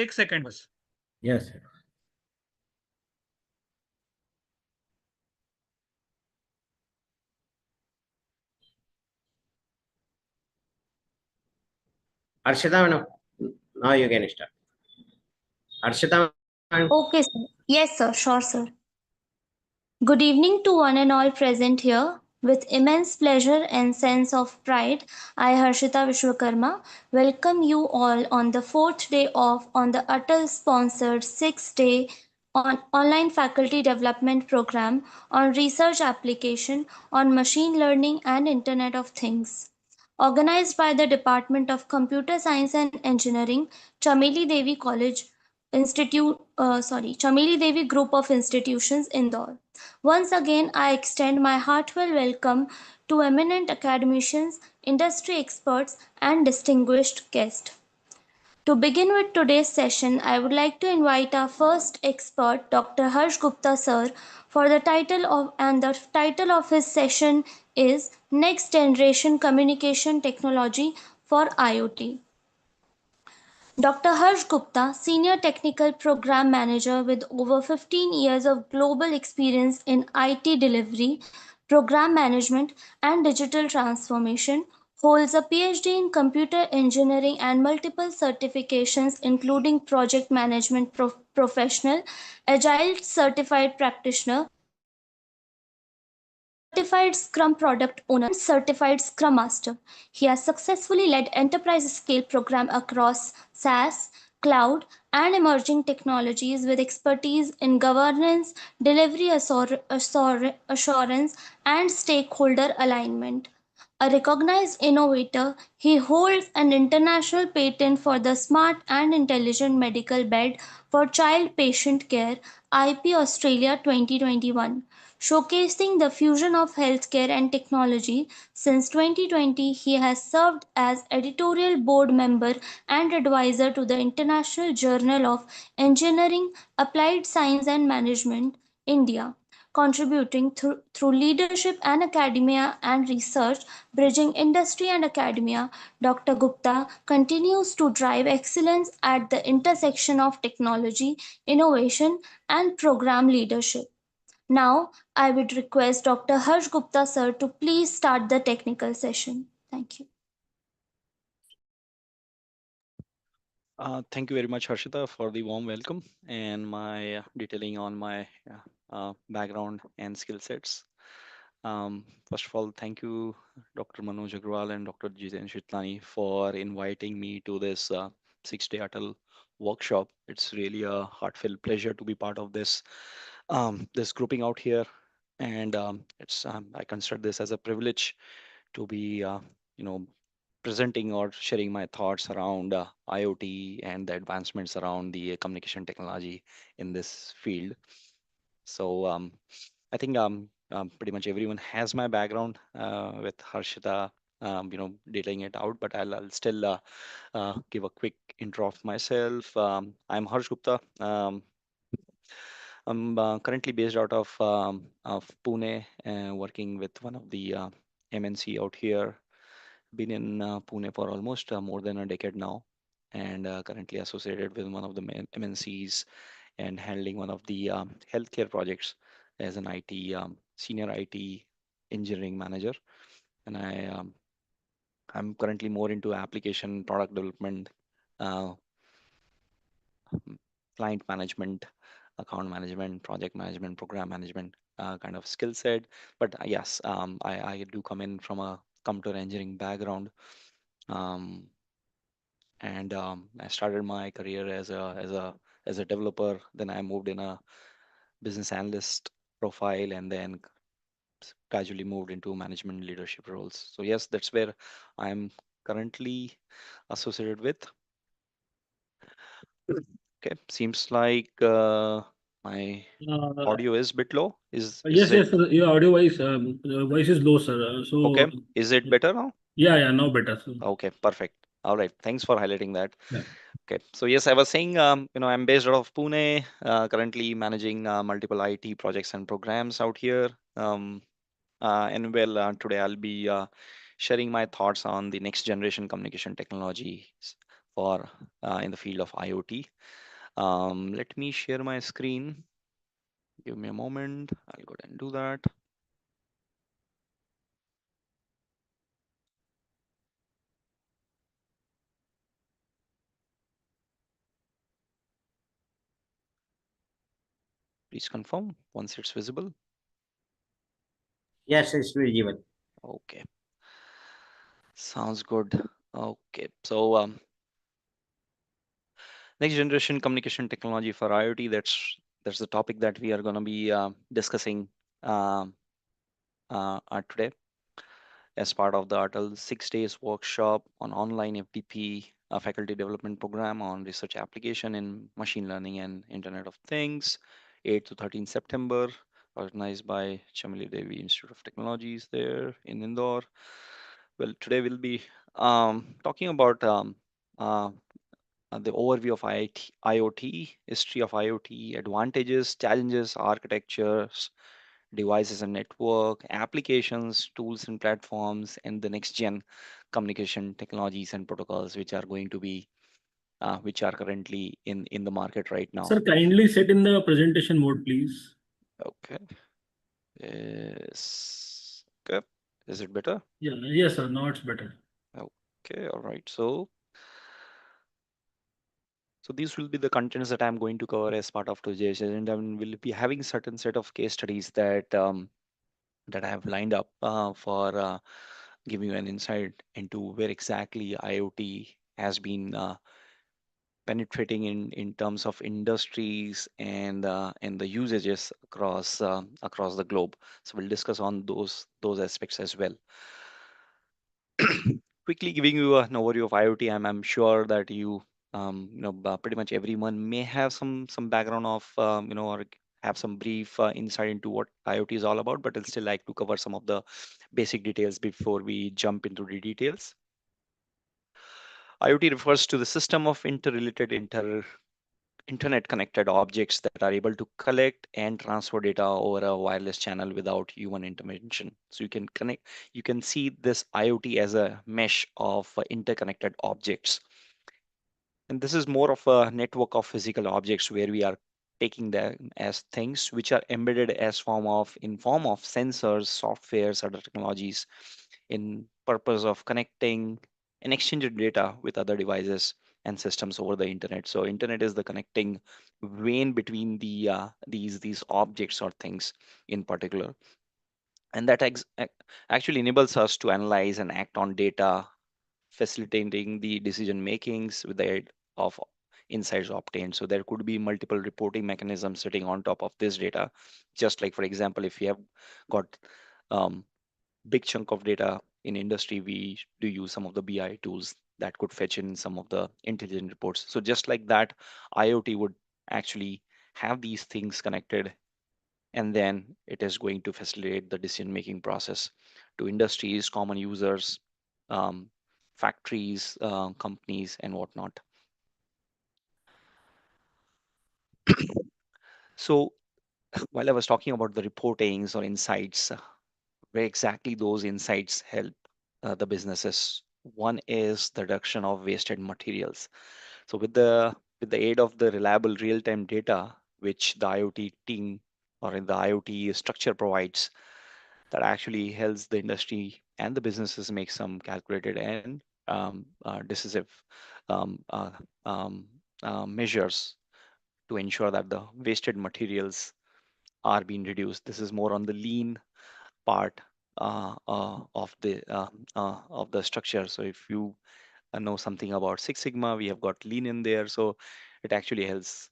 एक सेकंड बस। Yes, sir. Arshita, madam, now you can start. Arshita, madam. Okay, sir. Yes, sir. Sure, sir. Good evening to one and all present here. With immense pleasure and sense of pride, I, Harshita Vishwakarma, welcome you all on the fourth day of on the Atal sponsored 6-day on online faculty development program on research application on machine learning and Internet of Things. Organized by the Department of Computer Science and Engineering, Chameli Devi College Chameli Devi Group of Institutions, Indore. Once again, I extend my heartfelt welcome to eminent academicians, industry experts, and distinguished guests. To begin with today's session, I would like to invite our first expert, Dr. Harsh Gupta sir, for the title of his session is Next Generation Communication Technology for IoT. Dr. Harsh Gupta, Senior Technical Program Manager with over 15 years of global experience in IT delivery, program management, and digital transformation, holds a PhD in computer engineering and multiple certifications, including project management professional, agile certified practitioner, certified Scrum Product Owner, and certified Scrum Master. He has successfully led enterprise scale programs across SaaS, cloud, and emerging technologies with expertise in governance, delivery assurance, and stakeholder alignment. A recognized innovator, he holds an international patent for the Smart and Intelligent Medical Bed for Child Patient Care IP Australia 2021, showcasing the fusion of healthcare and technology. Since 2020, he has served as editorial board member and advisor to the International Journal of Engineering, Applied Science and Management, India, contributing through leadership and academia and research, bridging industry and academia. Dr. Gupta continues to drive excellence at the intersection of technology, innovation, and program leadership. Now, I would request Dr. Harsh Gupta sir to please start the technical session. Thank you. Thank you very much, Harshita, for the warm welcome and my detailing on my background and skill sets. First of all, thank you, Dr. Manoj Agrawal and Dr. Jiten Shitlani, for inviting me to this 6-day Atal workshop. It's really a heartfelt pleasure to be part of this grouping out here, and it's I consider this as a privilege to be you know presenting or sharing my thoughts around IoT and the advancements around the communication technology in this field. So I think pretty much everyone has my background with Harshita, detailing it out, but I'll still give a quick intro of myself. I'm Harsh Gupta. I'm currently based out of Pune, working with one of the MNC out here. Been in Pune for almost more than a decade now, and currently associated with one of the MNCs and handling one of the healthcare projects as an IT senior IT engineering manager. And I'm currently more into application product development, uh, client management, account management, project management, program management kind of skill set. But yes, I do come in from a computer engineering background. Um, and I started my career as a developer. Then I moved in a business analyst profile, and then gradually moved into management leadership roles. So yes, that's where I'm currently associated with. Okay, seems like my Uh, audio is a bit low. Is yes, it yes, sir. Your audio voice is low, sir. okay? Is it better now? Yeah, now better, sir. Okay, perfect. All right, thanks for highlighting that. Yeah. Okay, so yes, I was saying, I'm based out of Pune, currently managing multiple IT projects and programs out here. Today I'll be sharing my thoughts on the next generation communication technologies for in the field of IoT. Let me share my screen. Give me a moment. I'll go ahead and do that. Please confirm once it's visible. Yes, it's visible. Okay, sounds good. Okay, so next generation communication technology for IoT. That's the topic that we are going to be discussing um today as part of the ATAL 6 days workshop on online FDP, a faculty development program on research application in machine learning and Internet of Things, 8 to 13 September, organized by Chamali Devi Institute of Technologies there in Indore. Well, today we'll be talking about uh, the overview of IoT, history of IoT, advantages, challenges, architectures, devices and network, applications, tools and platforms, and the next gen communication technologies and protocols, which are going to be which are currently in the market right now. Sir, kindly set in the presentation mode, please. Okay. Yes. Okay. Is it better? Yeah, yes, sir. Now it's better. Okay. All right. So these will be the contents that I'm going to cover as part of today's agenda, and we'll be having certain set of case studies that I have lined up for giving you an insight into where exactly IoT has been penetrating in terms of industries and the usages across the globe. So we'll discuss on those aspects as well. Quickly giving you an overview of IoT, I'm sure that pretty much everyone may have some background of or have some brief insight into what IoT is all about, but I'll still like to cover some of the basic details before we jump into the details. IoT refers to the system of interrelated internet connected objects that are able to collect and transfer data over a wireless channel without human intervention. So you can see this IoT as a mesh of interconnected objects. And this is more of a network of physical objects where we are taking them as things which are embedded as form of sensors, softwares, other technologies in purpose of connecting and exchanging data with other devices and systems over the internet. So internet is the connecting vein between these objects or things in particular, and that actually enables us to analyze and act on data, facilitating the decision makings with the aid of insights obtained. So there could be multiple reporting mechanisms sitting on top of this data. Just like, for example, if you have got um, big chunk of data in industry, we do use some of the BI tools that could fetch in some of the intelligent reports. So just like that, IoT would actually have these things connected, and then it is going to facilitate the decision making process to industries, common users, um, factories, companies, and whatnot. So while I was talking about the reportings or insights, where exactly those insights help the businesses. One is the reduction of wasted materials. So with the aid of the reliable real-time data, which the IoT team or in the IoT structure provides, that actually helps the industry and the businesses make some calculated and decisive um, uh, um, measures to ensure that the wasted materials are being reduced. This is more on the lean part of the structure. So if you know something about Six Sigma, we have got lean in there, so it actually helps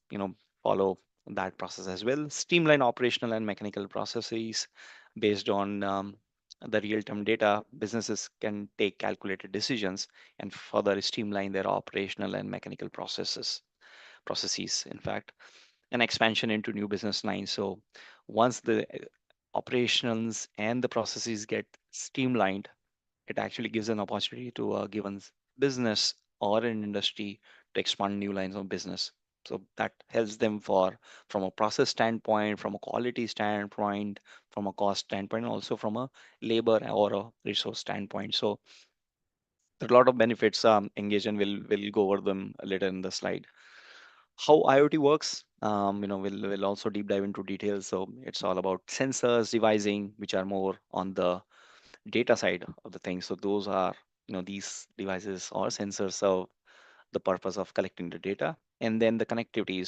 follow that process as well. Streamline operational and mechanical processes based on the real-time data. Businesses can take calculated decisions and further streamline their operational and mechanical processes, in fact, an expansion into new business lines. So once the operations and the processes get streamlined, it actually gives an opportunity to a given business or an industry to expand new lines of business. So that helps them from a process standpoint, from a quality standpoint, from a cost standpoint, also from a labor or a resource standpoint. So There are a lot of benefits. Engage and will go over them later in the slide. How IoT works, we'll also deep dive into details. So it's all about sensors, devising, which are more on the data side of the thing. So those are, these devices or sensors serve the purpose of collecting the data, and then the connectivity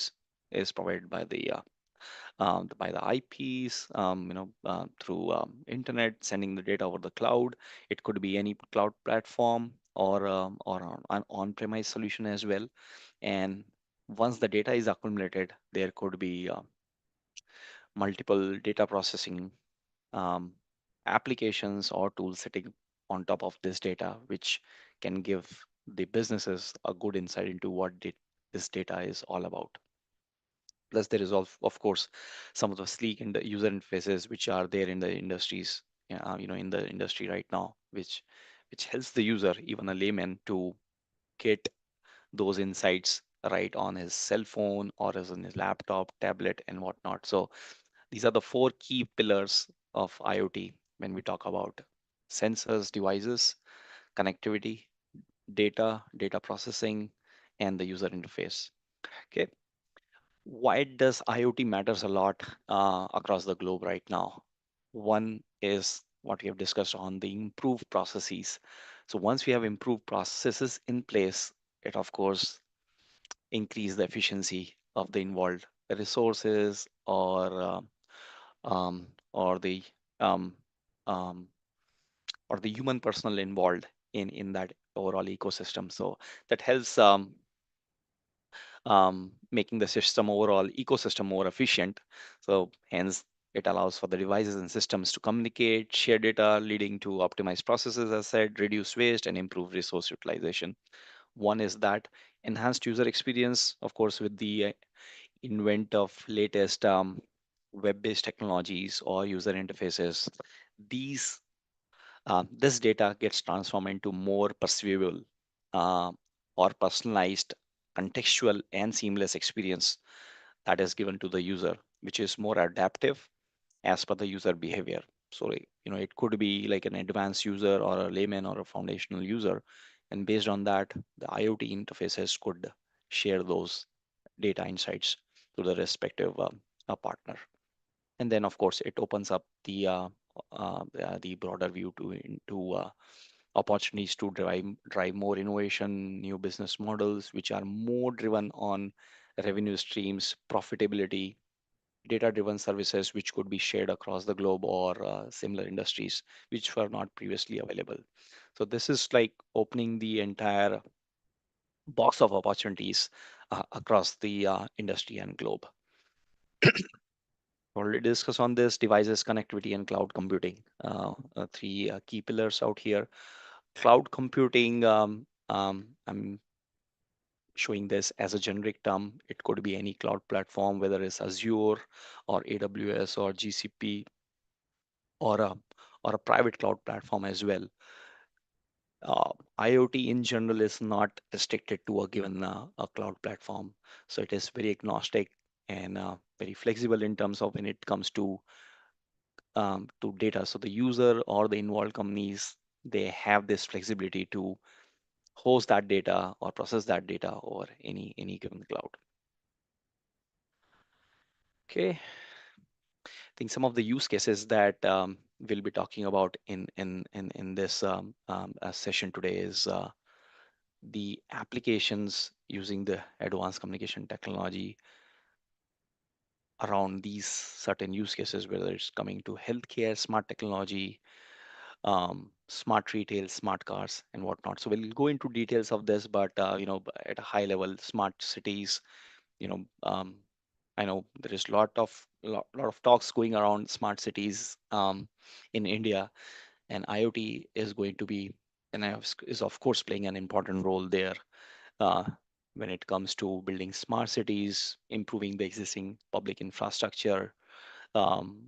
is provided by the IPs, through internet, sending the data over the cloud. It could be any cloud platform or an on-premise solution as well. And once the data is accumulated, there could be multiple data processing um, applications or tools sitting on top of this data, which can give the businesses a good insight into what this data is all about. Plus, there is of course some of the sleek and the user interfaces which are there in the industries, in the industry right now, which helps the user, even a layman, to get those insights right on his cell phone or as on his laptop, tablet, and whatnot. So these are the four key pillars of IoT when we talk about sensors, devices, connectivity, data processing, and the user interface. Okay. Why does IoT matters a lot across the globe right now? One is what we have discussed on the improved processes. So once we have improved processes in place, it of course increase the efficiency of the involved resources um, or the um, um, or the human personnel involved in that overall ecosystem. So that helps making the system overall ecosystem more efficient. So hence it allows for the devices and systems to communicate, share data, leading to optimized processes, as said, reduce waste and improve resource utilization. One is that enhanced user experience, of course, with the invent of latest web-based technologies or user interfaces. These this data gets transformed into more perceivable uh, or personalized, contextual, and seamless experience that is given to the user, which is more adaptive as per the user behavior. So, it could be like an advanced user or a layman or a foundational user. And based on that, the IoT interfaces could share those data insights to the respective partner. And then, of course, it opens up the broader view into opportunities to drive more innovation, new business models, which are more driven on revenue streams, profitability, data-driven services, which could be shared across the globe or similar industries, which were not previously available. So this is like opening the entire box of opportunities across the industry and globe. Already discussed on this: devices, connectivity, and cloud computing. Three key pillars out here. Cloud computing, I'm showing this as a generic term. It could be any cloud platform, whether it's Azure or AWS or GCP or a private cloud platform as well. IoT in general is not restricted to a given a cloud platform, so it is very agnostic and very flexible in terms of when it comes to data. So the user or the involved companies, they have this flexibility to host that data or process that data or any given cloud. Okay, I think some of the use cases that we'll be talking about in this session today is the applications using the advanced communication technology around these certain use cases, whether it's coming to healthcare, smart technology, smart retail, smart cars, and whatnot. So we'll go into details of this, but at a high level, smart cities. You know, um, I know there is lot of talks going around smart cities in India, and IoT is going to be is of course playing an important role there uh, when it comes to building smart cities, improving the existing public infrastructure, um,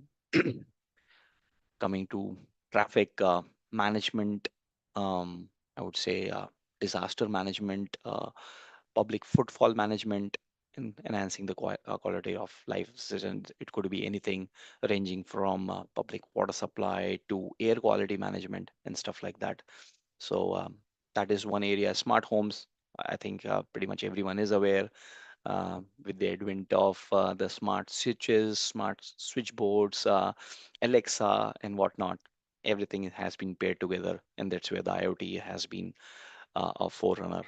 coming to traffic management, I would say disaster management, public footfall management, and enhancing the quality of life of citizens. It could be anything ranging from public water supply to air quality management and stuff like that. So that is one area. Smart homes, I think pretty much everyone is aware with the advent of the smart switches, smart switchboards, Alexa, and whatnot. Everything has been paired together, and that's where the IoT has been a forerunner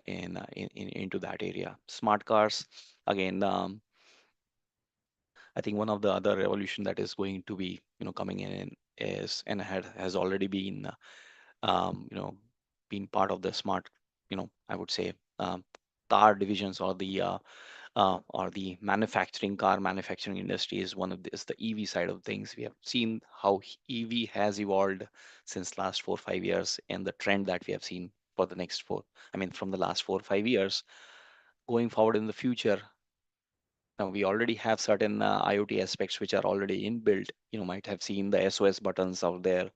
into that area. Smart cars, again, I think one of the other revolution that is going to be coming in is and has already been been part of the smart I would say car divisions or the manufacturing car manufacturing industry is one of this the EV side of things. We have seen how EV has evolved since last 4 or 5 years, and the trend that we have seen for the next from the last 4 or 5 years going forward in the future. Now we already have certain IoT aspects which are already inbuilt. You might have seen the SOS buttons out there,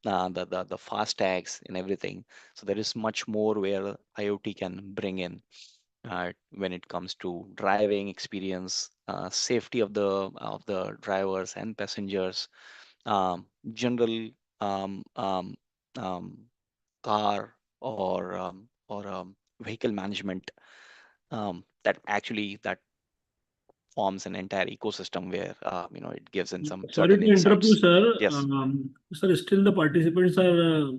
the fast tags and everything. So there is much more where IoT can bring in when it comes to driving experience, safety of the drivers and passengers, general um, um, um, car or vehicle management. That forms an entire ecosystem where it gives in some Sorry certain to interrupt you, insights. sir. Yes. Sir, still the participants are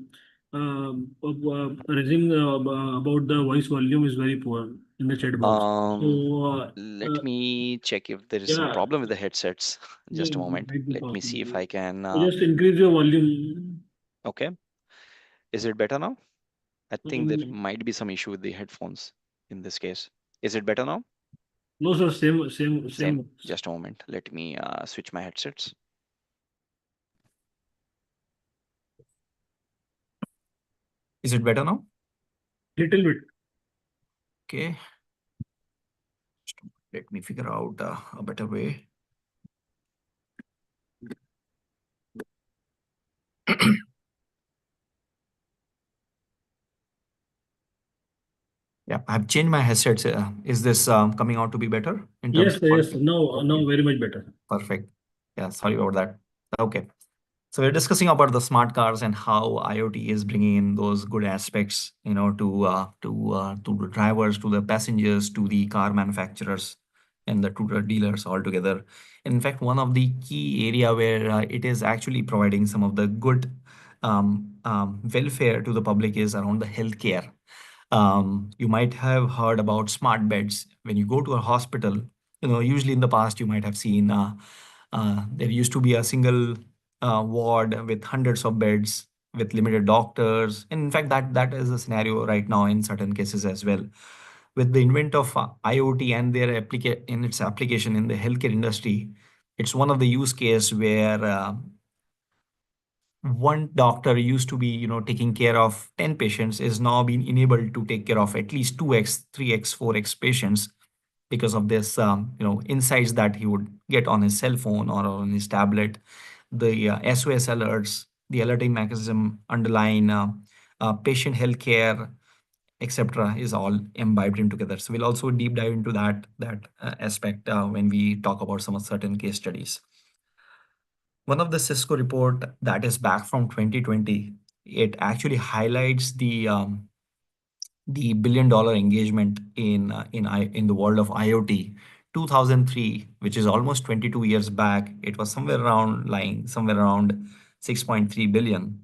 raising about the voice volume is very poor in the chat box. Um, So, Let me check if there is some yeah, problem with the headsets. Just a moment. might be Let me see if possible. I can. So just increase your volume. Okay. Is it better now? I think there Um, might be some issue with the headphones in this case. Is it better now? no, sir, same, Same. same. Just a moment. Let me switch my headsets. Is it better now? Little bit. Okay. Let me figure out a better way. Yeah, I've changed my headsets. Is this coming out to be better in terms Yes, of yes. quality? Now Okay, very much better. perfect. Yeah, sorry about that. Okay. So we're discussing about the smart cars and how IoT is bringing in those good aspects, to the drivers, to the passengers, to the car manufacturers, and to the dealers altogether. In fact, one of the key area where it is actually providing some of the good welfare to the public is around the healthcare. You might have heard about smart beds. When you go to a hospital, usually in the past you might have seen there used to be a single ward with hundreds of beds with limited doctors. And in fact, that is a scenario right now in certain cases as well. With the invent of IoT and in its application in the healthcare industry, it's one of the use case where one doctor used to be taking care of 10 patients is now being enabled to take care of at least 2x 3x 4x patients because of this insights that he would get on his cell phone or on his tablet, the SOS alerts, the alerting mechanism underlying patient healthcare, etc., is all imbibed in together. So we'll also deep dive into that aspect when we talk about some of certain case studies. One of the Cisco report that is back from 2020, it actually highlights the billion-dollar engagement in the world of IoT. 2003, which is almost 22 years back, it was somewhere around 6.3 billion.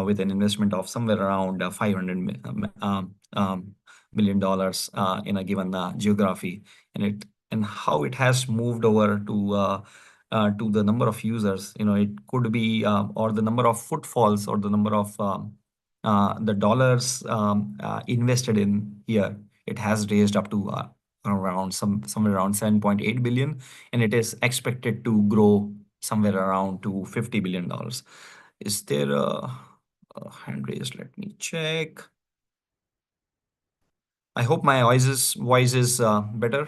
With an investment of somewhere around $500 million in a given geography, and how it has moved over to the number of users. It could be or the number of footfalls or the number of the dollars invested in here. It has raised up to somewhere around 7.8 billion, and it is expected to grow somewhere around to $50 billion. Is there a hand raised? Let me check. I hope my voice is better.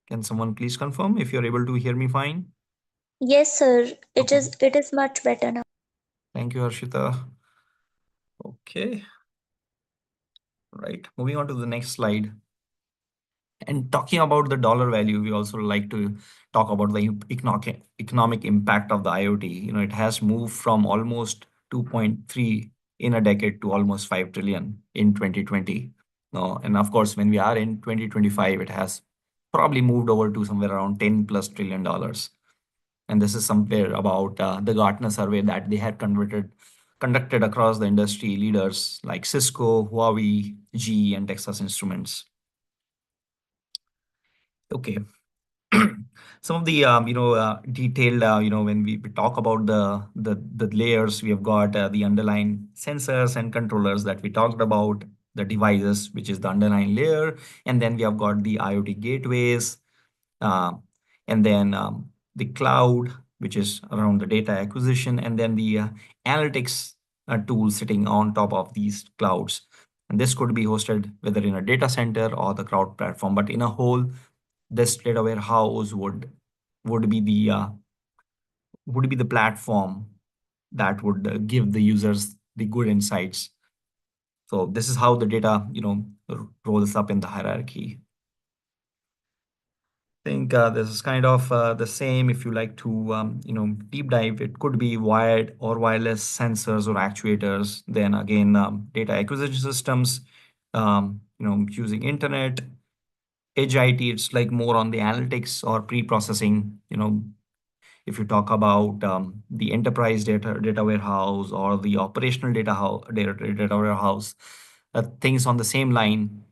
Can someone please confirm if you're able to hear me fine? Yes, sir. It Okay. is much better now. Thank you, Harshita. Okay. Right. Moving on to the next slide. And talking about the dollar value, we also like to talk about the economic impact of the IoT. It has moved from almost 2.3 in a decade to almost 5 trillion in 2020. No, and of course, when we are in 2025, it has probably moved over to somewhere around 10 plus trillion dollars. And this is somewhere about the Gartner survey that they had conducted across the industry leaders like Cisco, Huawei, GE, and Texas Instruments. Okay. Some of the detailed when we talk about the layers, we have got the underlying sensors and controllers that we talked about, the devices, which is the underlying layer, and then we have got the IoT gateways, uh, and then the cloud, which is around the data acquisition, and then the analytics tools sitting on top of these clouds. And this could be hosted whether in a data center or the cloud platform, but in a whole, this data warehouse would be the platform that would give the users the good insights. So this is how the data rolls up in the hierarchy. I think this is kind of the same. If you like to deep dive, it could be wired or wireless sensors or actuators. Then again, data acquisition systems, using internet. Edge IT, it's like more on the analytics or pre-processing. If you talk about the enterprise data warehouse or the operational data warehouse, things on the same line.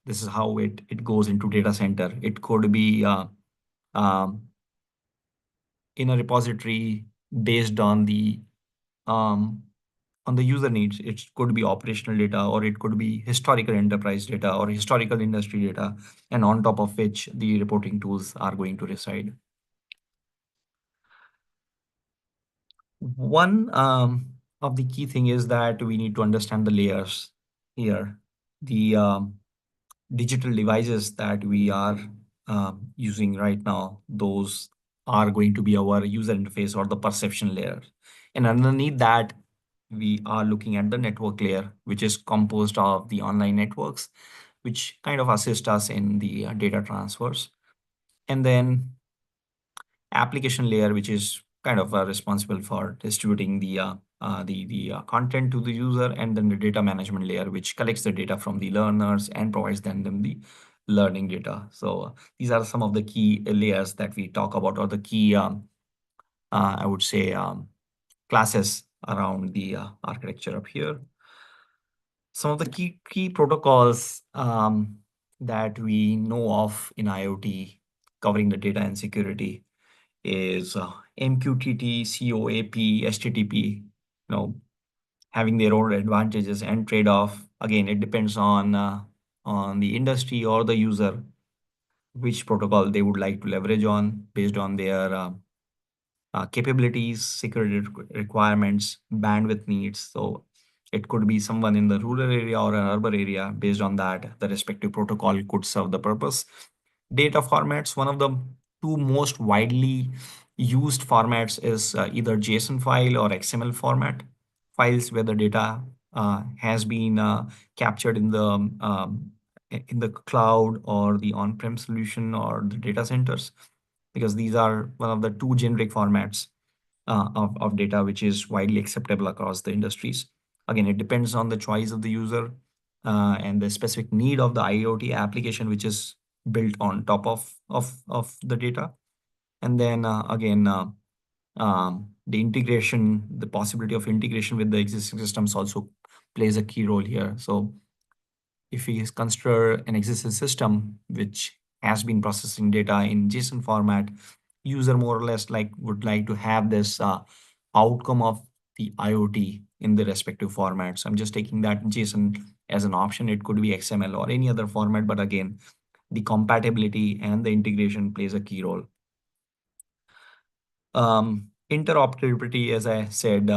This is how it goes into data center. It could be um, in a repository based um, on the user needs. It could be operational data, or it could be historical enterprise data or historical industry data, and on top of which the reporting tools are going to reside. One of the key thing is that we need to understand the layers here. The digital devices that we are using right now, those are going to be our user interface or the perception layer. And underneath that, we are looking at the network layer, which is composed of the online networks, which kind of assist us in the data transfers. And then application layer, which is kind of responsible for distributing the content to the user, and then the data management layer, which collects the data from the learners and provides them the learning data. So these are some of the key layers that we talk about, or the key, I would say, classes around the architecture up here. Some of the key protocols that we know of in IoT covering the data and security is MQTT, COAP, HTTP, having their own advantages and trade-off. Again, it depends on the industry or the user, which protocol they would like to leverage on based on their capabilities, security requirements, bandwidth needs. So it could be someone in the rural area or an urban area. Based on that, the respective protocol could serve the purpose. Data formats, one of the two most widely used formats is either JSON file or XML format, files where the data has been captured in the cloud or the on-prem solution or the data centers, because these are one of the two generic formats of data which is widely acceptable across the industries. Again, it depends on the choice of the user and the specific need of the IoT application, which is built on top of the data. And then again, the integration, the possibility of integration with the existing systems also plays a key role here. So if we consider an existing system which has been processing data in JSON format, user more or less would like to have this outcome of the IoT in the respective formats. I'm just taking that JSON as an option. It could be XML or any other format, but again, the compatibility and the integration plays a key role. Interoperability, as I said,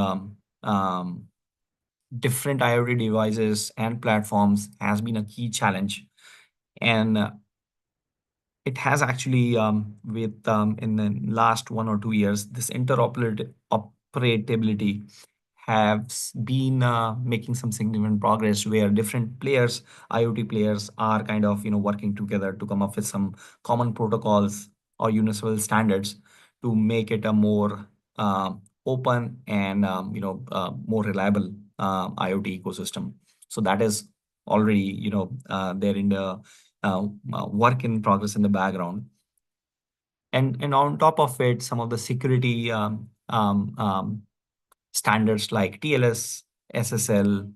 different IoT devices and platforms has been a key challenge. And it has actually, in the last 1 or 2 years, this interoperability been making some significant progress where different players, IoT players, are kind of working together to come up with some common protocols or universal standards to make it a more open and more reliable IoT ecosystem. So that is already there in the work in progress in the background. And on top of it, some of the security standards like TLS, SSL,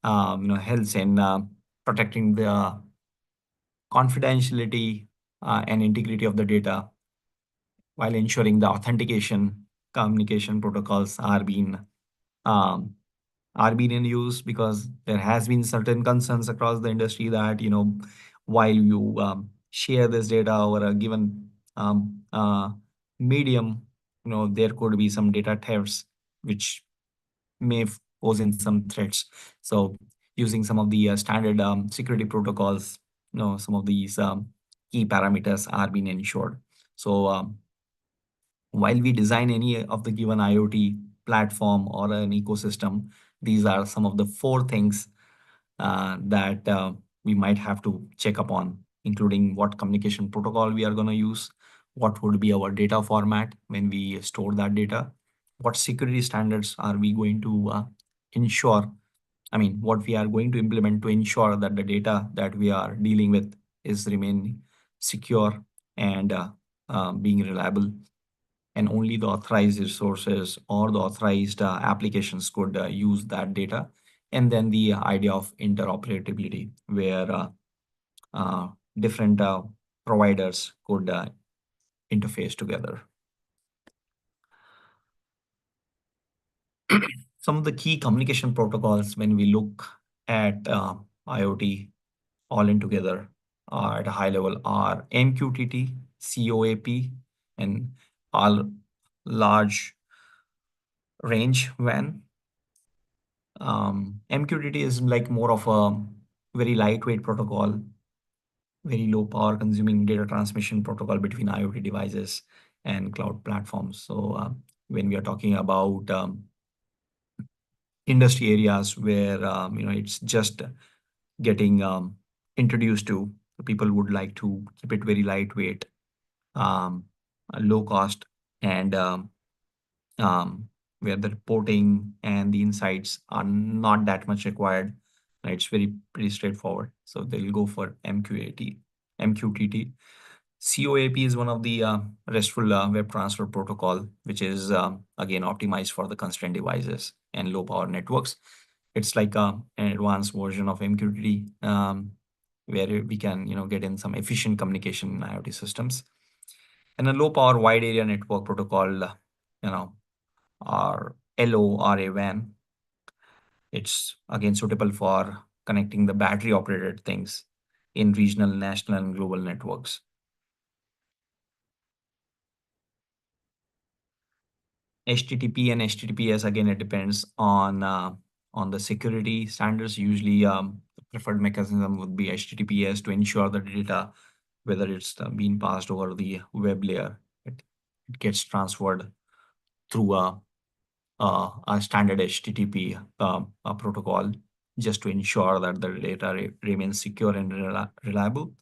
helps in protecting the confidentiality and integrity of the data while ensuring the authentication communication protocols um, are being in use, because there has been certain concerns across the industry that while you share this data over a given medium, there could be some data thefts which may pose in some threats. So using some of the standard security protocols, some of these key parameters are being ensured. So while we design any of the given IoT platform or an ecosystem, these are some of the four things that we might have to check upon, including what communication protocol we are going to use, what would be our data format when we store that data, what security standards are we going to ensure, I mean, what we are going to implement to ensure that the data that we are dealing with is remain secure and being reliable, and only the authorized resources or the authorized applications could use that data. And then the idea of interoperability, where different providers could interface together. Some of the key communication protocols when we look at IoT all in together at a high level are MQTT, COAP, and all large range WAN. MQTT is like more of a very lightweight protocol, very low power consuming data transmission protocol between IoT devices and cloud platforms. So when we are talking about industry areas where it's just getting introduced to, people would like to keep it very lightweight, low cost, and where the reporting and the insights are not that much required. It's pretty straightforward. So they'll go for MQTT. COAP is one of the RESTful web transfer protocol, which is again optimized for the constrained devices and low power networks. It's like an advanced version of MQTT, where we can get in some efficient communication in IoT systems. And a low power wide area network protocol, or LoRaWAN. It's again suitable for connecting the battery operated things in regional, national, and global networks. HTTP and HTTPS, again, it depends on the security standards. Usually, the preferred mechanism would be HTTPS to ensure the data, whether it's being passed over the web layer, it gets transferred through a standard HTTP protocol, just to ensure that the data remains secure and reliable.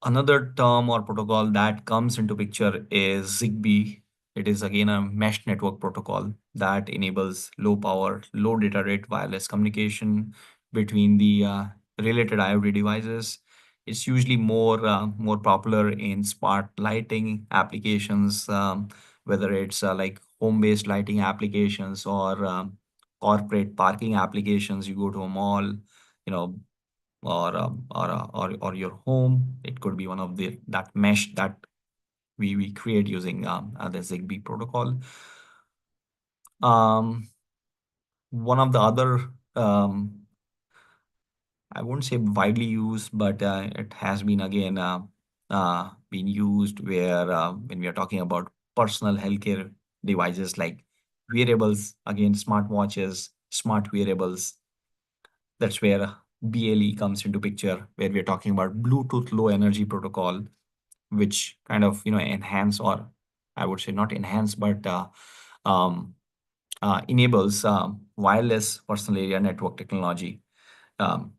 Another term or protocol that comes into picture is ZigBee. It is again a mesh network protocol that enables low power, low data rate wireless communication between the related IoT devices. It's usually more popular in smart lighting applications, whether it's like home-based lighting applications or corporate parking applications. You go to a mall, or your home. It could be one of that mesh that we create using the ZigBee protocol. One of the other, I won't say widely used, but it has been again been used where when we are talking about personal healthcare devices like wearables, again, smartwatches, smart wearables. That's where BLE comes into picture, where we're talking about Bluetooth Low Energy Protocol, which kind of enhance, or I would say not enhance, but enables wireless personal area network technology, um,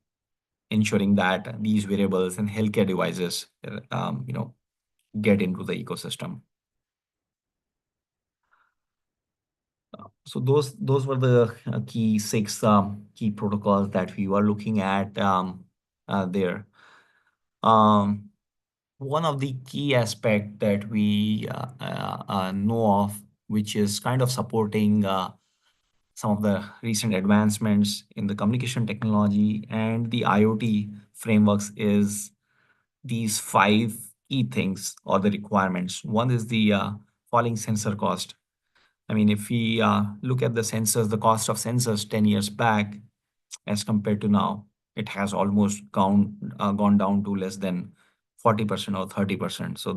ensuring that these wearables and healthcare devices, get into the ecosystem. So those were the key six key protocols that we were looking at there. One of the key aspect that we know of, which is kind of supporting some of the recent advancements in the communication technology and the IoT frameworks, is these five key things or the requirements. One is the falling sensor cost. I mean, if we look at the sensors, the cost of sensors 10 years back as compared to now, it has almost gone down to less than 40% or 30%. So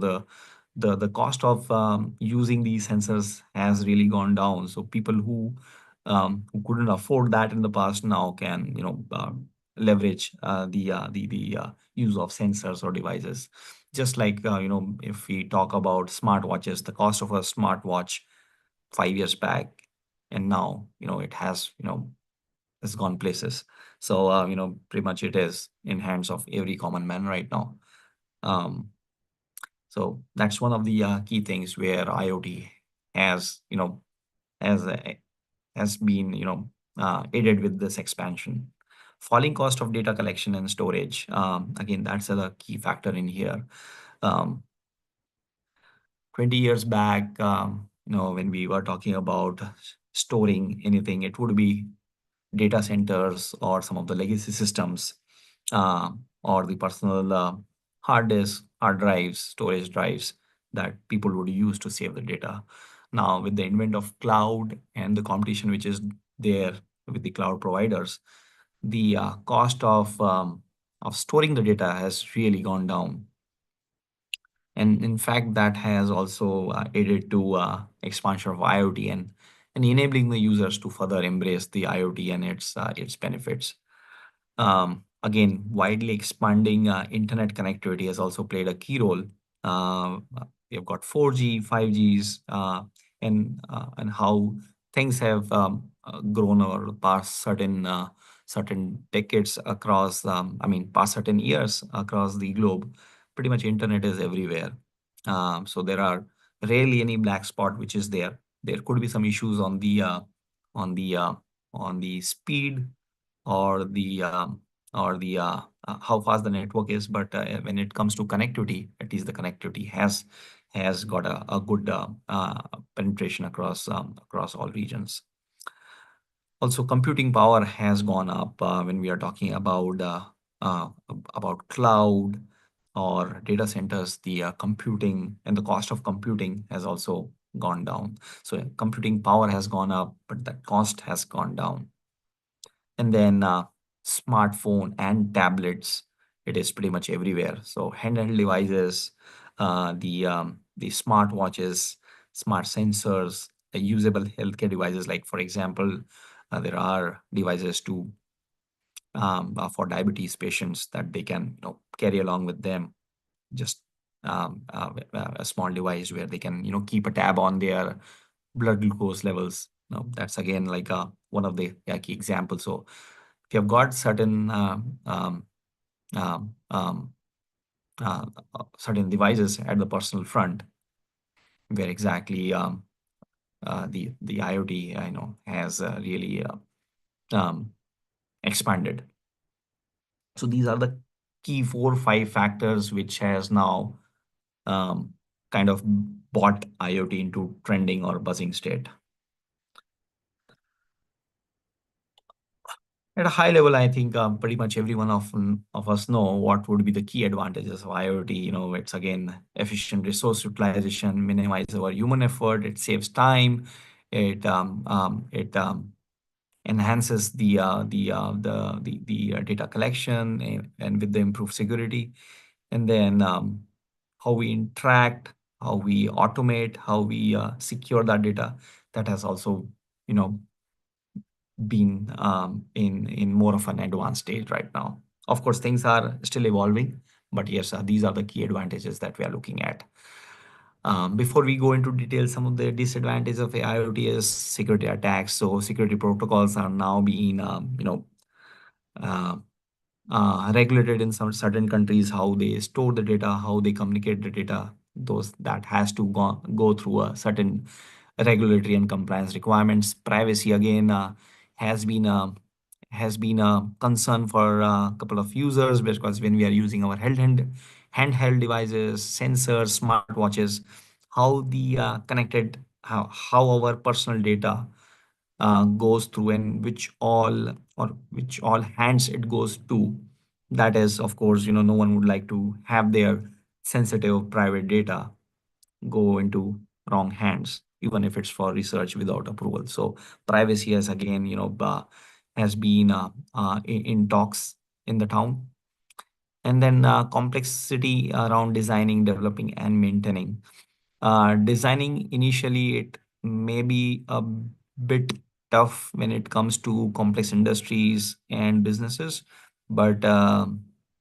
the cost of using these sensors has really gone down. So people who couldn't afford that in the past now can leverage the use of sensors or devices. Just like if we talk about smartwatches, the cost of a smartwatch 5 years back and now it has gone places. So pretty much it is in hands of every common man right now. So that's one of the key things where IoT has has has been aided with this expansion. Falling cost of data collection and storage, again, that's a key factor in here. um, 20 years back, when we were talking about storing anything, it would be data centers or some of the legacy systems, or the personal hard disk, hard drives, storage drives that people would use to save the data. Now, with the advent of cloud and the competition which is there with the cloud providers, the cost of storing the data has really gone down. And in fact, that has also aided to expansion of IoT and enabling the users to further embrace the IoT and its benefits. Again, widely expanding internet connectivity has also played a key role. We've got 4G, 5Gs, and how things have grown over the past certain decades across, past certain years across the globe. Pretty much internet is everywhere. So there are rarely any black spot which is there. There could be some issues on the speed or the how fast the network is, but when it comes to connectivity, at least the connectivity has got a good penetration across all regions. Also, computing power has gone up when we are talking about cloud or data centers. The computing and the cost of computing has also gone down. So computing power has gone up, but the cost has gone down. And then smartphone and tablets, it is pretty much everywhere. So handheld devices, the smartwatches, smart sensors, the usable healthcare devices. Like for example, there are devices to for diabetes patients that they can carry along with them. Just a small device where they can keep a tab on their blood glucose levels. That's again like one of the key examples. So if you've got um, um, certain devices at the personal front, where exactly the IoT has really expanded. So these are the key 4 or 5 factors which has now kind of brought IoT into trending or buzzing state. At a high level, I think pretty much every one of us know what would be the key advantages of IoT. It's again efficient resource utilization, minimize our human effort, it saves time, it enhances the data collection and with the improved security, and then how we interact, how we automate, how we secure that data. That has also been in more of an advanced stage right now. Of course, things are still evolving, but yes, these are the key advantages that we are looking at. Before we go into details, some of the disadvantages of IoT is security attacks. So security protocols are now being, uh, regulated in some certain countries, how they store the data, how they communicate the data. Those that has to go through a certain regulatory and compliance requirements. Privacy again has been a concern for a couple of users, because when we are using our handheld devices, sensors, smartwatches, how the connected how our personal data goes through, and which all hands it goes to. That is, of course, no one would like to have their sensitive private data go into wrong hands, even if it's for research without approval. So privacy has again, has been in talks in the town. And then complexity around designing, developing, and maintaining. Designing initially, it may be a bit tough when it comes to complex industries and businesses, but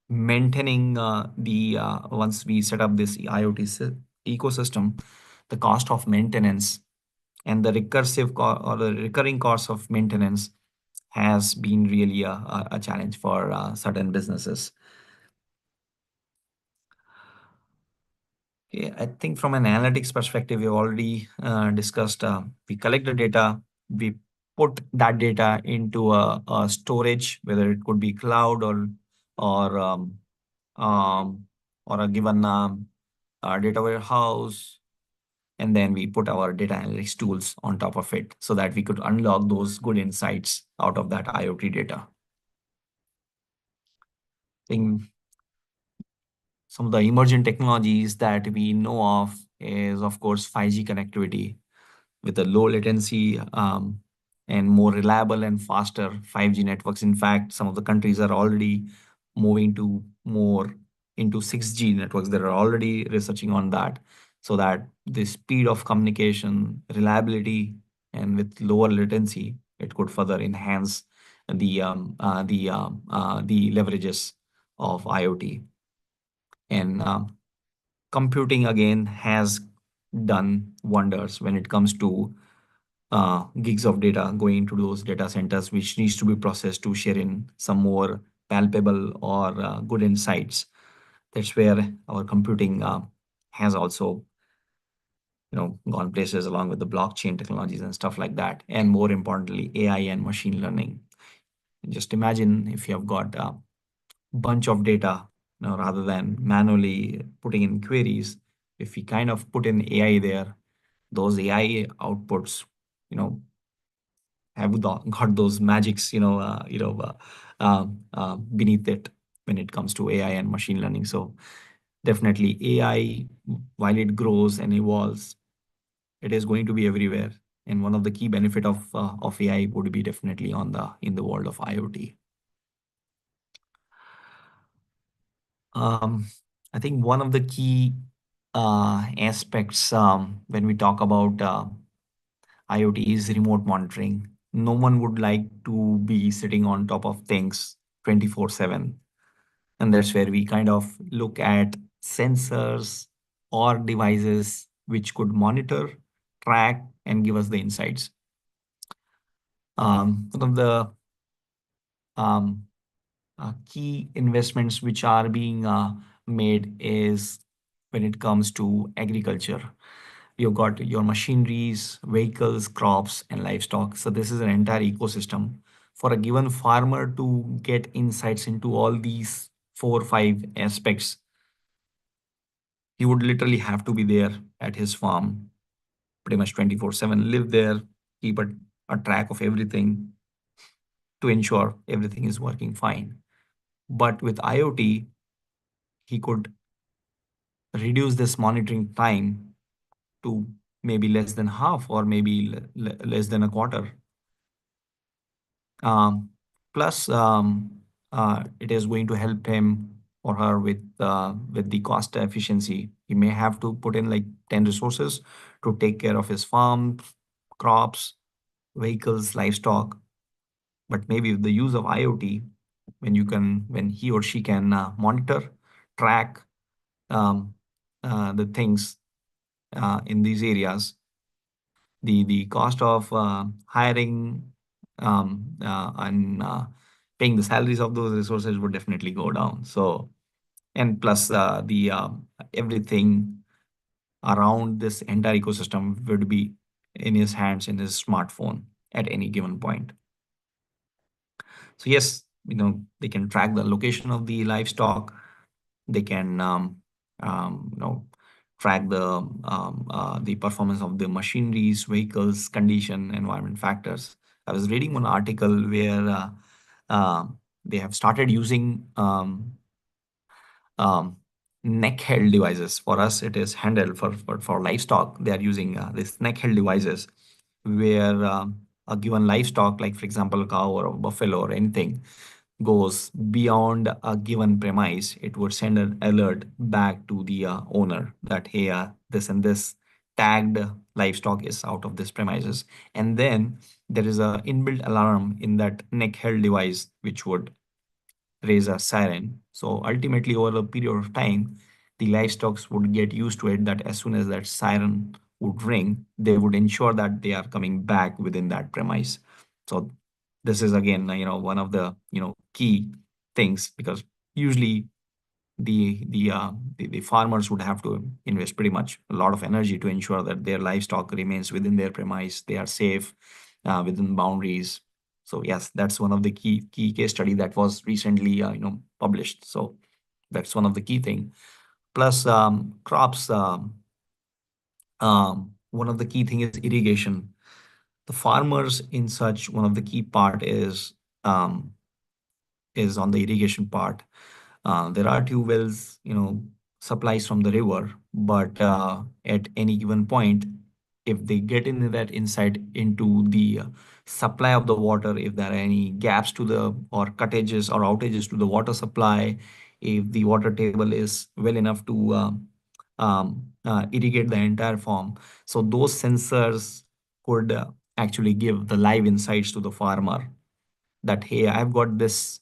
maintaining the once we set up this IoT ecosystem, the cost of maintenance and the or the recurring cost of maintenance has been really a challenge for certain businesses. Okay, I think from an analytics perspective, we already discussed. We collect the data, we put that data into a storage, whether it could be cloud or um, or a given data warehouse, and then we put our data analytics tools on top of it so that we could unlock those good insights out of that IoT data. I think some of the emerging technologies that we know of is, of course, 5G connectivity with a low latency and more reliable and faster 5G networks. In fact, some of the countries are already moving to more into 6G networks. They are already researching on that, so that the speed of communication, reliability, and with lower latency, it could further enhance the leverages of IoT. And computing again has done wonders when it comes to gigs of data going into those data centers, which needs to be processed to share in some more palpable or good insights. That's where our computing has also, gone places, along with the blockchain technologies and stuff like that. And more importantly, AI and machine learning. Just imagine if you have got a bunch of data, rather than manually putting in queries. If we kind of put in AI there, those AI outputs, have got those magics, beneath it when it comes to AI and machine learning. So definitely AI, while it grows and evolves, it is going to be everywhere. And one of the key benefit of AI would be definitely in the world of IoT. I think one of the key aspects when we talk about IoT is remote monitoring. No one would like to be sitting on top of things 24/7. And that's where we kind of look at sensors or devices which could monitor, track, and give us the insights. One of the key investments which are being made is when it comes to agriculture. You've got your machineries, vehicles, crops, and livestock. So this is an entire ecosystem. For a given farmer to get insights into all these 4 or 5 aspects, he would literally have to be there at his farm pretty much 24/7, live there, keep a track of everything to ensure everything is working fine. But with IoT, he could reduce this monitoring time to maybe less than half, or maybe less than a quarter. Um, Plus, it is going to help him or her with the cost efficiency. He may have to put in like 10 resources to take care of his farm, crops, vehicles, livestock. But maybe with the use of IoT, when he or she can monitor, track the things, in these areas, the cost of hiring and paying the salaries of those resources would definitely go down. So, and plus the everything around this entire ecosystem would be in his hands in his smartphone at any given point. So yes, they can track the location of the livestock. They can track the performance of the machineries, vehicles, condition, environment factors. I was reading one article where uh, they have started using um, neck held devices. For us, it is handheld. For livestock, they are using this neck held devices where a given livestock, like for example, a cow or a buffalo or anything, goes beyond a given premise, it would send an alert back to the owner that, hey, this and this tagged livestock is out of this premises. And then there is a inbuilt alarm in that neck held device, which would raise a siren. So ultimately, over a period of time, the livestock would get used to it that as soon as that siren would ring, they would ensure that they are coming back within that premise. So this is again, one of the, key things, because usually the farmers would have to invest pretty much a lot of energy to ensure that their livestock remains within their premise, they are safe within boundaries. So yes, that's one of the key case study that was recently published. So that's one of the key thing. Plus crops. One of the key thing is irrigation. The farmers in such, one of the key part is on the irrigation part. There are tube wells, supplies from the river, but at any given point, if they get into that insight into the supply of the water, if there are any gaps to the or cuttages or outages to the water supply, if the water table is well enough to irrigate the entire farm, so those sensors could actually give the live insights to the farmer that, hey, I've got this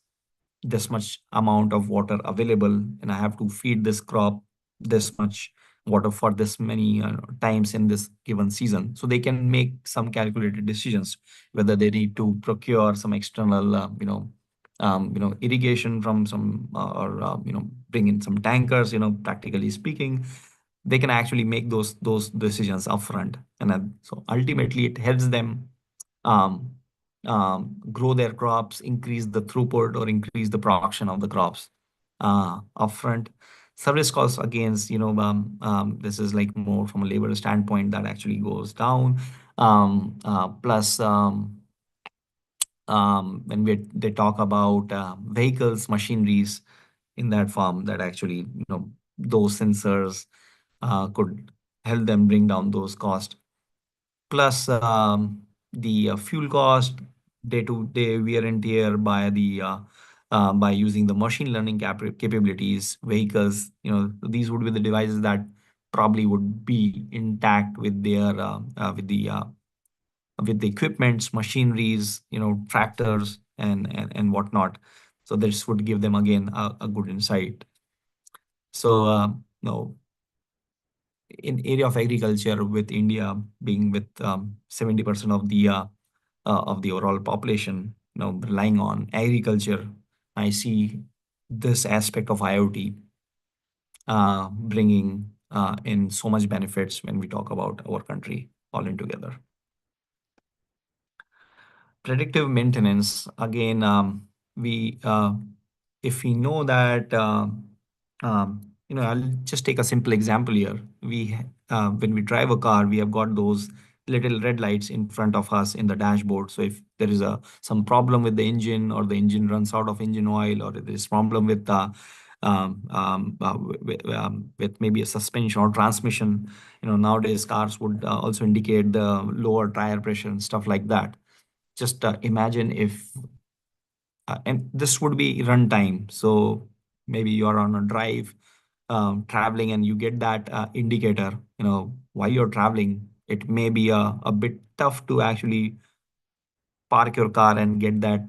much amount of water available and I have to feed this crop this much water for this many times in this given season. So they can make some calculated decisions whether they need to procure some external, irrigation from some or bring in some tankers. Practically speaking, they can actually make those decisions upfront, and so ultimately it helps them um, grow their crops, increase the throughput, or increase the production of the crops upfront. Service costs, against, this is like more from a labor standpoint that actually goes down. Plus, when they talk about vehicles, machineries in that farm, that actually, those sensors could help them bring down those costs. Plus the fuel cost, day-to-day wear and tear by using the machine learning capabilities, vehicles, these would be the devices that probably would be intact with their with the equipments, machineries, tractors and whatnot. So this would give them again a good insight. So no, in area of agriculture, with India being with 70% of the overall population, relying on agriculture, I see this aspect of IoT bringing in so much benefits when we talk about our country all in together. Predictive maintenance, again, we if we know that I'll just take a simple example here. When we drive a car, we have got those little red lights in front of us in the dashboard. So if there is some problem with the engine, or the engine runs out of engine oil, or there is problem with with maybe a suspension or transmission, nowadays cars would also indicate the lower tire pressure and stuff like that. Just imagine if, and this would be runtime. So maybe you're on a drive, traveling, and you get that indicator, while you're traveling. It may be a bit tough to actually park your car and get that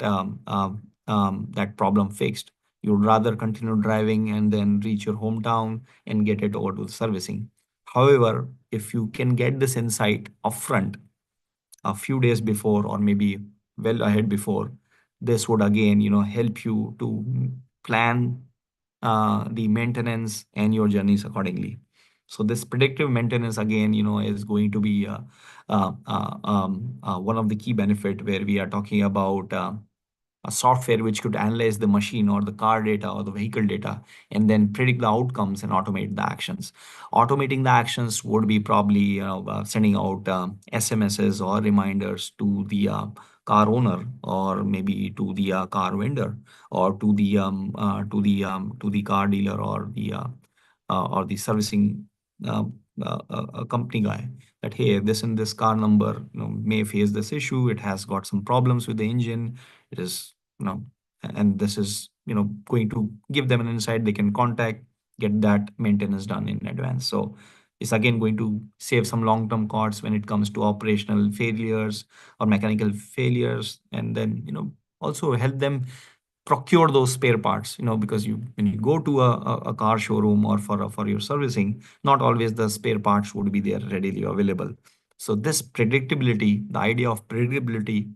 problem fixed. You'd rather continue driving and then reach your hometown and get it over to the servicing. However, if you can get this insight upfront, a few days before or maybe well ahead before, this would again help you to plan the maintenance and your journeys accordingly. So this predictive maintenance again is going to be one of the key benefit, where we are talking about a software which could analyze the machine or the car data or the vehicle data and then predict the outcomes and automate the actions. Automating the actions would be probably sending out SMSs or reminders to the car owner, or maybe to the car vendor, or to the car dealer, or the servicing uh, company guy, that hey, this and this car number may face this issue. It has got some problems with the engine. It is and this is going to give them an insight. They can contact, get that maintenance done in advance. So it's again going to save some long-term costs when it comes to operational failures or mechanical failures, and then also help them procure those spare parts, because when you go to a car showroom or for your servicing, not always the spare parts would be there readily available. So this predictability, the idea of predictability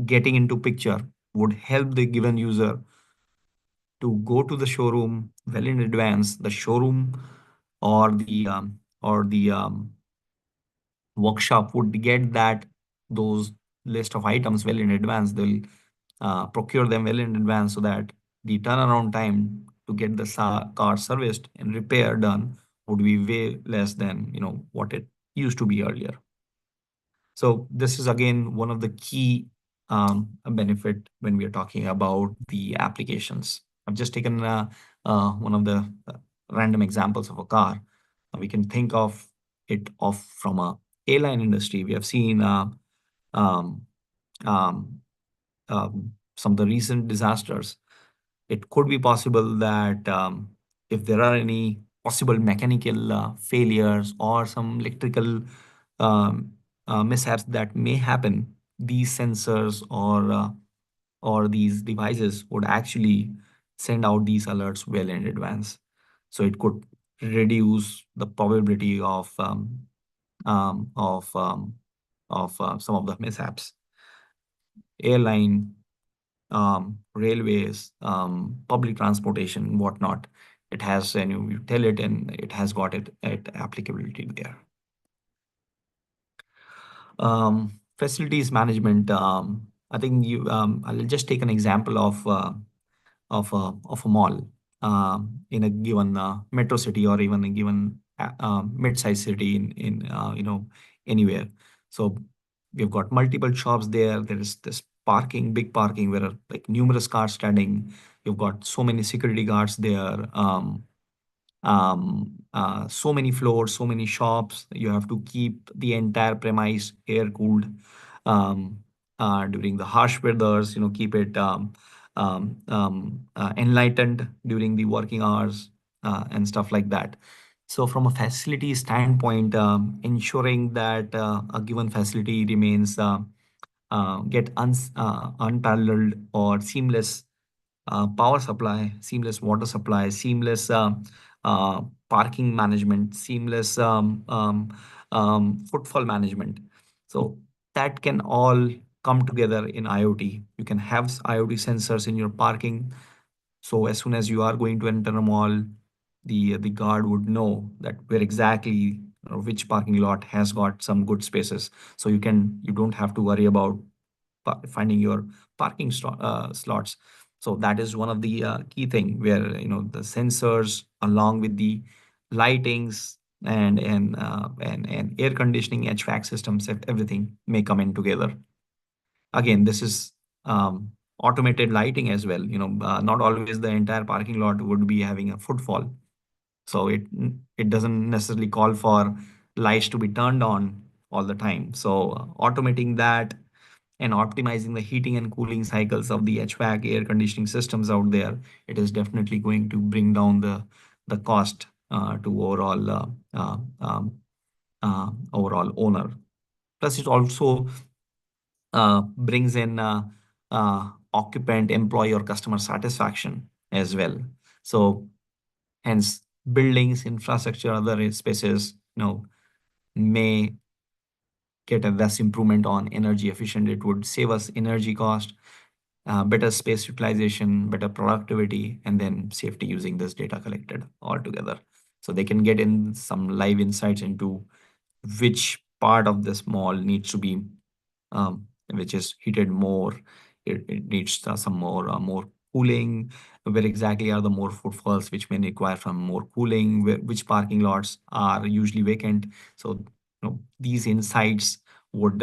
getting into picture, would help the given user to go to the showroom well in advance. The showroom or the workshop would get that those list of items well in advance. They'll procure them well in advance, so that the turnaround time to get the car serviced and repair done would be way less than what it used to be earlier. So this is again one of the key benefit when we are talking about the applications. I've just taken one of the random examples of a car. We can think of it from a airline industry. We have seen um, um, some of the recent disasters. It could be possible that if there are any possible mechanical failures or some electrical um, mishaps that may happen, these sensors or these devices would actually send out these alerts well in advance. So it could reduce the probability um, of um, of some of the mishaps. Airline, railways, public transportation, whatnot. It has, and you tell it, and it has got it at applicability there. Facilities management. I think I'll just take an example of a mall in a given metro city, or even a given mid-sized city in anywhere. So we've got multiple shops there. There is this parking, big parking, where like numerous cars standing. You've got so many security guards there. So many floors, so many shops. You have to keep the entire premise air cooled during the harsh weathers. Keep it enlightened during the working hours and stuff like that. So, from a facility standpoint, ensuring that a given facility remains unparalleled or seamless power supply, seamless water supply, seamless uh, parking management, seamless footfall management. So that can all come together in IoT. You can have IoT sensors in your parking. So as soon as you are going to enter a mall, the guard would know that where exactly or which parking lot has got some good spaces. So you don't have to worry about finding your parking slots. So that is one of the key thing, where the sensors along with the lightings and air conditioning, HVAC systems, everything may come in together. Again, this is automated lighting as well. Not always the entire parking lot would be having a footfall, so it doesn't necessarily call for lights to be turned on all the time. So automating that and optimizing the heating and cooling cycles of the HVAC air conditioning systems out there, it is definitely going to bring down the cost to overall owner. Plus, it also brings in occupant, employee, or customer satisfaction as well. So hence, buildings, infrastructure, other spaces may get a less improvement on energy efficient. It would save us energy cost, better space utilization, better productivity, and then safety using this data collected all together. So they can get in some live insights into which part of this mall needs to be, which is heated more. It needs some more cooling. Where exactly are the more footfalls which may require some more cooling? Which parking lots are usually vacant? So these insights would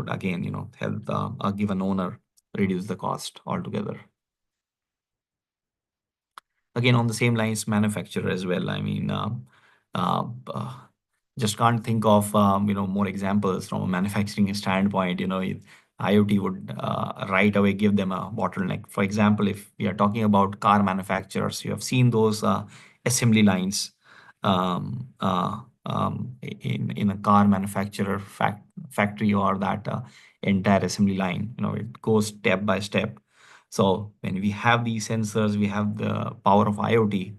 again help a given owner reduce the cost altogether. Again, on the same lines, manufacturer as well. I mean, uh, uh, just can't think of more examples from a manufacturing standpoint. IoT would right away give them a bottleneck. For example, if we are talking about car manufacturers, you have seen those assembly lines in a car manufacturer factory, or that entire assembly line. It goes step by step. So when we have these sensors, we have the power of IoT.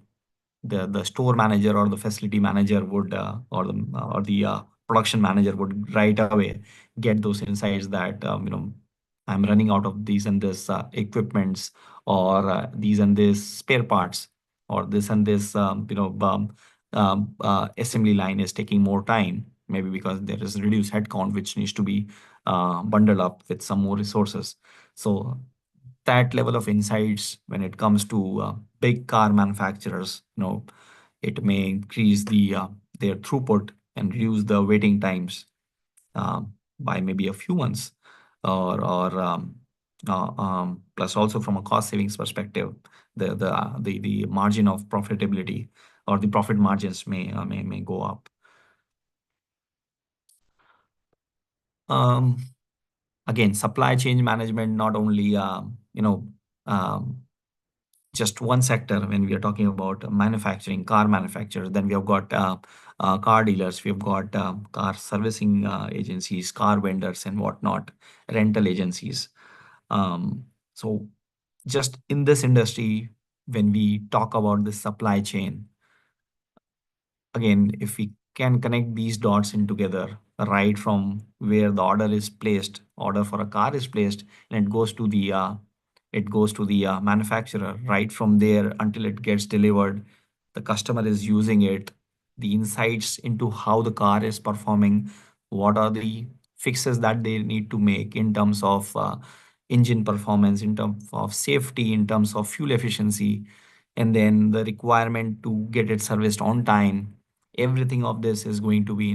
The store manager or the facility manager would or the production manager would right away get those insights that I'm running out of these and this equipments, or these and this spare parts, or this and this assembly line is taking more time, maybe because there is reduced headcount which needs to be bundled up with some more resources. So that level of insights, when it comes to big car manufacturers, it may increase their throughput and reduce the waiting times by maybe a few months, or plus also from a cost savings perspective, the margin of profitability or the profit margins may go up. Again, supply chain management, not only um, just one sector. When we are talking about manufacturing, car manufacturers, then we have got car dealers, we have got car servicing agencies, car vendors, and whatnot, rental agencies. So just in this industry, when we talk about the supply chain, again, if we can connect these dots in together, right from where the order for a car is placed, and it goes to the manufacturer, right from there until it gets delivered, the customer is using it, the insights into how the car is performing, what are the fixes that they need to make in terms of engine performance, in terms of safety, in terms of fuel efficiency, and then the requirement to get it serviced on time. Everything of this is going to be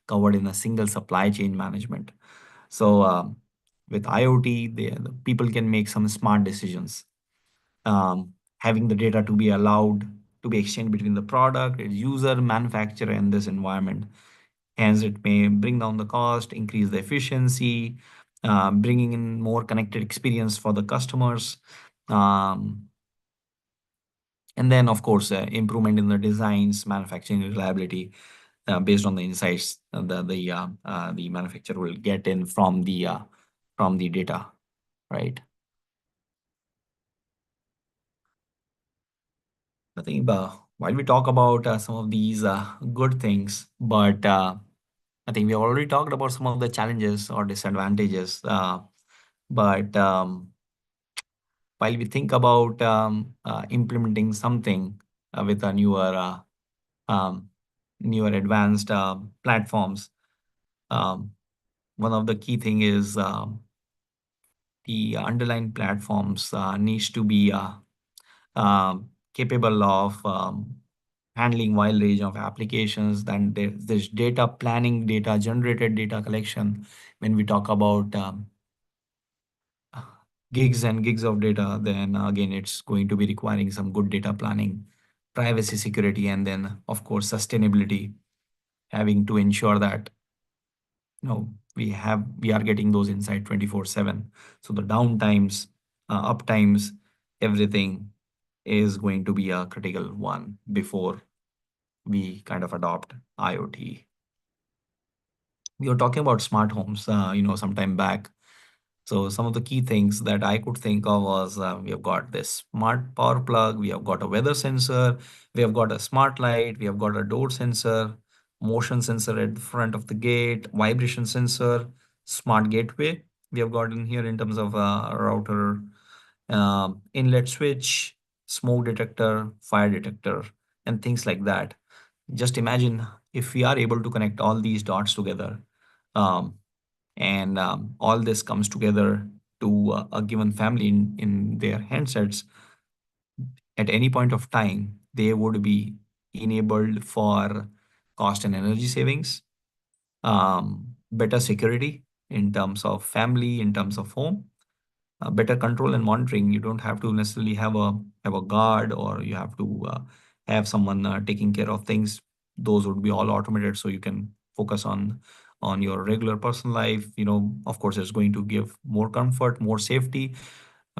covered in a single supply chain management. So with IoT, the people can make some smart decisions. Having the data to be allowed to be exchanged between the product, its user, manufacturer, and this environment. Hence, it may bring down the cost, increase the efficiency, bringing in more connected experience for the customers. And then, of course, improvement in the designs, manufacturing reliability, based on the insights the manufacturer will get in from the data, right? I think while we talk about some of these good things, but I think we have already talked about some of the challenges or disadvantages. But while we think about implementing something with a newer advanced platforms, one of the key thing is the underlying platforms needs to be capable of handling wide range of applications. Then there's data planning, data generated, data collection. When we talk about gigs and gigs of data, then again, it's going to be requiring some good data planning, privacy, security, and then of course sustainability, having to ensure that we are getting those inside 24/7. So the downtimes, uptimes, everything is going to be a critical one before we kind of adopt IoT. We were talking about smart homes, some time back. So some of the key things that I could think of was we have got this smart power plug, we have got a weather sensor, we have got a smart light, we have got a door sensor. motion sensor at the front of the gate, vibration sensor, smart gateway we have got in here in terms of router, inlet switch, smoke detector, fire detector, and things like that. Just imagine if we are able to connect all these dots together, um, and all this comes together to a given family in their handsets at any point of time, they would be enabled for cost and energy savings, better security in terms of family, in terms of home, better control and monitoring. You don't have to necessarily have a guard, or you have to have someone taking care of things. Those would be all automated, so you can focus on your regular personal life. Of course, it's going to give more comfort, more safety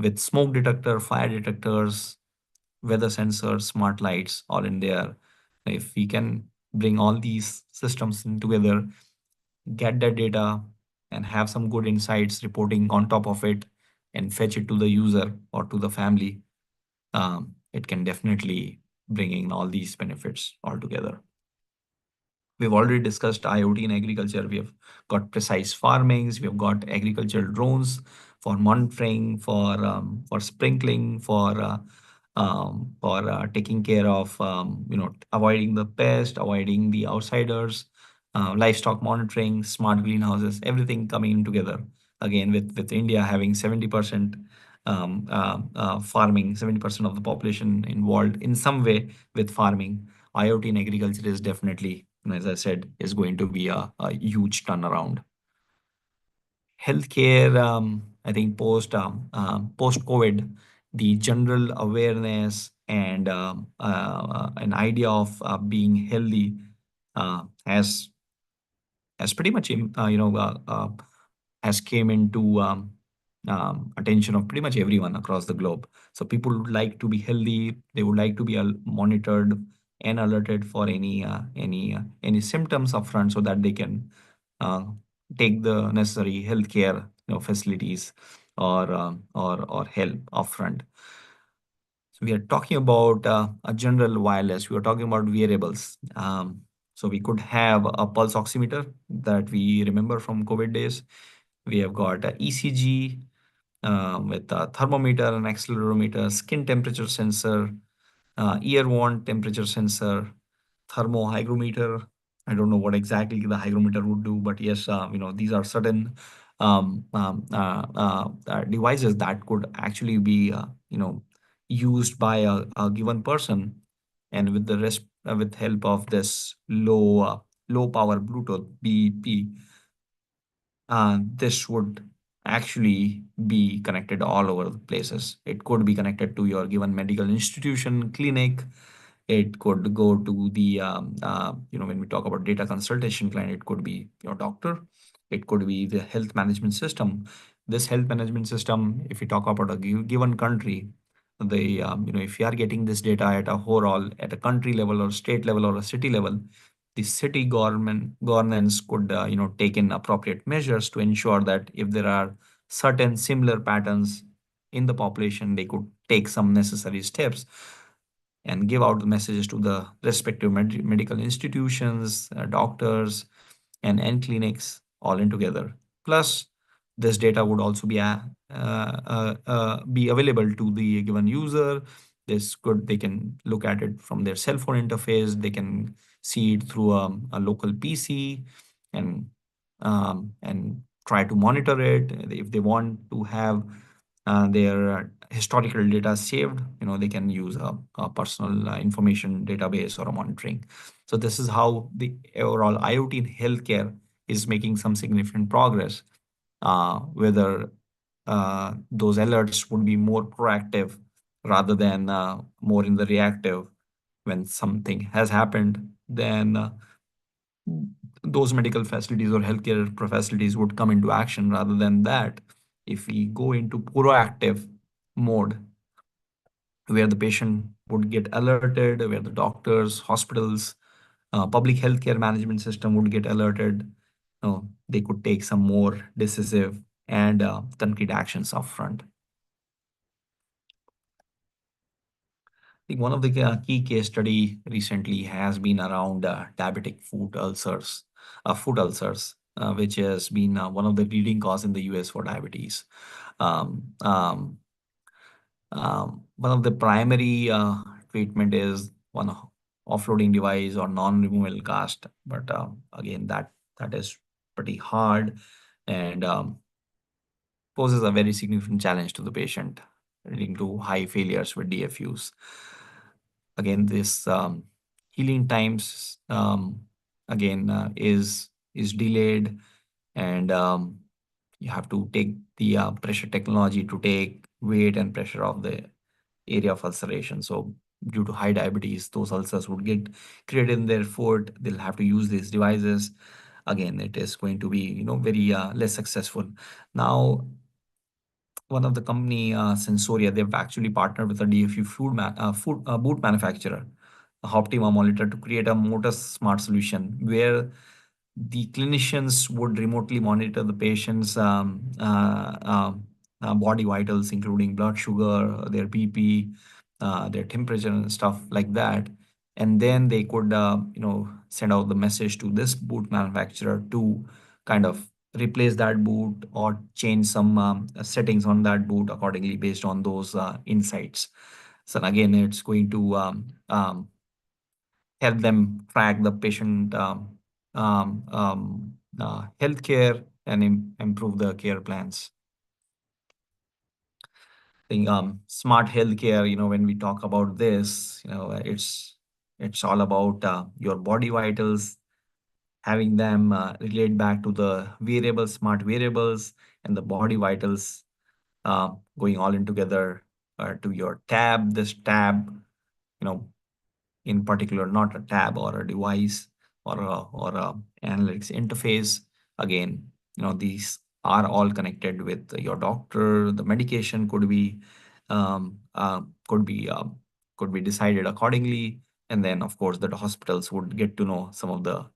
with smoke detector, fire detectors, weather sensors, smart lights, all in there. If we can bring all these systems in together, get that data, and have some good insights reporting on top of it, and fetch it to the user or to the family, it can definitely bring in all these benefits all together. We've already discussed IoT in agriculture. We have got precise farmings. We have got agricultural drones for monitoring, for sprinkling, for taking care of avoiding the pest, avoiding the outsiders, livestock monitoring, smart greenhouses, everything coming in together. Again, with India having 70% farming, 70% of the population involved in some way with farming, IoT in agriculture is definitely, as I said, is going to be a huge turnaround. Healthcare, I think post COVID, the general awareness and an idea of being healthy has pretty much has came into attention of pretty much everyone across the globe. So people would like to be healthy. They would like to be monitored and alerted for any symptoms upfront, so that they can uh, take the necessary healthcare facilities or help upfront. So we are talking about a general wireless. We are talking about wearables. So we could have a pulse oximeter that we remember from COVID days. We have got a ECG with a thermometer, an accelerometer, skin temperature sensor, ear worn temperature sensor, thermohygrometer. I don't know what exactly the hygrometer would do, but yes, these are certain devices that could actually be, used by a given person, and with the rest, with help of this low power Bluetooth BEP, this would actually be connected all over the places. It could be connected to your given medical institution, clinic. It could go to the, when we talk about data consultation client, it could be your doctor. It could be the health management system. This health management system, if you talk about a given country, if you are getting this data at a overall, at a country level or state level or a city level, the city governance could take in appropriate measures to ensure that if there are certain similar patterns in the population, they could take some necessary steps and give out the messages to the respective medical institutions, doctors, and clinics all in together. Plus, this data would also be available to the given user. They can look at it from their cell phone interface. They can see it through a local PC, and try to monitor it. If they want to have their historical data saved, they can use a personal information database or a monitoring. So this is how the overall IoT in healthcare is making some significant progress. Whether those alerts would be more proactive rather than more in the reactive. When something has happened, then those medical facilities or healthcare facilities would come into action. Rather than that, if we go into proactive mode, where the patient would get alerted, where the doctors, hospitals, public healthcare management system would get alerted, they could take some more decisive and concrete actions upfront. think one of the key case study recently has been around diabetic foot ulcers, which has been one of the leading cause in the US for diabetes. Um, um, One of the primary treatment is offloading device or non-removable cast, but again, that is pretty hard and poses a very significant challenge to the patient, leading to high failures with DFUs. Again, this healing times again is delayed, and you have to take the pressure technology to take weight and pressure of the area of ulceration. So due to high diabetes, those ulcers would get created in their foot. They'll have to use these devices. Again, it is going to be very less successful. Now, one of the company, Sensoria, they've actually partnered with a DFU food boot manufacturer, Optima Monitor, to create a motor smart solution where the clinicians would remotely monitor the patient's body vitals, including blood sugar, their BP, their temperature, and stuff like that. And then they could, send out the message to this boot manufacturer to kind of replace that boot or change some settings on that boot accordingly based on those insights. So again, it's going to help them track the patient healthcare and improve the care plans. I think smart healthcare, when we talk about this, it's all about your body vitals, having them relate back to the smart variables, and the body vitals going all in together to your tab. This tab, you know, in particular, not a tab or a device or a analytics interface. Again, these are all connected with your doctor. The medication could be um, uh, could be uh, could be decided accordingly, and then of course the hospitals would get to know some of the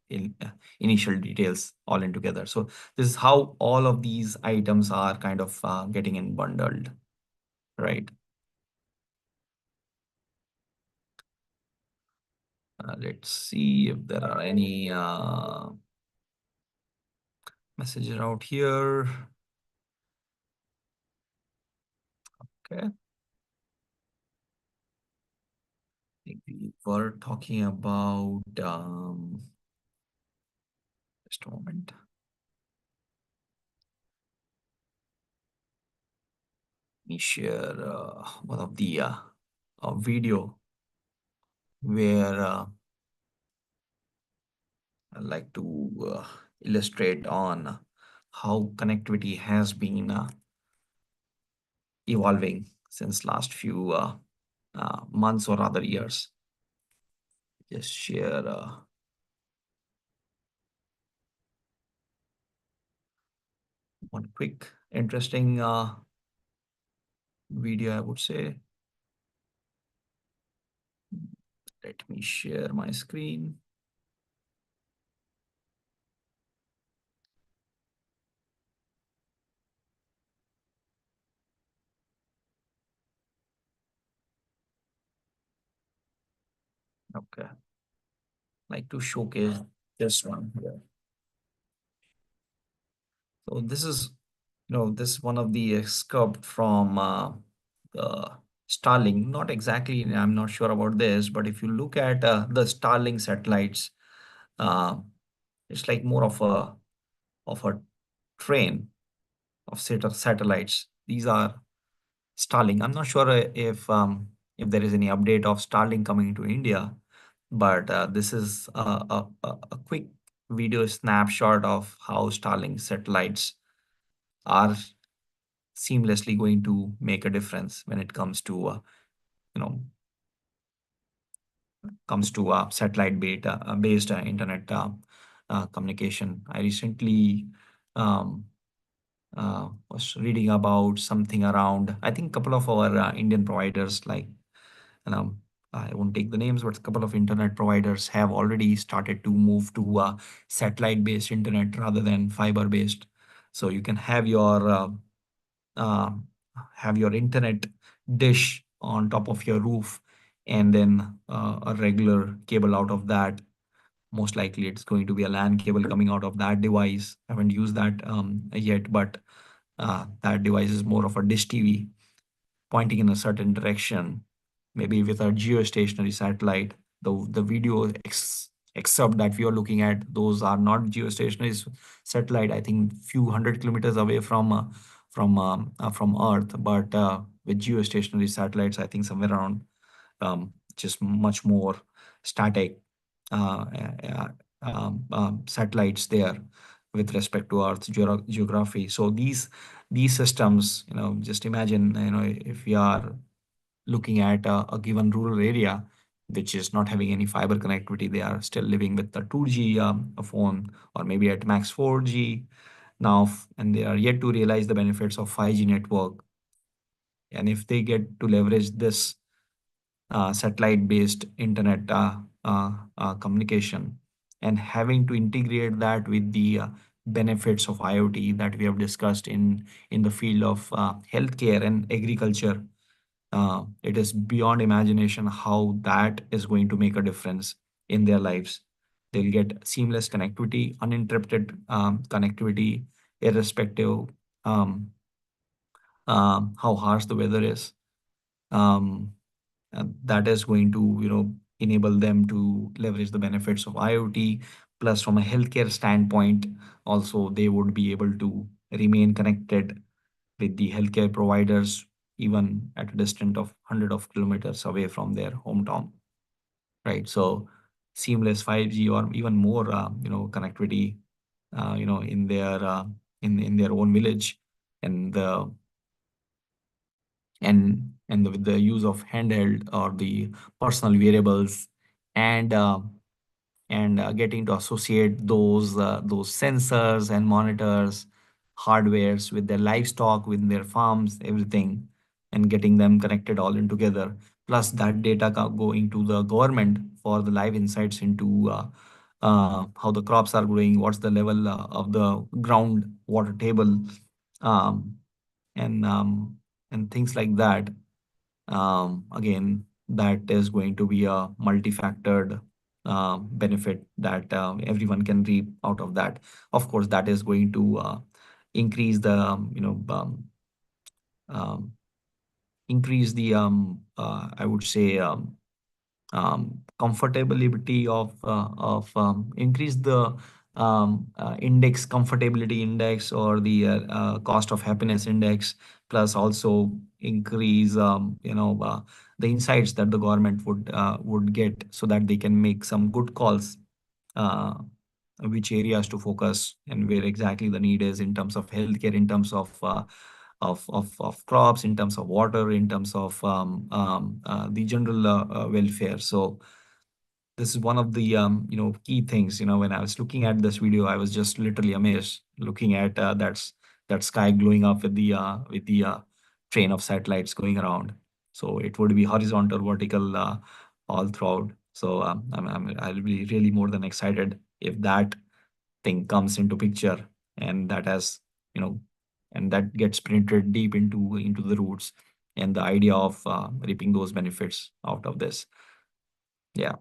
initial details all in together. So this is how all of these items are kind of getting in bundled, right? Let's see if there are any messages out here. Okay. I think we were talking about just a moment. Let me share one of the a video where I'd like to illustrate on how connectivity has been evolving since last few months or other years. Just share one quick interesting video, I would say. Let me share my screen. Okay. Like to showcase this one here. So this is, this is one of the excerpt from the Starlink. Not exactly, I'm not sure about this, but if you look at the Starlink satellites, uh, it's like more of a train of set of satellites. These are Starlink. I'm not sure if there is any update of Starlink coming to India, but this is a quick video snapshot of how Starlink satellites are seamlessly going to make a difference when it comes to you know satellite based internet communication. I recently was reading about something around, I think, a couple of our Indian providers, like, I won't take the names, but a couple of internet providers have already started to move to satellite-based internet rather than fiber-based. So you can uh, have your internet dish on top of your roof, and then a regular cable out of that. Most likely it's going to be a LAN cable coming out of that device. I haven't used that yet, but that device is more of a dish TV pointing in a certain direction, maybe with a geostationary satellite. The video excerpt that we are looking at, those are not geostationary satellite. I think few hundred kilometers away from Earth, but with geostationary satellites, I think somewhere around just much more static uh, uh, satellites there with respect to Earth's geography. So these systems, just imagine, if we are looking at a given rural area which is not having any fiber connectivity, they are still living with the 2G phone, or maybe at max 4G now, and they are yet to realize the benefits of 5G network. And if they get to leverage this satellite-based internet communication, and having to integrate that with the benefits of IoT that we have discussed in the field of healthcare and agriculture, it is beyond imagination how that is going to make a difference in their lives. They'll get seamless connectivity, uninterrupted connectivity, irrespective how harsh the weather is. And that is going to enable them to leverage the benefits of IoT. Plus, from a healthcare standpoint, also they would be able to remain connected with the healthcare providers even at a distance of hundred of kilometers away from their hometown, right? So seamless 5G or even more connectivity in their in their own village, and with the use of handheld or the personal variables, and getting to associate those sensors and monitors hardwares with their livestock, with their farms, everything, and getting them connected all in together. Plus that data going to the government for the live insights into how the crops are growing, what's the level of the ground water table, um, and things like that. Again, that is going to be a multifactored benefit that everyone can reap out of that. Of course, that is going to increase the um, increase the I would say comfortability of increase the index comfortability index, or the cost of happiness index. Plus also increase the insights that the government would get, so that they can make some good calls, uh, which areas to focus and where exactly the need is in terms of healthcare, in terms of crops, in terms of water, in terms of the general welfare. So this is one of the key things. When I was looking at this video, I was just literally amazed looking at that sky glowing up with the train of satellites going around. So it would be horizontal, vertical, all throughout. So I'll be really more than excited if that thing comes into picture, and that has and that gets printed deep into the roots, and the idea of reaping those benefits out of this. Yeah.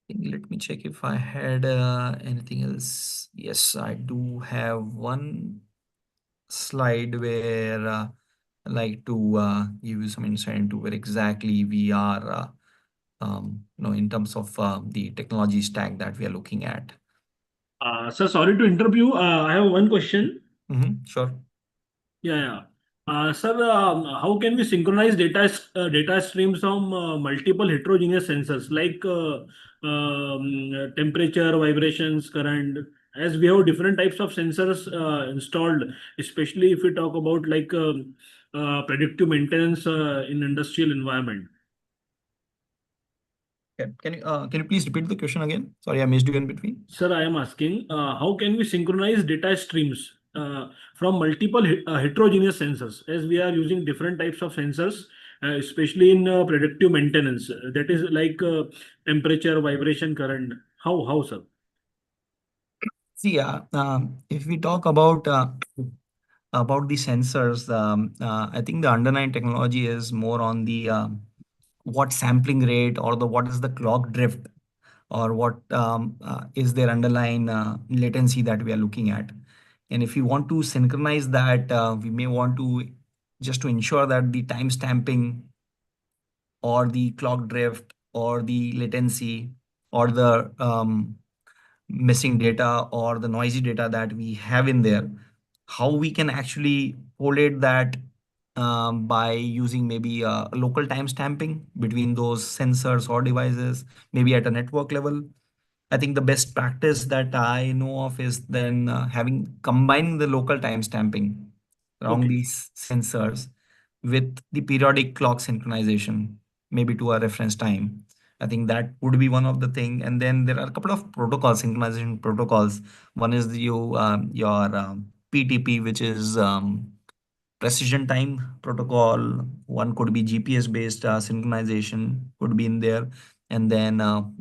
Let me check if I had anything else. Yes, I do have one slide where I like to give you some insight into where exactly we are, in terms of the technology stack that we are looking at. Sir, sorry to interrupt you. I have one question. Sure. Yeah. Sir, how can we synchronize data streams from multiple heterogeneous sensors like temperature, vibrations, current? As we have different types of sensors installed, especially if we talk about like predictive maintenance in industrial environment. Okay. Can you please repeat the question again? Sorry, I missed you in between. Sir, I am asking, how can we synchronize data streams from multiple heterogeneous sensors, as we are using different types of sensors, especially in predictive maintenance, that is like temperature, vibration, current. How, sir? See, if we talk about about the sensors, I think the underlying technology is more on the what sampling rate or the what is the clock drift or what is their underlying latency that we are looking at. And if we want to synchronize that, we may want to just to ensure that the time stamping or the clock drift or the latency or the missing data or the noisy data that we have in there, how we can actually collate that by using maybe local time stamping between those sensors or devices, maybe at a network level. I think the best practice that I know of is then having combining the local time stamping around Okay. these sensors with the periodic clock synchronization, maybe to a reference time. I think that would be one of the thing. And then there are a couple of protocols, synchronization protocols. One is your PTP, which is precision time protocol. One could be GPS based synchronization could be in there. And then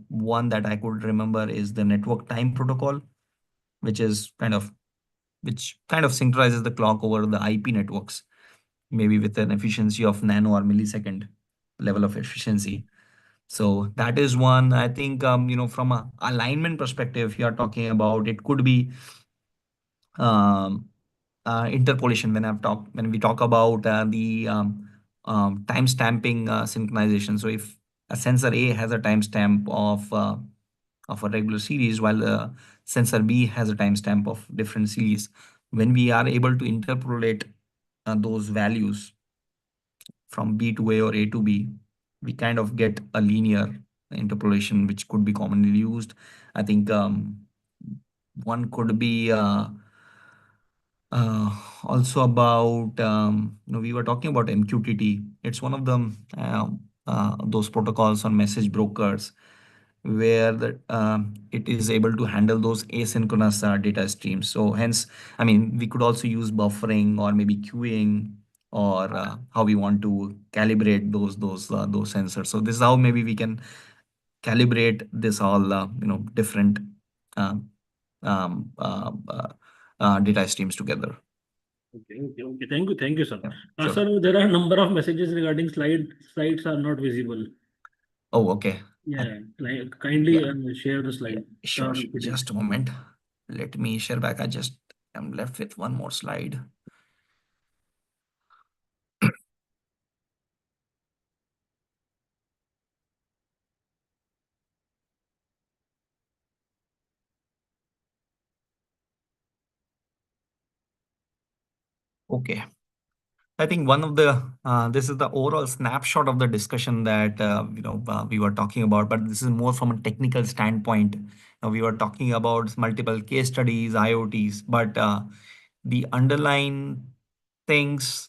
one that I could remember is the network time protocol, which is which kind of synchronizes the clock over the IP networks, maybe with an efficiency of nano or millisecond level of efficiency. So that is one. I think from a alignment perspective, you are talking about it could be um, interpolation when we talk about the time stamping synchronization. So if a sensor A has a timestamp of a regular series while the sensor B has a timestamp of different series, when we are able to interpolate those values from B to A or A to B, we kind of get a linear interpolation which could be commonly used. I think one could be uh, also about we were talking about MQTT. It's one of the those protocols on message brokers where it is able to handle those asynchronous data streams. So hence, I mean, we could also use buffering or maybe queuing or how we want to calibrate those sensors. So this is how maybe we can calibrate this all different um, data streams together. Okay, okay, okay. Thank you, sir. Yeah, sure. Sir, there are a number of messages regarding slides are not visible. Oh, okay. Yeah, kindly Yeah, share the yeah, slide. sure. PPT. Just a moment. Let me share back. I just am left with one more slide. Okay. I think one of the this is the overall snapshot of the discussion that we were talking about, but this is more from a technical standpoint. We were talking about multiple case studies, IoTs, but the underlying things.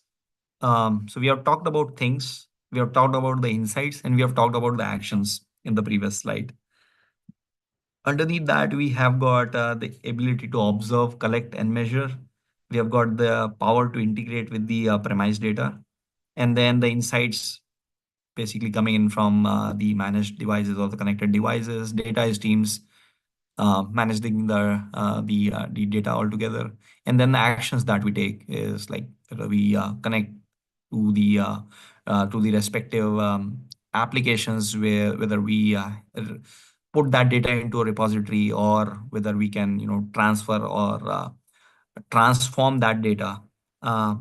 So we have talked about things, we have talked about the insights, and we have talked about the actions in the previous slide. Underneath that, we have got the ability to observe, collect, and measure. We have got the power to integrate with the premise data. And then the insights basically coming in from the managed devices or the connected devices, data streams, managing the data altogether. And then the actions that we take is like whether we connect to the respective applications, whether we put that data into a repository or whether we can transfer or transform that data. Uh,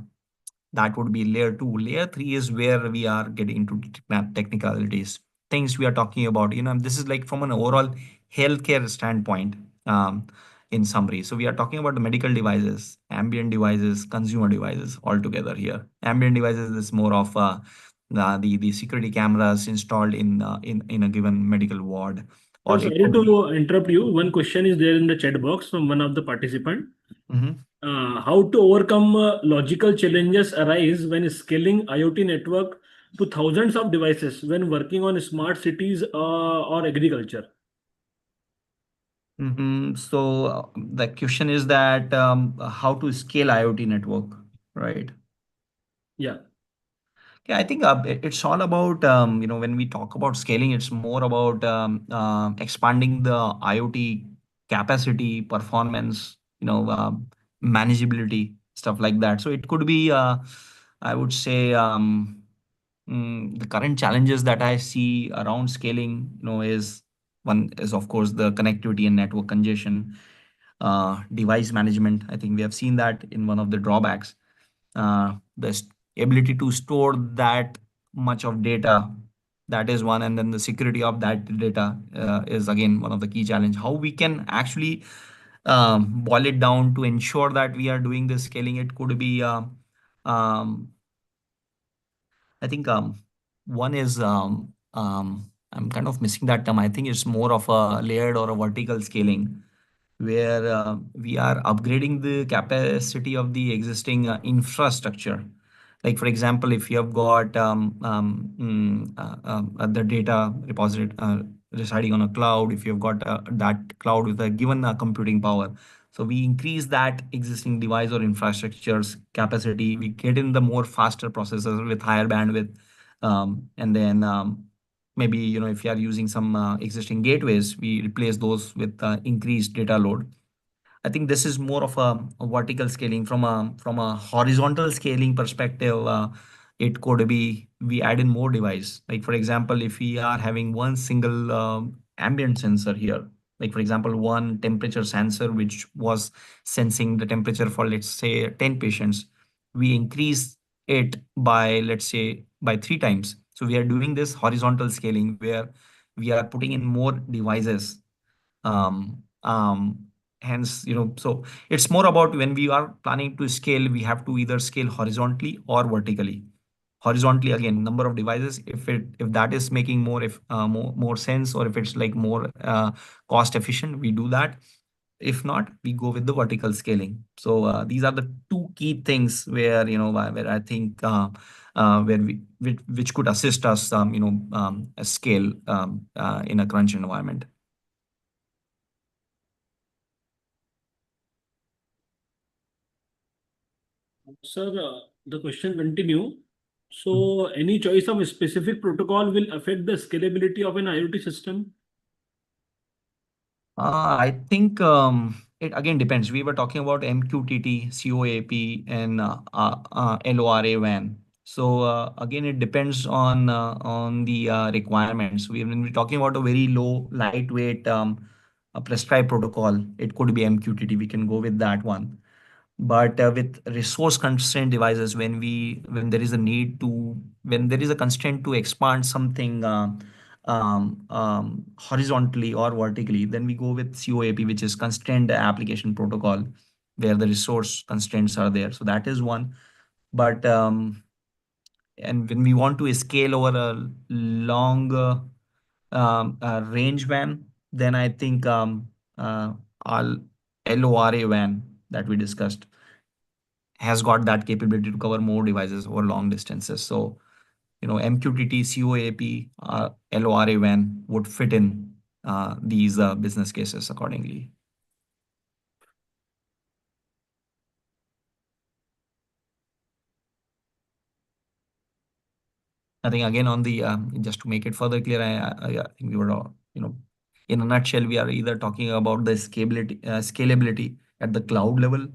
that would be layer 2. Layer 3 is where we are getting into technicalities, things we are talking about. This is like from an overall healthcare standpoint, in summary. So we are talking about the medical devices, ambient devices, consumer devices all together here. Ambient devices is more of the security cameras installed in a given medical ward, Sir, or it sorry could be. to interrupt you. One question is there in the chat box from one of the participant. Mhm. How to overcome logical challenges arise when scaling IoT network to thousands of devices when working on smart cities or agriculture? So the question is that how to scale IoT network, right? Yeah. Yeah, I think it's all about when we talk about scaling, it's more about expanding the IoT capacity, performance, manageability. stuff like that. So it could be, I would say, the current challenges that I see around scaling, is one is of course the connectivity and network congestion, device management. I think we have seen that in one of the drawbacks. The ability to store that much of data, that is one, and then the security of that data is again one of the key challenge. How we can actually boil it down to ensure that we are doing the scaling. It could be um, I think one is I'm kind of missing that term. I think it's more of a layered or a vertical scaling, where we are upgrading the capacity of the existing infrastructure. Like for example, if you have got the data repository residing on a cloud, if you've got that cloud with a given computing power, so we increase that existing device or infrastructure's capacity. We get in the more faster processors with higher bandwidth, and then maybe if you are using some existing gateways, we replace those with increased data load. I think this is more of a vertical scaling. From a horizontal scaling perspective, it could be we add in more device. Like for example, if we are having one single ambient sensor here, like for example, one temperature sensor which was sensing the temperature for let's say 10 patients, we increase it by let's say by 3 times. So we are doing this horizontal scaling where we are putting in more devices. Um, um, Hence, so it's more about when we are planning to scale, we have to either scale horizontally or vertically. Horizontally, again, number of devices, if that is making more sense, or if it's like more cost efficient, we do that. If not, we go with the vertical scaling. So these are the two key things where where I think where which could assist us scale in a crunch environment. Sir, the question continue. So, any choice of a specific protocol will affect the scalability of an IoT system? I think it again depends. We were talking about MQTT, COAP, and LORA WAN. So again, it depends on the requirements. When we're talking about a very low, lightweight, a prescribed protocol, it could be MQTT. We can go with that one. But with resource constrained devices, when there is a need to when there is a constraint to expand something horizontally or vertically, then we go with COAP, which is constrained application protocol, where the resource constraints are there. So that is one. But and when we want to scale over a long range WAN, then I think our LORA WAN that we discussed has got that capability to cover more devices over long distances. So, MQTT, COAP, LORA WAN would fit in these business cases accordingly. I think again on the just to make it further clear, I think we were in a nutshell, we are either talking about the scalability at the cloud level,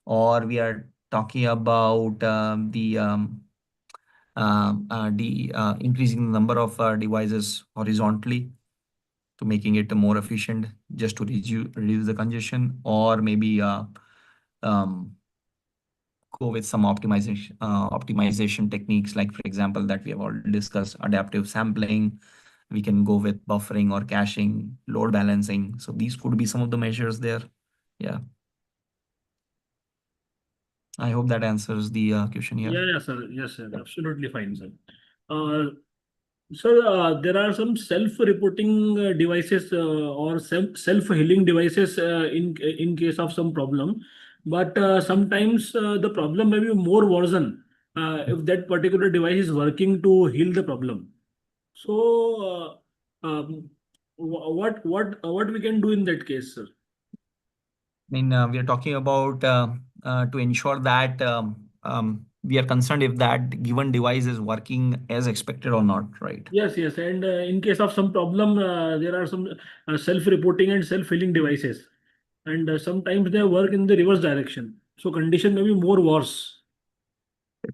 or we are talking about increasing the number of devices horizontally to making it more efficient, just to reduce the congestion, or maybe um, go with some optimization techniques, like for example that we have already discussed, adaptive sampling. We can go with buffering or caching, load balancing. So these could be some of the measures there. Yeah. I hope that answers the question here. Yeah, sir. Yes, sir. Absolutely fine, sir. Uh, Sir, there are some self-reporting devices or self-healing devices in case of some problem, but sometimes the problem may be more worsen if that particular device is working to heal the problem. So, what we can do in that case, sir? I mean, we are talking about to ensure that we are concerned if that given device is working as expected or not, right? Yes, yes, and in case of some problem, there are some self-reporting and self-healing devices, and sometimes they work in the reverse direction. So condition may be more worse.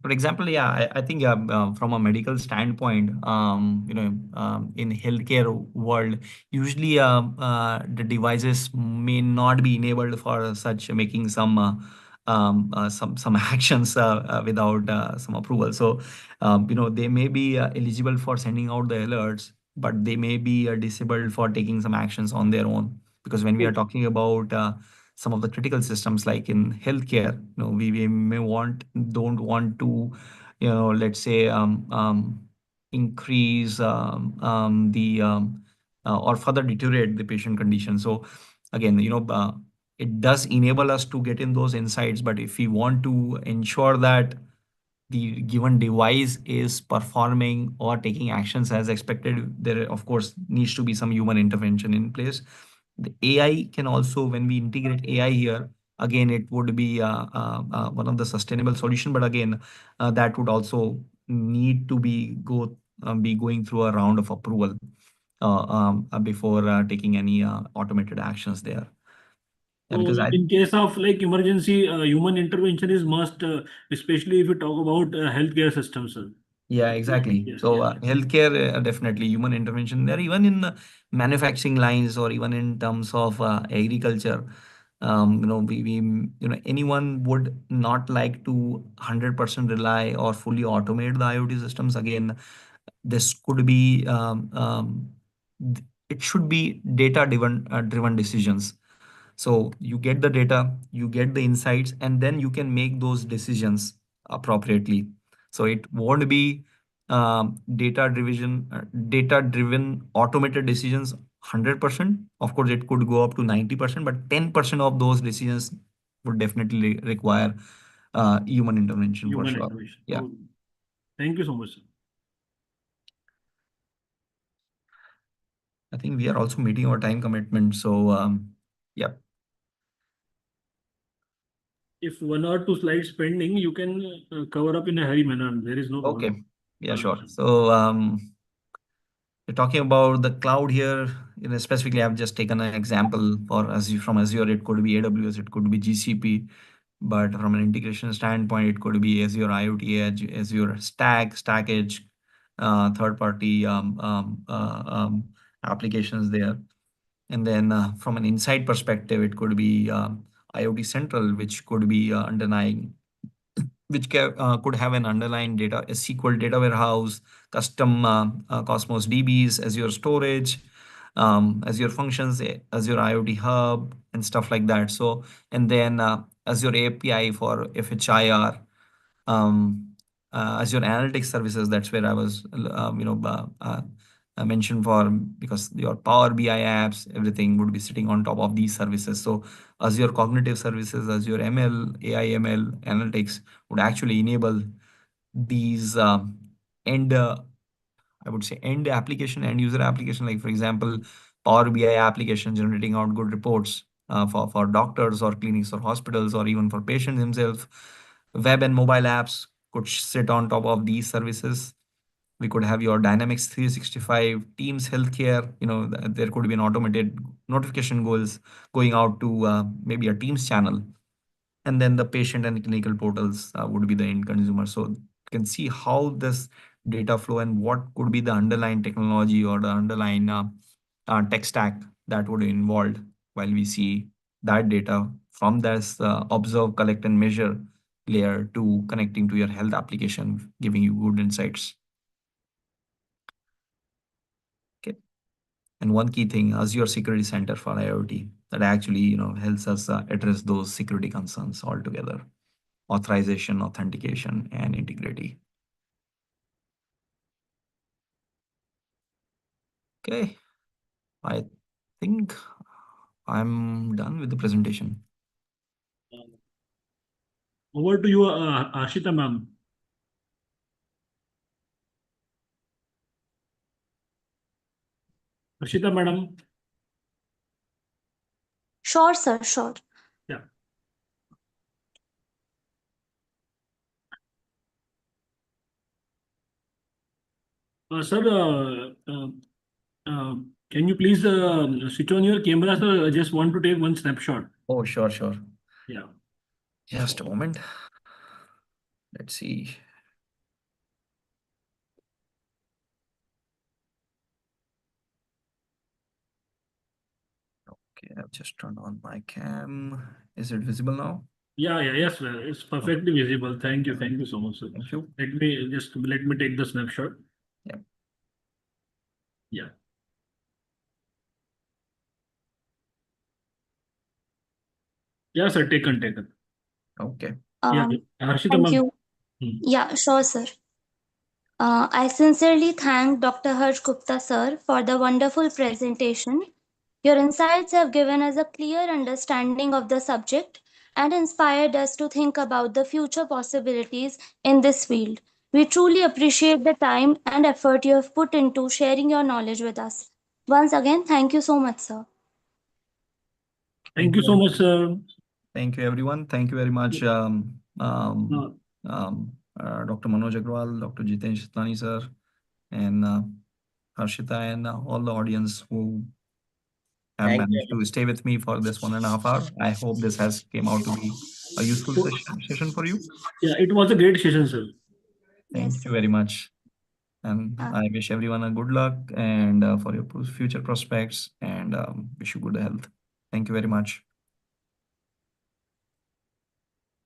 For example, yeah, I think from a medical standpoint, in healthcare world, usually the devices may not be enabled for such making some actions without some approval. So, they may be eligible for sending out the alerts, but they may be disabled for taking some actions on their own. Because when we are Okay. talking about some of the critical systems like in healthcare, we may don't want to, let's say, increase the or further deteriorate the patient condition. So again, it does enable us to get in those insights, but if we want to ensure that the given device is performing or taking actions as expected, there of course needs to be some human intervention in place. The AI can also, when we integrate AI here, again, it would be one of the sustainable solution. But again, that would also need to be going through a round of approval before taking any automated actions there. Yeah, So because in case of like emergency, human intervention is must, especially if you talk about healthcare systems. yeah, exactly. Yeah, So yeah. healthcare, definitely human intervention there, even in manufacturing lines or even in terms of agriculture. Anyone would not like to 100% rely or fully automate the IoT systems. Again, this could be it should be data driven decisions. So you get the data, you get the insights, and then you can make those decisions appropriately. So it won't be data driven automated decisions 100%. Of course, it could go up to 90%, but 10% of those decisions would definitely require human intervention for Human sure. intervention. Yeah. Oh, thank you so much, sir. I think we are also meeting our time commitment. So, yeah. If one or two slides pending, you can cover up in a hurry manner. There is no Okay. problem. Yeah, sure. So, we're talking about the cloud here. Specifically, I've just taken an example for Azure, from Azure. It could be AWS, it could be GCP, but from an integration standpoint, it could be Azure IoT Edge, Azure Stack Edge, third-party applications there. And then from an insight perspective, it could be IoT Central, which could be underlying, could have an underlying data, a SQL data warehouse, custom Cosmos DBs, Azure storage, Azure functions, Azure IoT hub, and stuff like that. So, and then Azure API for FHIR, Azure Analytics Services. That's where I was, mentioned for, because your Power BI apps, everything would be sitting on top of these services. So Azure Cognitive Services, Azure ML, AI ML, Analytics would actually enable these end, I would say, end application, end user application. Like for example, Power BI application generating out good reports for doctors or clinics or hospitals or even for patients themselves. Web and mobile apps could sit on top of these services. We could have your Dynamics 365 Teams Healthcare. There could be an automated notification goals going out to maybe a Teams channel, and then the patient and clinical portals would be the end consumer. So you can see how this data flow and what could be the underlying technology or the underlying tech stack that would be involved while we see that data from this observe, collect, and measure layer to connecting to your health application, giving you good insights. Okay. And one key thing, Azure Security Center for IoT, that actually helps us address those security concerns altogether: authorization, authentication, and integrity. Okay, I think I'm done with the presentation. Over to you, Ashita ma'am. Ashita madam. Sure, sir, sure. Yeah. Sir, can you please switch on your camera, sir? I just want to take one snapshot. Oh, sure, sure. Yeah. Just a moment. Let's see. Okay, I've just turned on my cam. Is it visible now? Yeah, yes, sir. It's perfectly visible. Thank you so much, sir. Thank you. Let me take the snapshot. Yeah. Yeah. Yeah, sir. Taken. Okay. Yeah, Um, Harshita Thank ma'am. you. Yeah, sure, sir. I sincerely thank Dr. Harsh Gupta, sir, for the wonderful presentation. Your insights have given us a clear understanding of the subject and inspired us to think about the future possibilities in this field. We truly appreciate the time and effort you have put into sharing your knowledge with us. Once again, thank you so much, sir. Thank you so much, sir. Thank you, everyone. Thank you very much, Dr. Manoj Agrawal, Dr. Jitesh Tani, sir, and Harshita, and all the audience who have Thank managed you. to stay with me for this 1.5 hours. I hope this has came out to be a useful session for you. Yeah, it was a great session, sir. Yes, Thank you sir. very much. And I wish everyone a good luck and for your future prospects, and wish you good health. Thank you very much.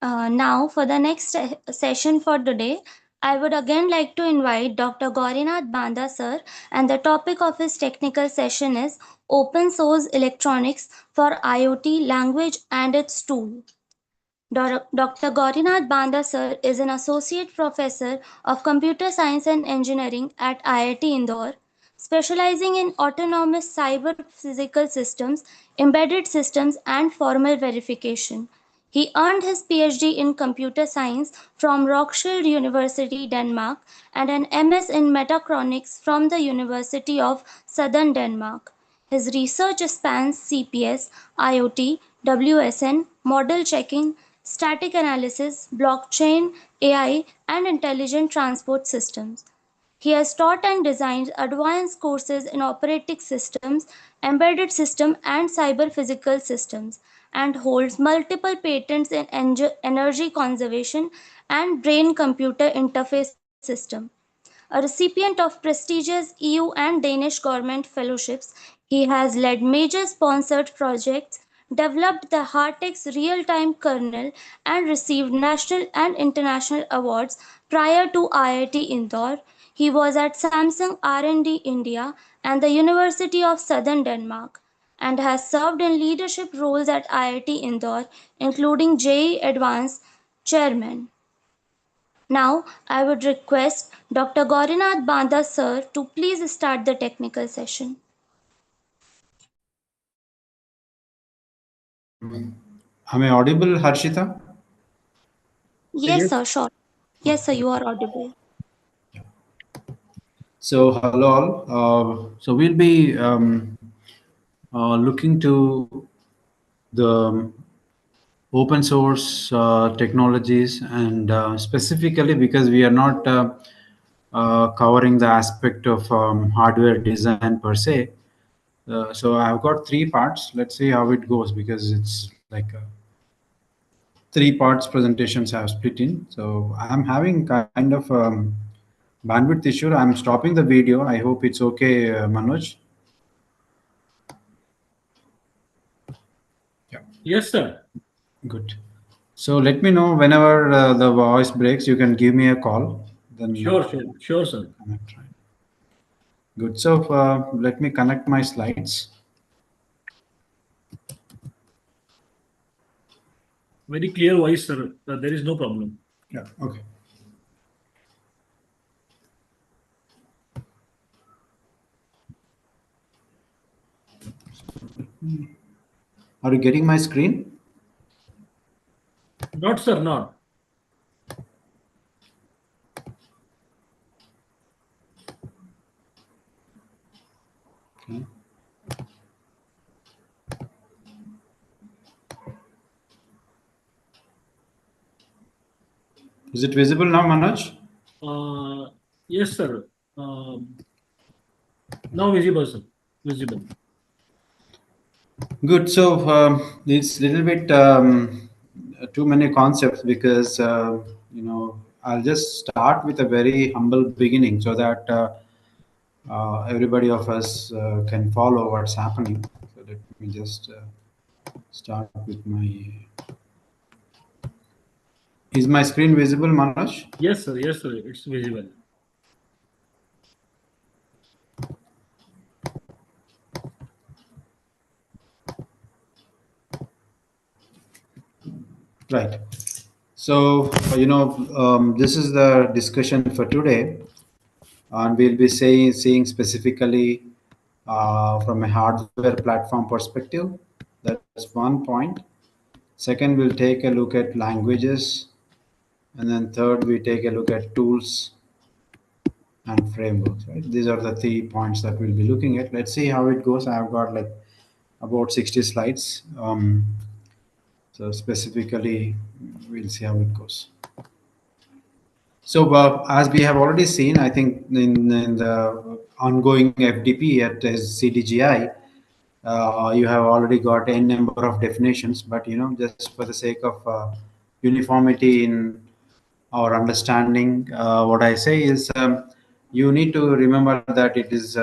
Now, for the next session for today, I would again like to invite Dr. Gaurinath Banda sir, and the topic of his technical session is Open Source Electronics for IoT Language and its Tool. Dr. Gaurinath Banda sir is an associate professor of computer science and engineering at IIT Indore, specializing in autonomous cyber physical systems, embedded systems, and formal verification. He earned his PhD in computer science from Roskilde University, Denmark, and an MS in mechatronics from the University of Southern Denmark. His research spans CPS, IoT, WSN, model checking, static analysis, blockchain, AI, and intelligent transport systems. He has taught and designed advanced courses in operating systems, embedded systems, and cyber physical systems, and holds multiple patents in energy conservation and brain computer interface system. A recipient of prestigious EU and Danish government fellowships, he has led major sponsored projects, developed the Hartex real-time kernel, and received national and international awards prior to IIT Indore. He was at Samsung R&D India and the University of Southern Denmark, and has served in leadership roles at IIT Indore, including JEE Advanced Chairman. Now, I would request Dr. Gaurinath Banda sir to please start the technical session. Am I audible, Harshita? Yes, sir, sure. Yes, sir, you are audible. So, hello all. So, we'll be looking to the open source technologies, and specifically because we are not covering the aspect of hardware design per se. So, I've got three parts. Let's see how it goes, because it's like three parts presentations I have split in. So, I'm having kind of bandwidth issue. I'm stopping the video. I hope it's okay, Manoj. Yeah, Yes, sir. good. So let me know whenever the voice breaks. You can give me a call. Then Sure, sir. connect, right? Good. So let me connect my slides. Very clear voice, sir. There is no problem. Yeah. Okay. Are you getting my screen? Not, sir, not. Okay. Is it visible now, Manoj? Yes, sir. Now visible, sir. Visible. Good. So it's little bit too many concepts because I'll just start with a very humble beginning so that everybody of us can follow what's happening. So let me just start with my. Is my screen visible, Manoj? Yes, sir. Yes, sir. It's visible. Right. So, this is the discussion for today, and we'll be seeing specifically from a hardware platform perspective. That's one point. Second, we'll take a look at languages, and then third, we take a look at tools and frameworks. Right? These are the 3 points that we'll be looking at. Let's see how it goes. I've got like about 60 slides. So specifically, we'll see how it goes. So, as we have already seen, I think in the ongoing FDP at CDGI, you have already got n number of definitions. But just for the sake of uniformity in our understanding, what I say is you need to remember that it is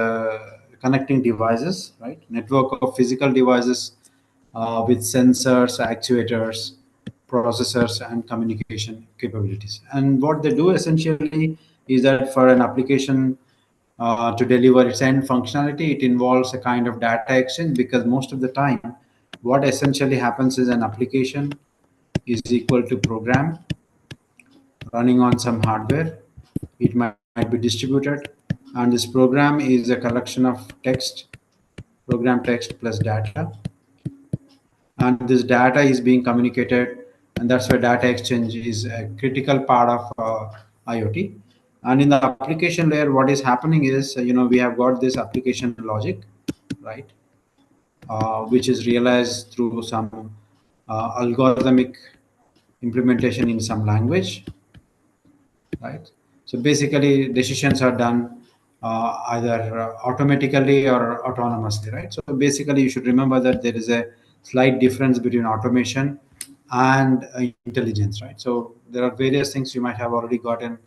connecting devices, right? Network of physical devices with sensors, actuators, processors, and communication capabilities. And what they do essentially is that for an application to deliver its end functionality, it involves a kind of data exchange, because most of the time, what essentially happens is an application is equal to program running on some hardware. It might be distributed, and this program is a collection of program text plus data, and this data is being communicated, and that's why data exchange is a critical part of IoT. And in the application layer, what is happening is we have got this application logic, right, which is realized through some algorithmic implementation in some language, right? So basically, decisions are done either automatically or autonomously, right? So basically, you should remember that there is a slight difference between automation and intelligence, right? So there are various things you might have already gotten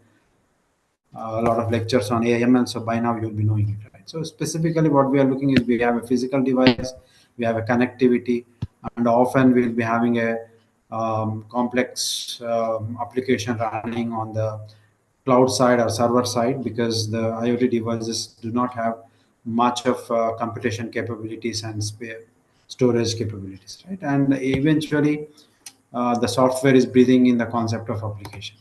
a lot of lectures on AML, so by now you'll be knowing it, right? So specifically, what we are looking is we have a physical device, we have a connectivity, and often we'll be having a complex application running on the cloud side or server side, because the IoT devices do not have much of computation capabilities and storage capabilities, right? And eventually, the software is breathing in the concept of application.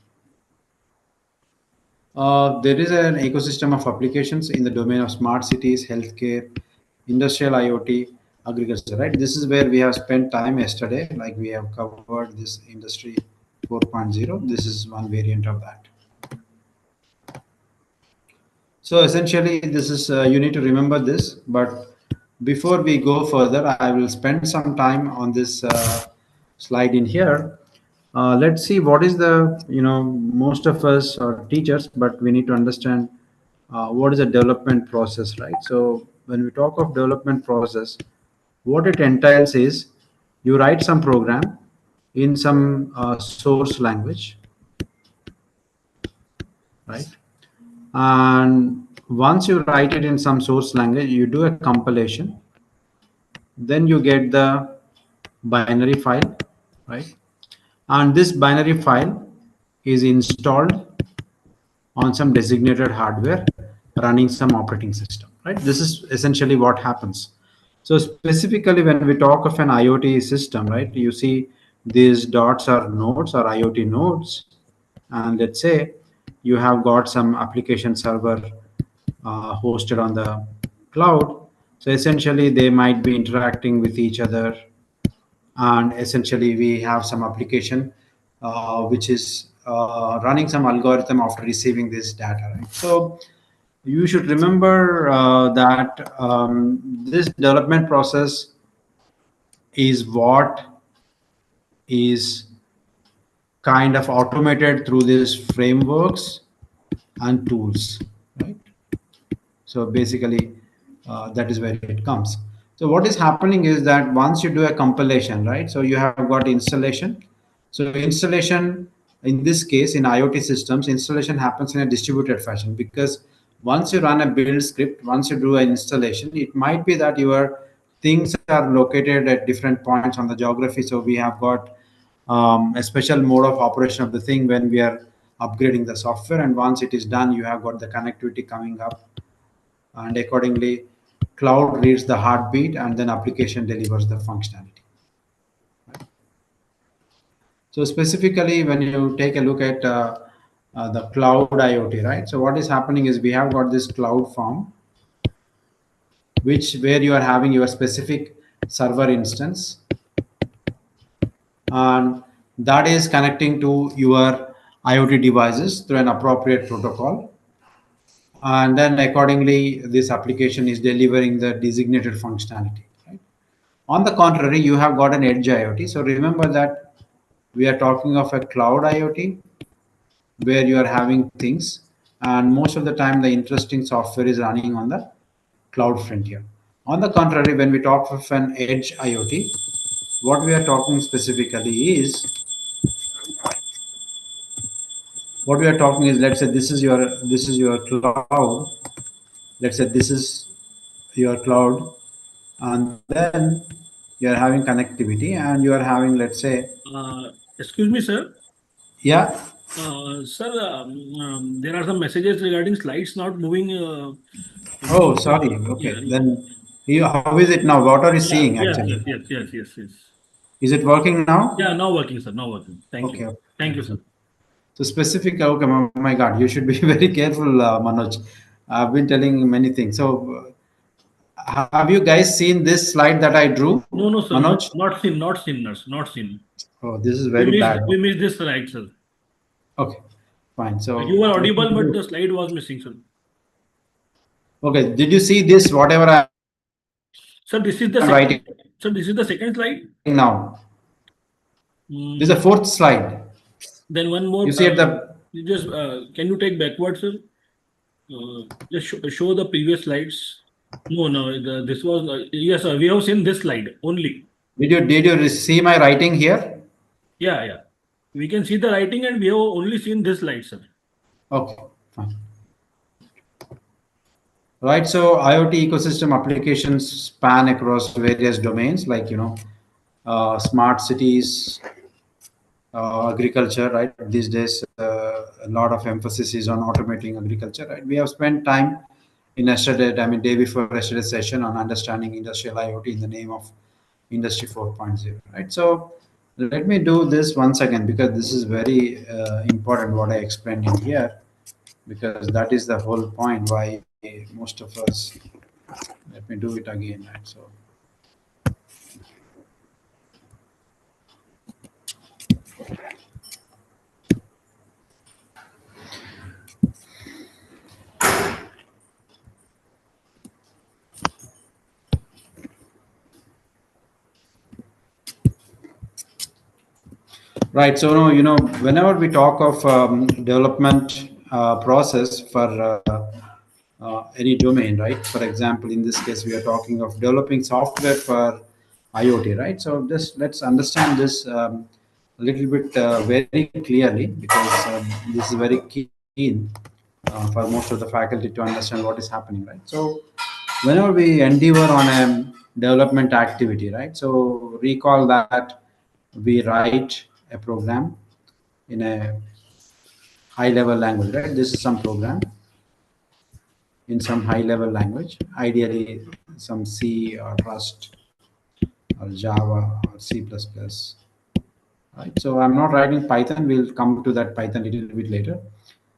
There is an ecosystem of applications in the domain of smart cities, healthcare, industrial IoT, agriculture, right? This is where we have spent time yesterday, like we have covered this industry 4.0. This is one variant of that. So essentially, this is you need to remember this. But before we go further, I will spend some time on this slide in here. Let's see what is the most of us are teachers, but we need to understand what is a development process, right? So when we talk of development process, what it entails is you write some program in some source language, right? And once you write it in some source language, you do a compilation, then you get the binary file, right? And this binary file is installed on some designated hardware running some operating system, right? This is essentially what happens. So specifically, when we talk of an IoT system, right, you see these dots are nodes or IoT nodes, and let's say you have got some application server hosted on the cloud. So essentially, they might be interacting with each other, and essentially we have some application which is running some algorithm after receiving this data, right? So you should remember that this development process is what is kind of automated through these frameworks and tools, right? So basically, that is where it comes. So what is happening is that once you do a compilation, right? So you have got installation. So installation in this case in IoT systems, installation happens in a distributed fashion, because once you run a build script, once you do an installation, it might be that your things are located at different points on the geography. So we have got a special mode of operation of the thing when we are upgrading the software, and once it is done, you have got the connectivity coming up, and accordingly cloud reads the heartbeat and then application delivers the functionality. So specifically, when you take a look at the cloud IoT, right? So what is happening is we have got this cloud form, which where you are having your specific server instance, and that is connecting to your IoT devices through an appropriate protocol. And then accordingly, this application is delivering the designated functionality. Right? On the contrary, you have got an edge IoT. So remember that we are talking of a cloud IoT where you are having things, and most of the time the interesting software is running on the cloud frontier. On the contrary, when we talk of an edge IoT, what we are talking specifically is, let's say this is your cloud. Let's say this is your cloud, and then you are having connectivity, and you are having, let's say, Excuse me, sir. yeah. Sir, there are some messages regarding slides not moving. Oh, sorry. Yeah, Okay, then how is it now? What are you yeah, seeing yes, actually? yes, yes, yes, yes, yes. Is it working now? Yeah, now working, sir. Now working. Thank you. Okay. Thank Okay. you, sir. So specific. Okay, my God, you should be very careful, Manoj. I've been telling many things. So, have you guys seen this slide that I drew, No, no, sir. Manoj? Not seen. Not seen, nurse. Not seen. Oh, this is very bad. We missed this slide, sir. Okay, fine. You So, were let me audible, but do- the slide was missing, sir. okay, did you see this? Whatever I'm Sir, this is the writing second. Sir, this is the second slide. now. Mm, This is the fourth slide. then one more. You see at the You just can you take backward, sir? Just show the previous slides. No, no. This was yes, sir. We have seen this slide only. did you see my writing here? Yeah, yeah. We can see the writing, and we have only seen this slide, sir. Okay, fine. Right. So IoT ecosystem applications span across various domains, like smart cities, agriculture. Right. These days, a lot of emphasis is on automating agriculture. Right. We have spent time in day before yesterday's session on understanding industrial IoT in the name of Industry 4.0. Right. So let me do this once again, because this is very important what I explained in here, because that is the whole point why most of us. Let me do it again. Right. So right. So no, whenever we talk of development process for any domain, right? For example, in this case, we are talking of developing software for IoT, right? So just let's understand this a little bit very clearly, because this is very keen for most of the faculty to understand what is happening, right? So whenever we endeavor on a development activity, right? So recall that we write a program in a high level language, right? This is some program in some high level language, ideally some C or Rust or Java or C++. Right? So I'm not writing Python. We'll come to that Python a little bit later.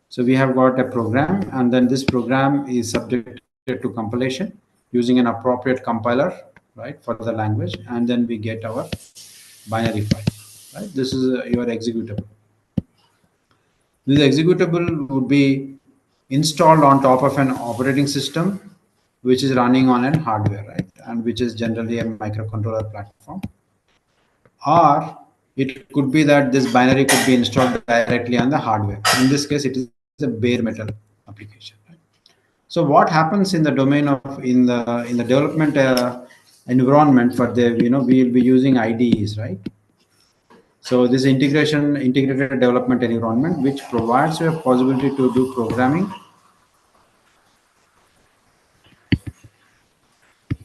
So we have got a program, and then this program is subjected to compilation using an appropriate compiler, right, for the language, and then we get our binary file. Right? This is your executable. This executable would be installed on top of an operating system, which is running on a hardware, right, and which is generally a microcontroller platform. Or it could be that this binary could be installed directly on the hardware. In this case, it is a bare metal application. Right? So what happens in the domain of in the development environment for the we will be using IDEs, right? So this integrated development environment, which provides you a possibility to do programming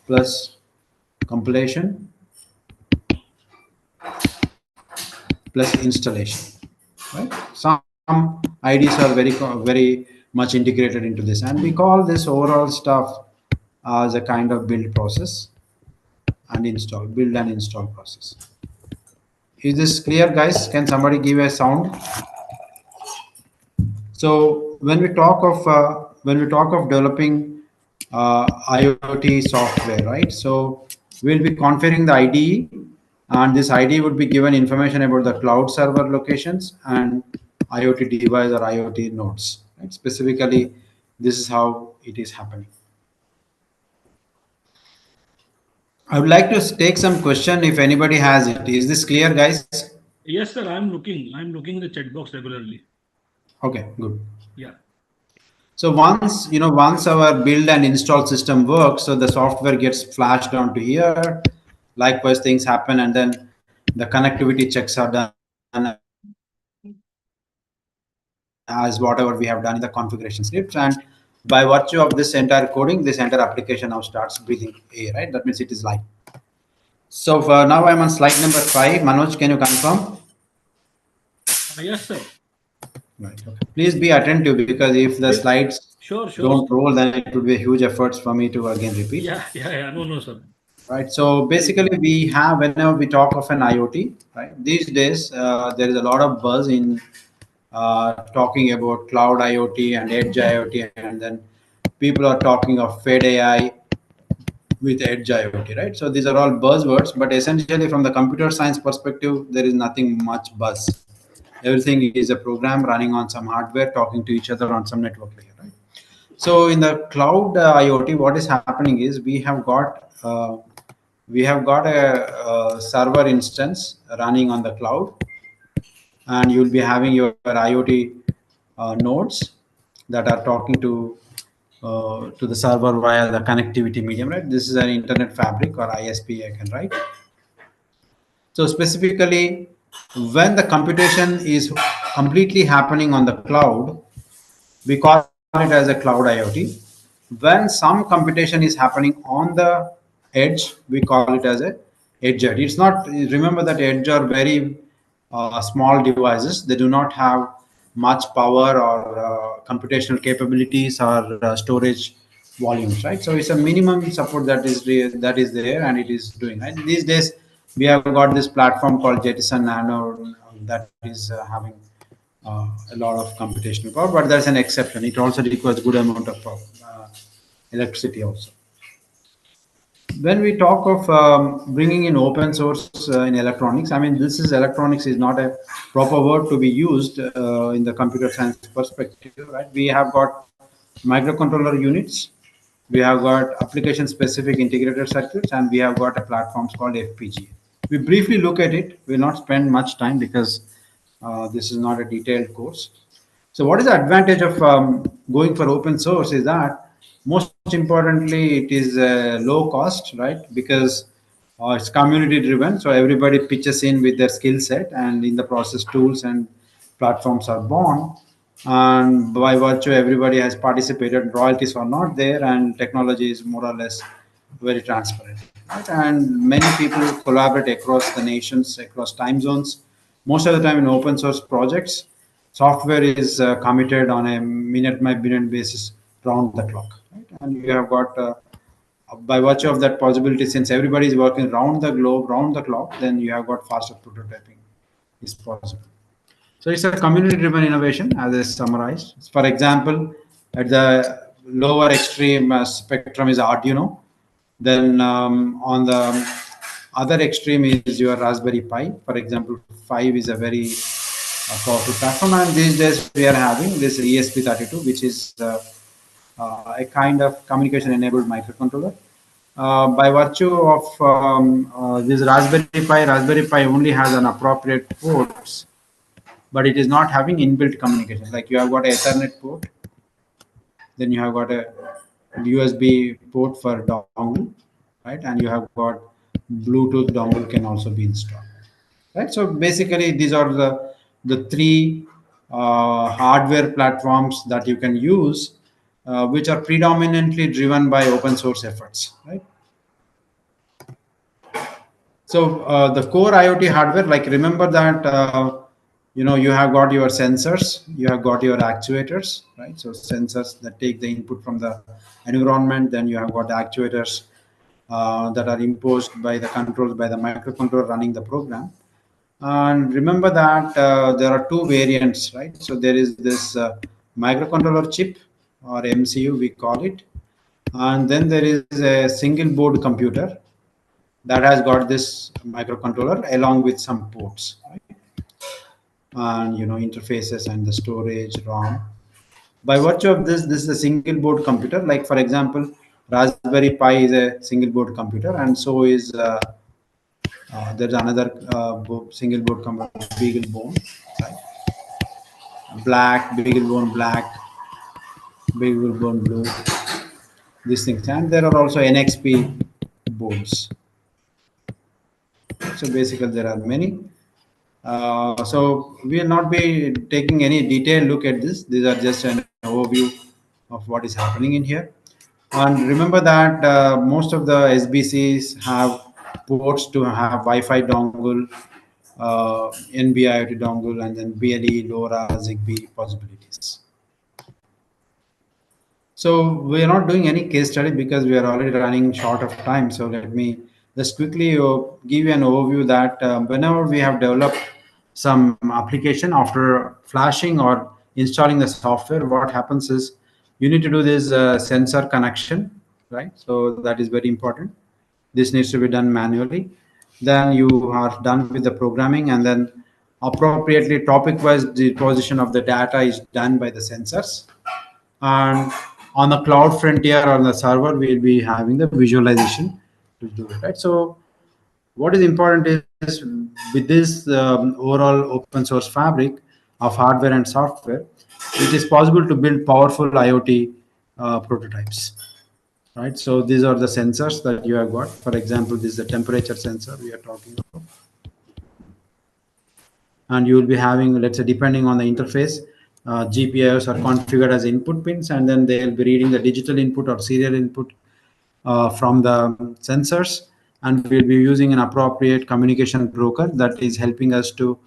plus compilation plus installation, right? Some IDs are very much integrated into this, and we call this overall stuff as a kind of build and install process. Is this clear, guys? Can somebody give a sound? So when we talk of developing IoT software, right? So we'll be configuring the IDE, and this IDE would be given information about the cloud server locations and IoT device or IoT nodes. Right? Specifically, this is how it is happening. I would like to take some question if anybody has it. Is this clear, guys? Yes, sir. I'm looking the chat box regularly. Okay, good. Yeah. So once our build and install system works, so the software gets flashed onto here. Likewise, things happen, and then the connectivity checks are done as whatever we have done in the configuration scripts. And by virtue of this entire coding, this entire application now starts breathing air, right? That means it is live. So for now, I'm on slide number 5. Manoj, can you confirm? Yes, sir. Right. Okay. Please be attentive, because if the slides Sure. don't roll, then it would be a huge effort for me to again repeat. Yeah. No, sir. Right. So basically, we have, whenever we talk of an IoT, right? These days, there is a lot of buzz in talking about cloud IoT and edge IoT, and then people are talking of Fed AI with edge IoT, right? So these are all buzzwords, but essentially, from the computer science perspective, there is nothing much buzz. Everything is a program running on some hardware, talking to each other on some network layer, right? So in the cloud IoT, what is happening is we have got a server instance running on the cloud, and you'll be having your IoT nodes that are talking to the server via the connectivity medium, right? This is an internet fabric, or ISP, I can write. So specifically, when the computation is completely happening on the cloud, we call it as a cloud IoT. When some computation is happening on the edge, we call it as a edge IoT. It's not, remember that edge are very small devices. They do not have much power or computational capabilities or storage volumes, right? So it's a minimum support that is there, and it is doing, right? These days, we have got this platform called Jettison Nano that is having a lot of computational power, but there's an exception. It also requires good amount of power, electricity also. When we talk of bringing in open source in electronics, I mean, this is electronics is not a proper word to be used in the computer science perspective, right? We have got microcontroller units, we have got application specific integrated circuits, and we have got a platforms called FPGA. We briefly look at it. We will not spend much time because this is not a detailed course. So what is the advantage of going for open source is that most importantly, it is low cost, right? Because it's community driven. So everybody pitches in with their skill set, and in the process, tools and platforms are born. And by virtue, everybody has participated. Royalties are not there, and technology is more or less very transparent. Right? And many people collaborate across the nations, across time zones. Most of the time in open source projects, software is committed on a minute by minute basis round the clock, right? And you have got by virtue of that possibility, since everybody is working round the globe, round the clock, then you have got faster prototyping is possible. So it's a community driven innovation, as I summarized. For example, at the lower extreme spectrum is Arduino. Then on the other extreme is your Raspberry Pi. For example, 5 is a very powerful platform, and these days we are having this ESP32, which is a kind of communication enabled microcontroller. By virtue of this Raspberry Pi only has an appropriate ports, but it is not having inbuilt communication. Like you have got an Ethernet port, then you have got a USB port for dongle, right? And you have got Bluetooth dongle can also be installed. right? So basically, these are the three hardware platforms that you can use, which are predominantly driven by open source efforts, right? So the core IoT hardware, like remember that you have got your sensors, you have got your actuators, right? So sensors that take the input from the environment, then you have got actuators that are imposed by the controls by the microcontroller running the program. And remember that there are two variants, right? So there is this microcontroller chip or MCU, we call it, and then there is a single board computer that has got this microcontroller along with some ports, right? And interfaces and the storage ROM. By virtue of this is a single board computer. Like for example, Raspberry Pi is a single board computer, and so is there's another single board computer, BeagleBone, right? Black, BeagleBone Black, BeagleBone Blue. These things, and there are also NXP boards. So basically, there are many. So we will not be taking any detailed look at this. These are just an overview of what is happening in here. And remember that most of the SBCs have ports to have Wi-Fi dongle, NB-IoT dongle, and then BLE, LoRa, ZigBee possibilities. So we are not doing any case study because we are already running short of time. So let me just quickly give you an overview that whenever we have developed some application after flashing or installing the software, what happens is you need to do this sensor connection, right? So that is very important. This needs to be done manually. Then you are done with the programming, and then appropriately topic-wise deposition of the data is done by the sensors. And on the cloud frontier on the server, we'll be having the visualization to do it, right? So what is important is with this overall open source fabric of hardware and software, it is possible to build powerful IoT prototypes, right? So these are the sensors that you have got. For example, this is the temperature sensor we are talking about. And you will be having, let's say, depending on the interface, GPIOs are configured as input pins, and then they'll be reading the digital input or serial input from the sensors, and we'll be using an appropriate communication broker that is helping us to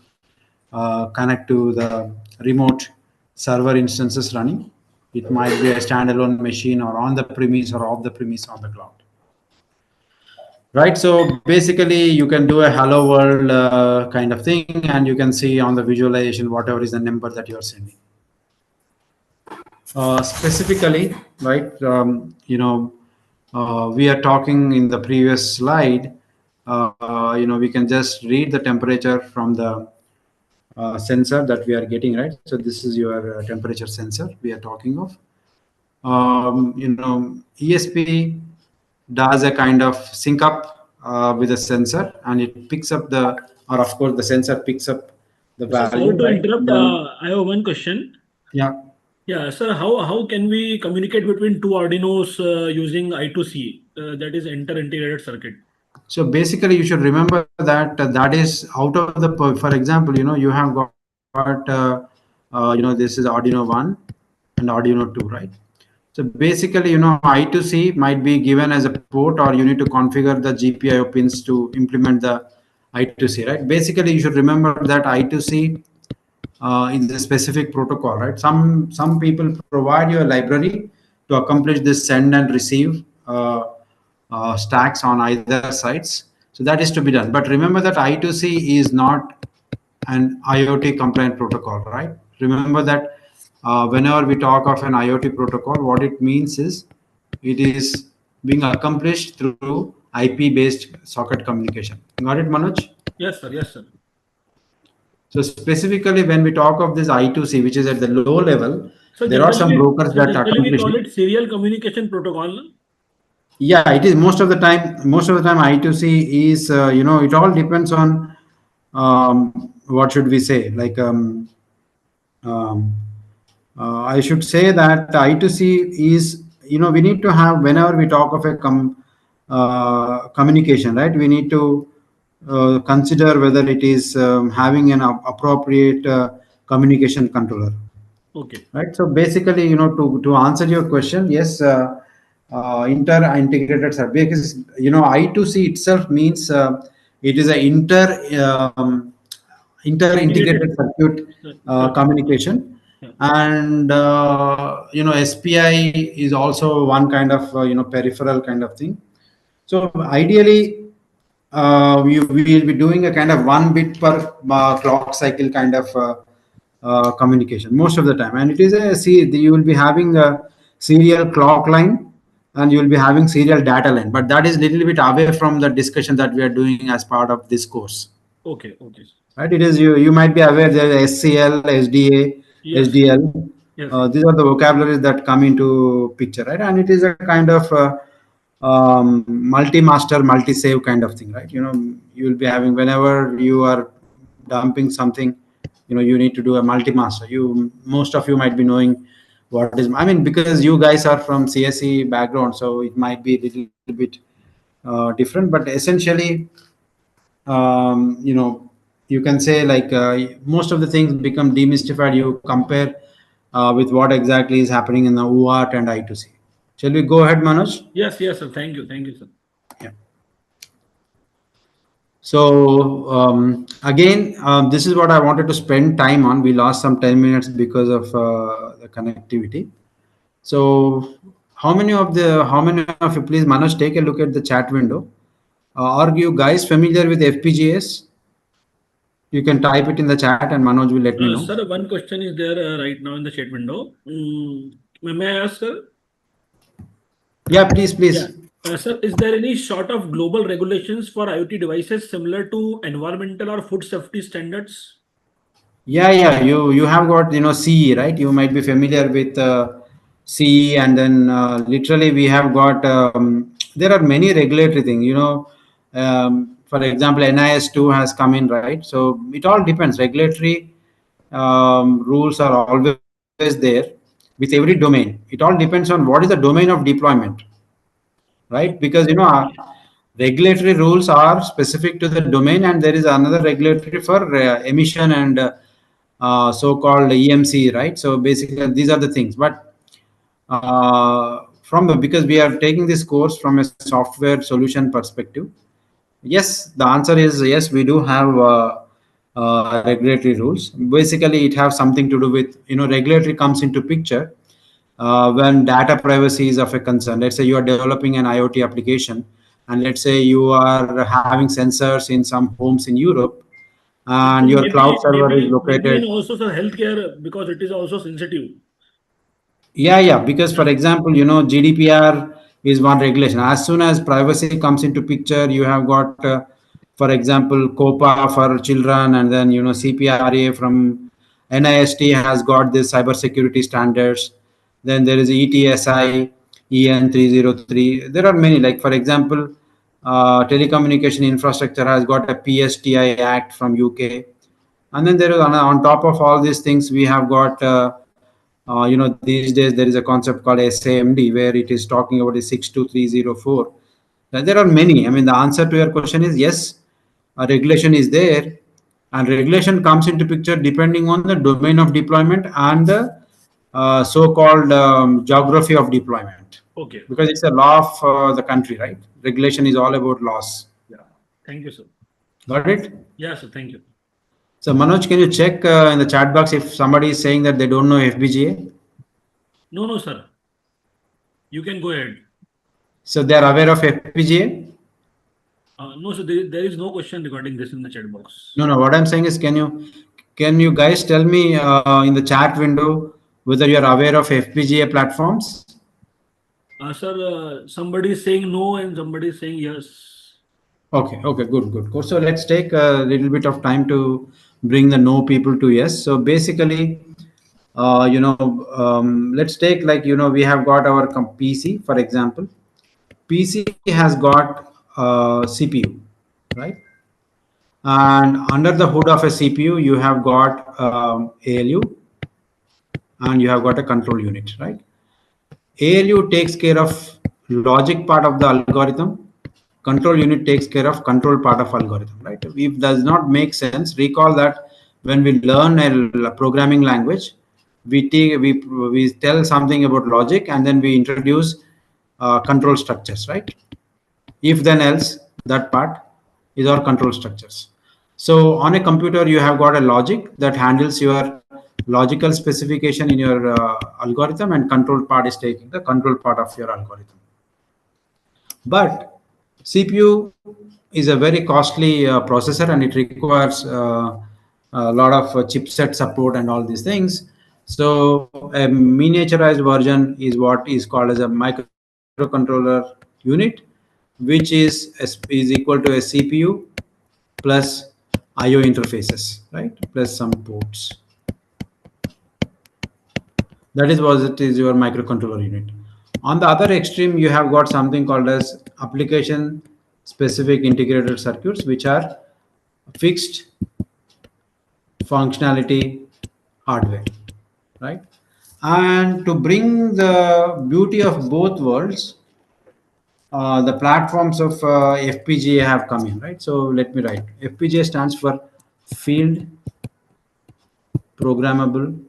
connect to the remote server instances running. It might be a standalone machine or on the premise or off the premise on the cloud. Right, so basically you can do a hello world kind of thing, and you can see on the visualization whatever is the number that you are sending. Specifically, right, we are talking in the previous slide, we can just read the temperature from the sensor that we are getting, right? So this is your temperature sensor we are talking of. ESP does a kind of sync up with the sensor, and it picks up or of course the sensor picks up the value. Sorry to right? interrupt. I have one question. Yeah. Yeah, sir, how can we communicate between two Arduinos using I2C, that is inter-integrated circuit? So basically, you should remember that that is out of the, for example, you have got, this is Arduino 1 and Arduino 2, right? So basically, I2C might be given as a port, or you need to configure the GPIO pins to implement the I2C, right? Basically, you should remember that I2C is a specific protocol, right? Some people provide you a library to accomplish this send and receive stacks on either sides. So that is to be done. But remember that I2C is not an IoT compliant protocol, right? Remember that whenever we talk of an IoT protocol, what it means is it is being accomplished through IP based socket communication. Got it, Manoj? Yes, sir. Yes, sir. So specifically, when we talk of this I2C, which is at the low level, So there are some brokers that generally we accomplish call it. it serial communication protocol. No? Yeah, it is most of the time. Most of the time, I2C is it all depends on what should we say? Like I should say that I2C is we need to have, whenever we talk of a communication, right? We need to consider whether it is having an appropriate communication controller. Okay. Right. So basically, to answer your question, yes, inter-integrated circuit, because I2C itself means it is a inter-integrated Integrated. circuit Circuit. communication, Yeah. and SPI is also one kind of peripheral kind of thing. So ideally, we will be doing a kind of 1 bit per clock cycle kind of communication most of the time, and it is you will be having a serial clock line, and you will be having serial data line, but that is little bit away from the discussion that we are doing as part of this course. Okay. Okay. Right? It is you might be aware there is SCL, SDA, Yes. SDL. Yes. These are the vocabularies that come into picture, right? And it is a kind of multi-master, multi-save kind of thing, right? You will be having, whenever you are dumping something, you need to do a multi-master. Most of you might be knowing what is. I mean, because you guys are from CSE background, so it might be a little bit different, but essentially, you can say like most of the things become demystified. You compare with what exactly is happening in the UART and I2C. Shall we go ahead, Manoj? Yes. Yes, sir. Thank you. Thank you, sir. Yeah. So again, this is what I wanted to spend time on. We lost some 10 minutes because of the connectivity. So how many of you, please, Manoj, take a look at the chat window. Are you guys familiar with FPGAs? You can type it in the chat and Manoj will let me know. Sir, one question is there right now in the chat window. May I ask, sir? Yeah, please, Yeah. please. Sir, is there any sort of global regulations for IoT devices similar to environmental or food safety standards? Yeah. You have got CE, right? You might be familiar with CE, and then literally we have got there are many regulatory things. For example, NIS2 has come in, right? So it all depends. Regulatory rules are always there with every domain. It all depends on what is the domain of deployment, right? Because regulatory rules are specific to the domain, and there is another regulatory for emission and so-called EMC, right? So basically, these are the things. But because we are taking this course from a software solution perspective, yes, the answer is yes. We do have regulatory rules. Basically, it has something to do with regulatory comes into picture when data privacy is of a concern. Let's say you are developing an IoT application, and let's say you are having sensors in some homes in Europe, and your cloud server is Maybe and located. also, sir, healthcare, because it is also sensitive. Yeah. Because, for example, GDPR is one regulation. As soon as privacy comes into picture, you have got, for example, COPA for children, and then CPRA from NIST has got this cybersecurity standards. Then there is ETSI, EN 303. There are many. Like, for example, telecommunication infrastructure has got a PSTI Act from UK, and then there is on top of all these things we have got. These days there is a concept called SAMD where it is talking about the 62304. There are many. I mean, the answer to your question is yes, a regulation is there, and regulation comes into picture depending on the domain of deployment and the so-called geography of deployment. Okay. Because it's a law of the country, right? Regulation is all about laws. Yeah. Thank you, sir. Got it? Yeah, sir. Thank you. So Manoj, can you check in the chat box if somebody is saying that they don't know FPGA? No, sir. You can go ahead. So they are aware of FPGA? No, sir. There is no question regarding this in the chat box. No. What I'm saying is, can you guys tell me in the chat window whether you are aware of FPGA platforms? Sir, somebody is saying no and somebody is saying yes. Okay. Good. So let's take a little bit of time to bring the no people to yes. So basically, let's take, like, we have got our PC, for example. PC has got CPU, right? And under the hood of a CPU, you have got ALU, and you have got a control unit, right? ALU takes care of logic part of the algorithm, control unit takes care of control part of algorithm, right? If does not make sense, recall that when we learn a programming language, we tell something about logic and then we introduce control structures, right? If then else, that part is our control structures. So on a computer, you have got a logic that handles your logical specification in your algorithm, and control part is taking the control part of your algorithm. But CPU is a very costly processor, and it requires a lot of chipset support and all these things. So a miniaturized version is what is called as a microcontroller unit, which is equal to a CPU plus IO interfaces, right? Plus some ports. That is what it is, your microcontroller unit. On the other extreme, you have got something called as application specific integrated circuits, which are fixed functionality hardware, right? And to bring the beauty of both worlds, the platforms of FPGA have come in, right? So let me write. FPGA stands for Field Programmable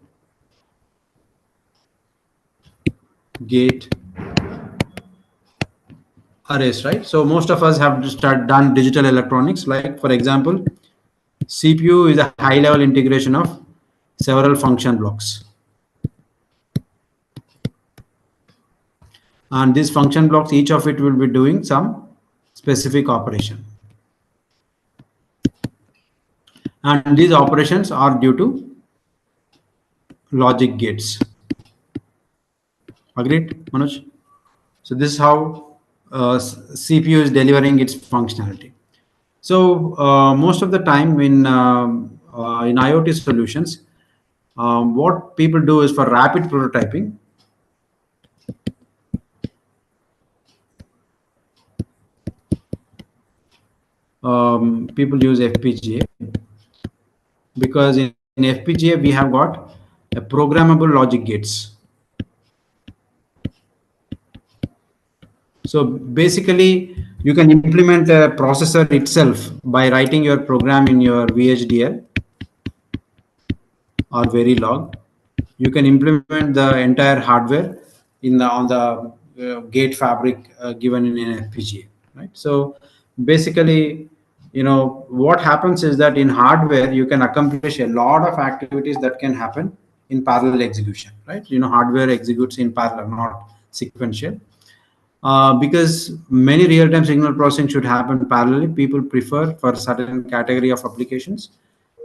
Gate Arrays, right? So most of us have done digital electronics. Like for example, CPU is a high-level integration of several function blocks. And these function blocks, each of it will be doing some specific operation. And these operations are due to logic gates. Agreed, Manoj? So this is how CPU is delivering its functionality. So most of the time in IoT solutions, what people do is for rapid prototyping, people use FPGA, because in FPGA we have got a programmable logic gates. So basically, you can implement a processor itself by writing your program in your VHDL or Verilog. You can implement the entire hardware in the on the gate fabric given in an FPGA, right? So basically, what happens is that in hardware you can accomplish a lot of activities that can happen in parallel execution, right? Hardware executes in parallel, not sequential. Because many real-time signal processing should happen parallelly, people prefer for certain category of applications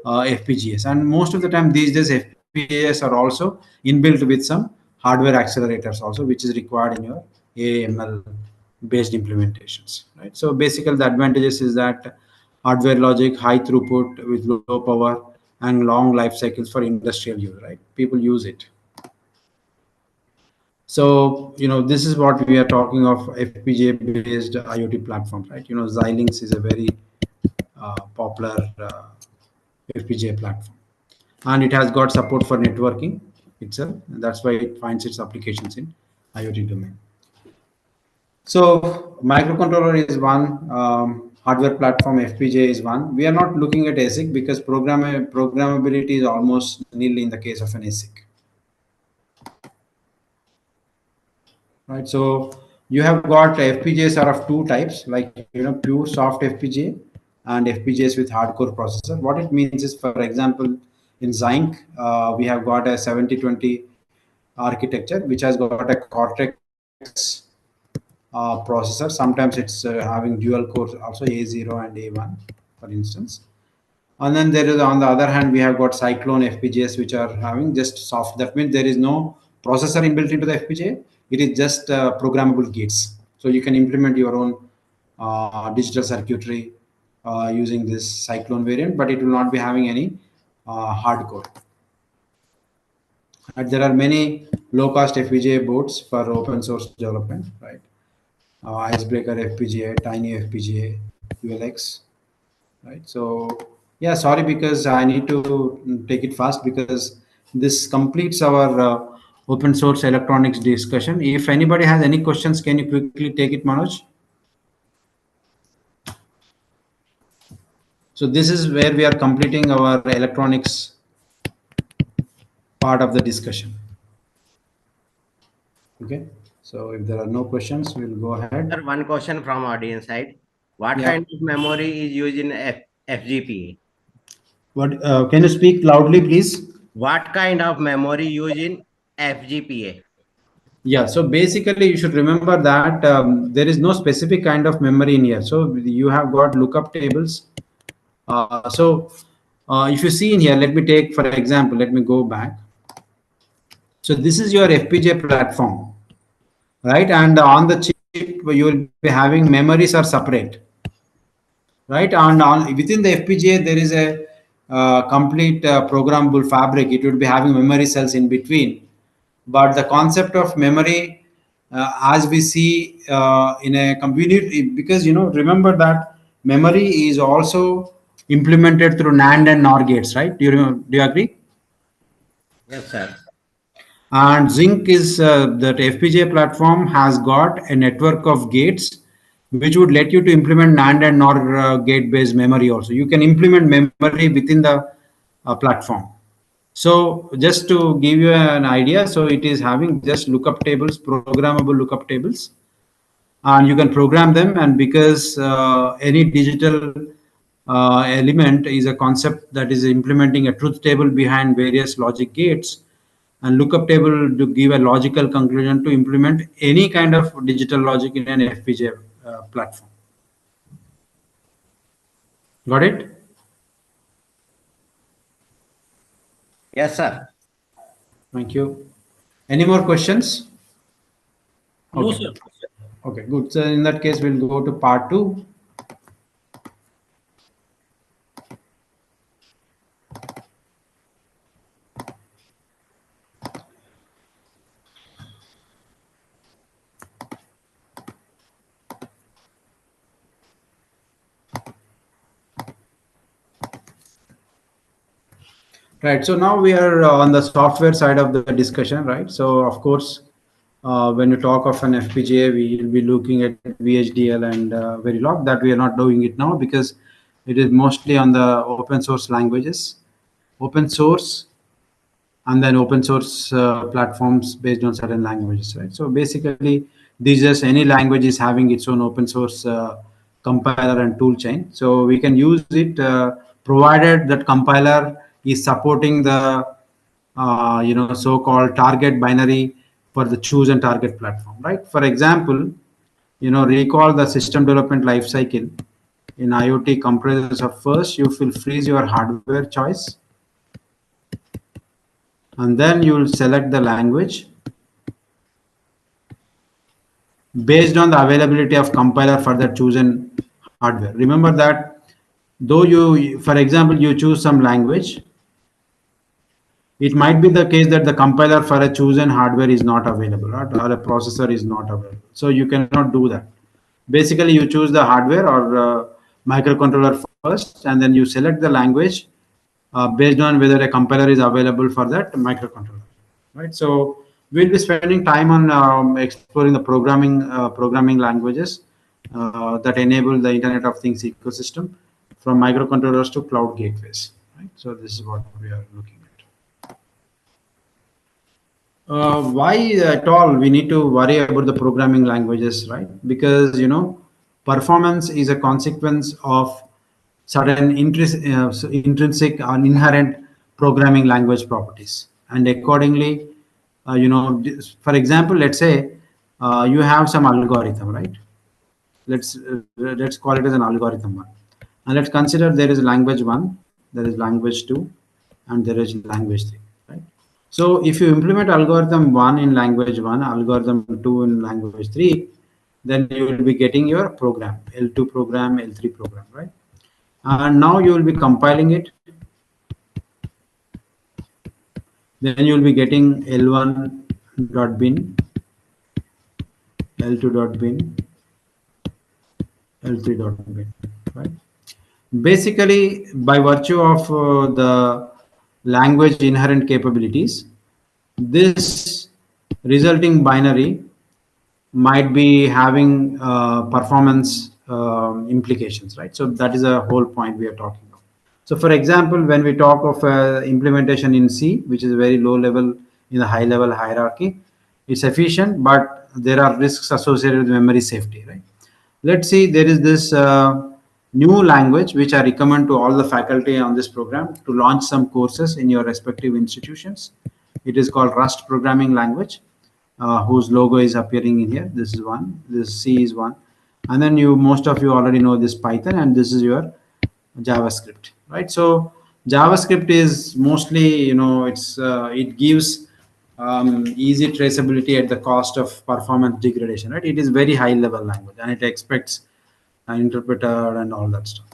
FPGAs, and most of the time these days FPGAs are also inbuilt with some hardware accelerators also, which is required in your AML based implementations, right? So basically the advantages is that hardware logic, high throughput with low power and long life cycles for industrial use, right? People use it. So, this is what we are talking of FPGA based IoT platforms, right? Xilinx is a very popular FPGA platform, and it has got support for networking itself. And that's why it finds its applications in IoT domain. So microcontroller is one, hardware platform FPGA is one. We are not looking at ASIC because programmability is almost nil in the case of an ASIC. Right, so you have got FPGAs are of two types, like pure soft FPGA and FPGAs with hardcore processor. What it means is, for example, in Zinc, we have got a 7020 architecture, which has got a Cortex processor. Sometimes it's having dual cores, also A0 and A1, for instance. And then there is, on the other hand, we have got Cyclone FPGAs, which are having just soft. That means there is no processor inbuilt into the FPGA. It is just programmable gates. So you can implement your own digital circuitry using this Cyclone variant, but it will not be having any hardcore. And there are many low-cost FPGA boards for open source development, right? Icebreaker FPGA, Tiny FPGA, ULX, right? So yeah, sorry, because I need to take it fast because this completes our open source electronics discussion. If anybody has any questions, can you quickly take it, Manoj? So this is where we are completing our electronics part of the discussion. Okay. So if there are no questions, we'll go ahead. Sir, one question from audience side. What Yeah. kind of memory is used in FGPA? What can you speak loudly, please? What kind of memory used in FGPA? Yeah, so basically you should remember that there is no specific kind of memory in here. So you have got lookup tables. If you see in here, let me take for example, let me go back. So this is your FPGA platform, right? And on the chip, you will be having memories are separate, right? And on within the FPGA, there is a complete programmable fabric. It will be having memory cells in between. But the concept of memory, as we see in a computer, because remember that memory is also implemented through NAND and NOR gates, right? Do you agree? Yes, sir. And Zinc is that FPGA platform has got a network of gates which would let you to implement NAND and NOR gate based memory also. You can implement memory within the platform. So just to give you an idea, so it is having just lookup tables, programmable lookup tables, and you can program them. And because any digital element is a concept that is implementing a truth table behind various logic gates, and lookup table to give a logical conclusion to implement any kind of digital logic in an FPGA platform. Got it? Yes, sir. Thank you. Any more questions? No, Okay. sir. Okay, good. So in that case, we'll go to part 2. Right. So now we are on the software side of the discussion, right? So of course, when you talk of an FPGA, we will be looking at VHDL and Verilog. That we are not doing it now because it is mostly on the open source languages, open source, and then open source platforms based on certain languages, right? So basically, these just any language is having its own open source compiler and tool chain. So we can use it provided that compiler is supporting the so-called target binary for the choose and target platform, right? For example, recall the system development life cycle in IoT comprises of first you will freeze your hardware choice, and then you will select the language based on the availability of compiler for the chosen hardware. Remember that though you, for example, you choose some language, it might be the case that the compiler for a chosen hardware is not available, right? Or a processor is not available. So you cannot do that. Basically, you choose the hardware or microcontroller first, and then you select the language based on whether a compiler is available for that microcontroller, right? So we'll be spending time on exploring the programming languages that enable the Internet of Things ecosystem, from microcontrollers to cloud gateways, right? So this is what we are looking at. Why at all we need to worry about the programming languages, right? Because performance is a consequence of certain intrinsic and inherent programming language properties, and accordingly, for example, let's say you have some algorithm, right? Let's call it as an algorithm one, and let's consider there is language one, there is language two, and there is language three, right? So if you implement algorithm one in language one, algorithm two in language three, then you will be getting your program, L2 program, L3 program, right? And now you will be compiling it. Then you will be getting L1.bin, L2.bin, L3.bin, right? Basically, by virtue of the language inherent capabilities, this resulting binary might be having performance implications, right? So that is a whole point we are talking about. So for example, when we talk of implementation in C, which is very low level in the high level hierarchy, it's efficient, but there are risks associated with memory safety, right? Let's see, there is this new language which I recommend to all the faculty on this program to launch some courses in your respective institutions. It is called Rust programming language, whose logo is appearing in here. This is one, this C is one. And then most of you already know this Python, and this is your JavaScript, right? So JavaScript is mostly, it gives easy traceability at the cost of performance degradation, right? It is very high level language and it expects an interpreter and all that stuff.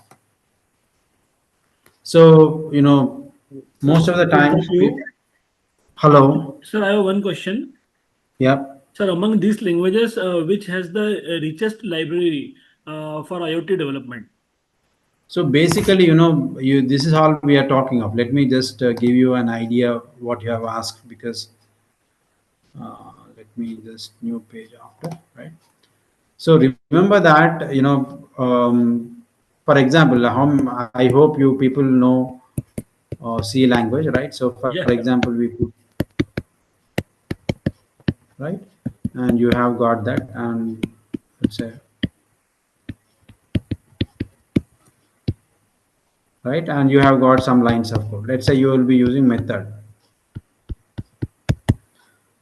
So, most of the time, hello. Sir, I have one question. Yeah. Sir, among these languages, which has the richest library for IoT development? So basically, this is all we are talking of. Let me just give you an idea what you have asked, because let me just new page after, right? So remember that, for example, I hope you people know C language, right? So for Yeah. example, we put, right, and you have got that, and let's say, right, and you have got some lines of code. Let's say you will be using method.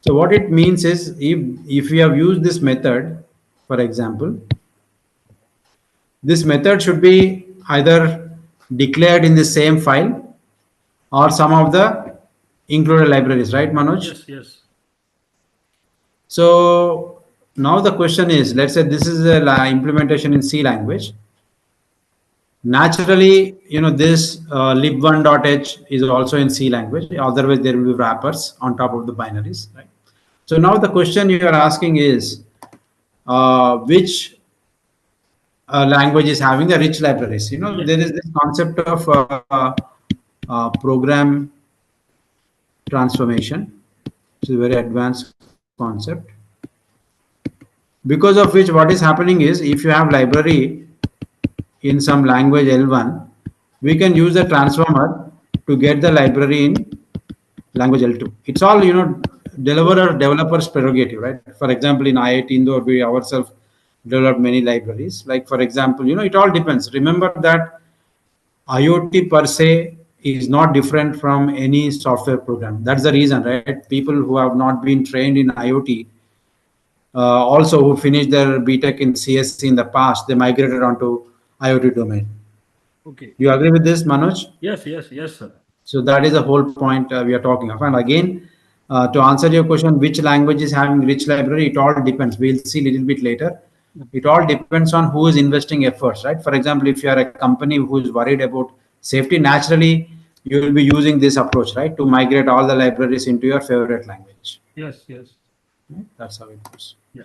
So what it means is, if we have used this method, for example, this method should be either declared in the same file or some of the included libraries, right, Manoj? Yes, yes. So now the question is, let's say this is a implementation in C language. Naturally, this lib1.h is also in C language. Otherwise, there will be wrappers on top of the binaries, right? So now the question you are asking is, which language is having the rich libraries? Yes. There is this concept of program transformation. It's a very advanced concept. Because of which, what is happening is, if you have library in some language L1, we can use the transformer to get the library in language L2. It's all, developer's prerogative, right? For example, in IIT Indore, we ourselves developed many libraries. Like, for example, it all depends. Remember that IoT per se is not different from any software program. That's the reason, right? People who have not been trained in IoT, also who finished their BTech in CSC in the past, they migrated onto IoT domain. Okay. You agree with this, Manoj? Yes, yes, yes, sir. So that is the whole point we are talking of. And again, to answer your question, which language is having rich library, it all depends. We'll see a little bit later. It all depends on who is investing efforts, right? For example, if you are a company who is worried about safety, naturally, you will be using this approach, right? To migrate all the libraries into your favorite language. Yes, yes. Right? That's how it goes. Yeah.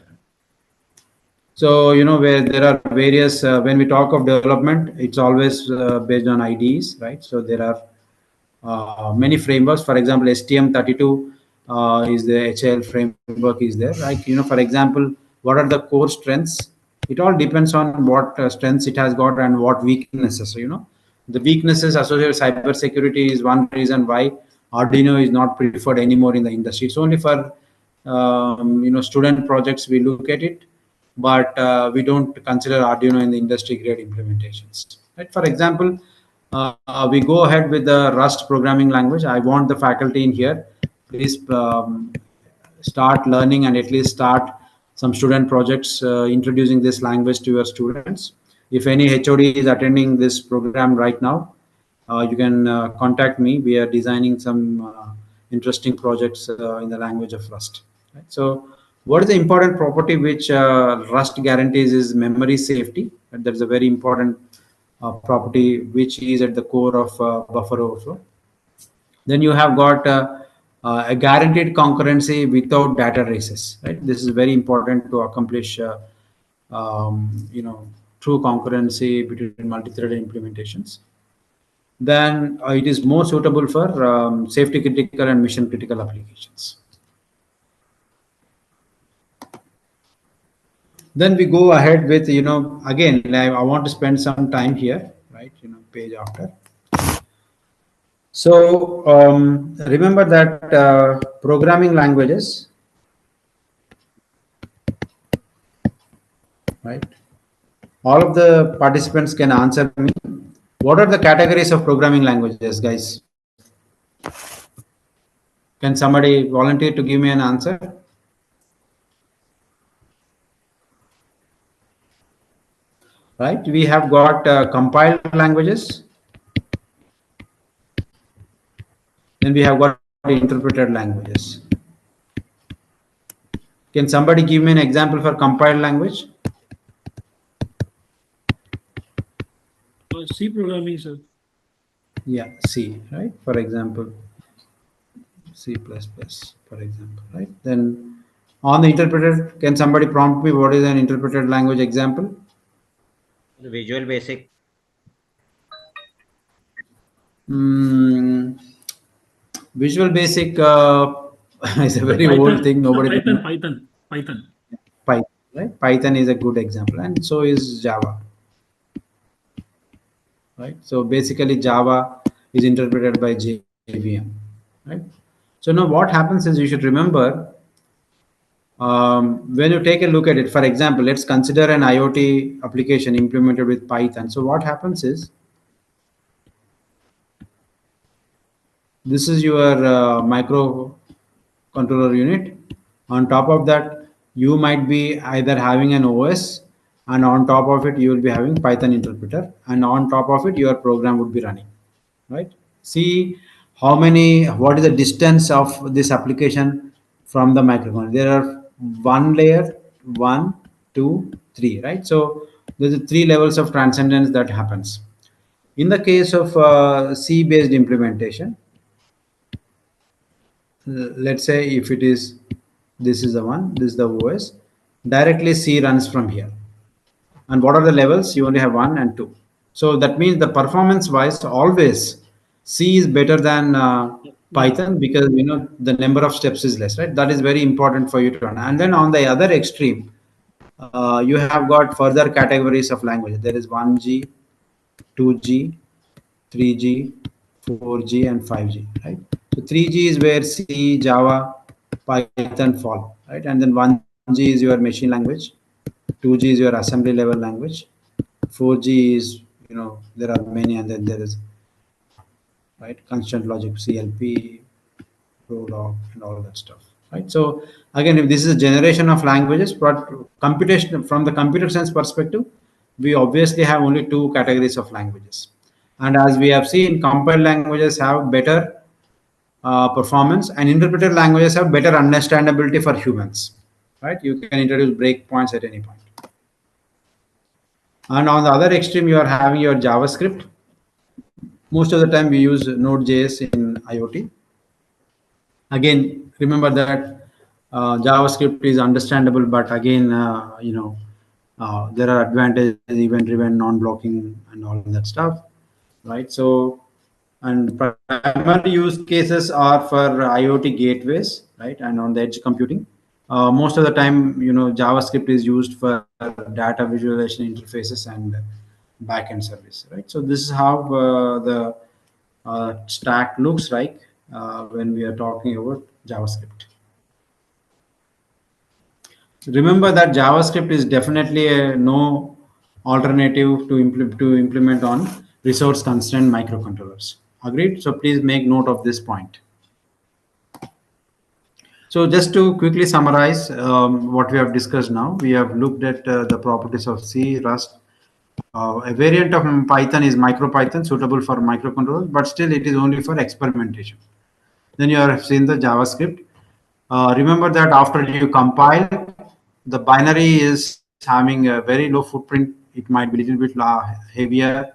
So, where there are various, when we talk of development, it's always based on IDEs, right? So there are many frameworks. For example, STM32 is the HL framework is there. Like, for example, what are the core strengths? It all depends on what strengths it has got and what weaknesses. So, the weaknesses associated with cybersecurity is one reason why Arduino is not preferred anymore in the industry. It's only for student projects we look at it, but we don't consider Arduino in the industry grade implementations. Right? For example, we go ahead with the Rust programming language. I want the faculty in here, please start learning and at least start some student projects introducing this language to your students. If any HOD is attending this program right now, you can contact me. We are designing some interesting projects in the language of Rust. Right? So what is the important property which Rust guarantees is memory safety. And that's a very important property which is at the core of buffer overflow. Then you have got a guaranteed concurrency without data races. Right? This is very important to accomplish, true concurrency between multi-threaded implementations. Then it is more suitable for safety critical and mission critical applications. Then we go ahead with, again, I want to spend some time here, right? Page after. So remember that programming languages, right? All of the participants can answer me. What are the categories of programming languages, guys? Can somebody volunteer to give me an answer? Right? We have got compiled languages, then we have got interpreted languages. Can somebody give me an example for compiled language? C programming, sir. Yeah, C, right? For example, C++, for example, right? Then on the interpreted, can somebody prompt me what is an interpreted language example? Visual Basic. Hmm, Visual Basic is a very old Python, thing. Nobody knows. Python. Python, right? Python is a good example, and so is Java, right? So basically, Java is interpreted by JVM, right? So now what happens is you should remember when you take a look at it. For example, let's consider an IoT application implemented with Python. So what happens is this is your microcontroller unit. On top of that, you might be either having an OS, and on top of it, you will be having Python interpreter, and on top of it, your program would be running. Right? See how many, what is the distance of this application from the microcontroller? There are one layer, one, two, three, right? So there's a three levels of transcendence that happens. In the case of C-based implementation, let's say if it is, this is the one, this is the OS, directly C runs from here. And what are the levels? You only have one and two. So that means the performance wise, always C is better than Yeah. Python, because the number of steps is less, right? That is very important for you to run. And then on the other extreme, you have got further categories of language. There is 1G, 2G, 3G, 4G, and 5G, right? So 3G is where C, Java, Python fall, right? And then 1G is your machine language, 2G is your assembly level language, 4G is, there are many, and then there is, right, constant logic, CLP, Prolog, and all that stuff, right? So again, if this is a generation of languages, but computation from the computer science perspective, we obviously have only two categories of languages. And as we have seen, compiled languages have better performance, and interpreted languages have better understandability for humans, right? You can introduce breakpoints at any point. And on the other extreme, you are having your JavaScript. Most of the time we use Node.js in IoT. Again, remember that JavaScript is understandable, but again, there are advantages, event-driven, non-blocking, and all that stuff, right? So, and primary use cases are for IoT gateways, right, and on the edge computing. Most of the time, JavaScript is used for data visualization interfaces and backend service, right? So this is how the stack looks like when we are talking about JavaScript. Remember that JavaScript is definitely a no alternative to implement on resource constrained microcontrollers. Agreed? So please make note of this point. So just to quickly summarize what we have discussed now, we have looked at the properties of C, Rust. A variant of Python is MicroPython, suitable for microcontrollers, but still it is only for experimentation. Then you have seen the JavaScript. Remember that after you compile, the binary is having a very low footprint. It might be a little bit heavier,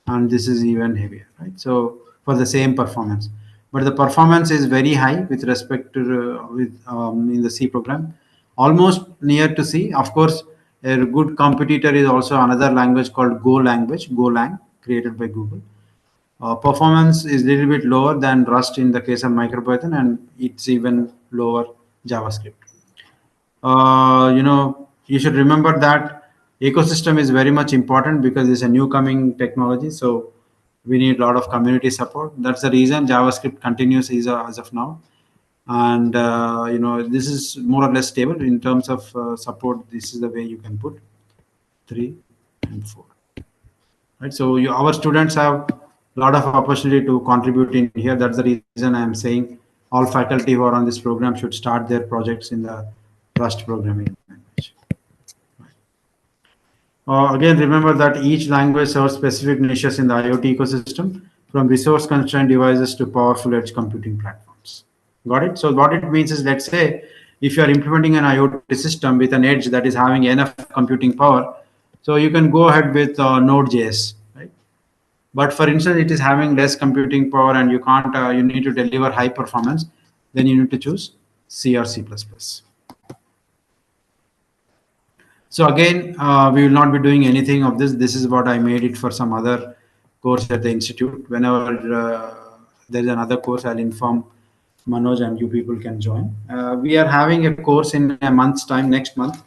and this is even heavier, right? So for the same performance, but the performance is very high with respect to in the C program, almost near to C. Of course, a good competitor is also another language called Go language, Golang, created by Google. Performance is a little bit lower than Rust in the case of MicroPython, and it's even lower JavaScript. You should remember that ecosystem is very much important because it's a new coming technology. So We need a lot of community support. That's the reason JavaScript continues as of now. And this is more or less stable in terms of support. This is the way you can put 3 and 4. Right, so our students have a lot of opportunity to contribute in here. That's the reason I am saying all faculty who are on this program should start their projects in the Rust programming language. Again, remember that each language serves specific niches in the IoT ecosystem, from resource constrained devices to powerful edge computing platforms. Got it? So what it means is, let's say if you are implementing an IoT system with an edge that is having enough computing power, so you can go ahead with Node.js, right? But for instance, it is having less computing power and you can't, you need to deliver high performance, then you need to choose C or C++. So again, we will not be doing anything of this. This is what I made it for some other course at the institute. Whenever there is another course, I'll inform Manoj and you people can join. We are having a course in a month's time, next month.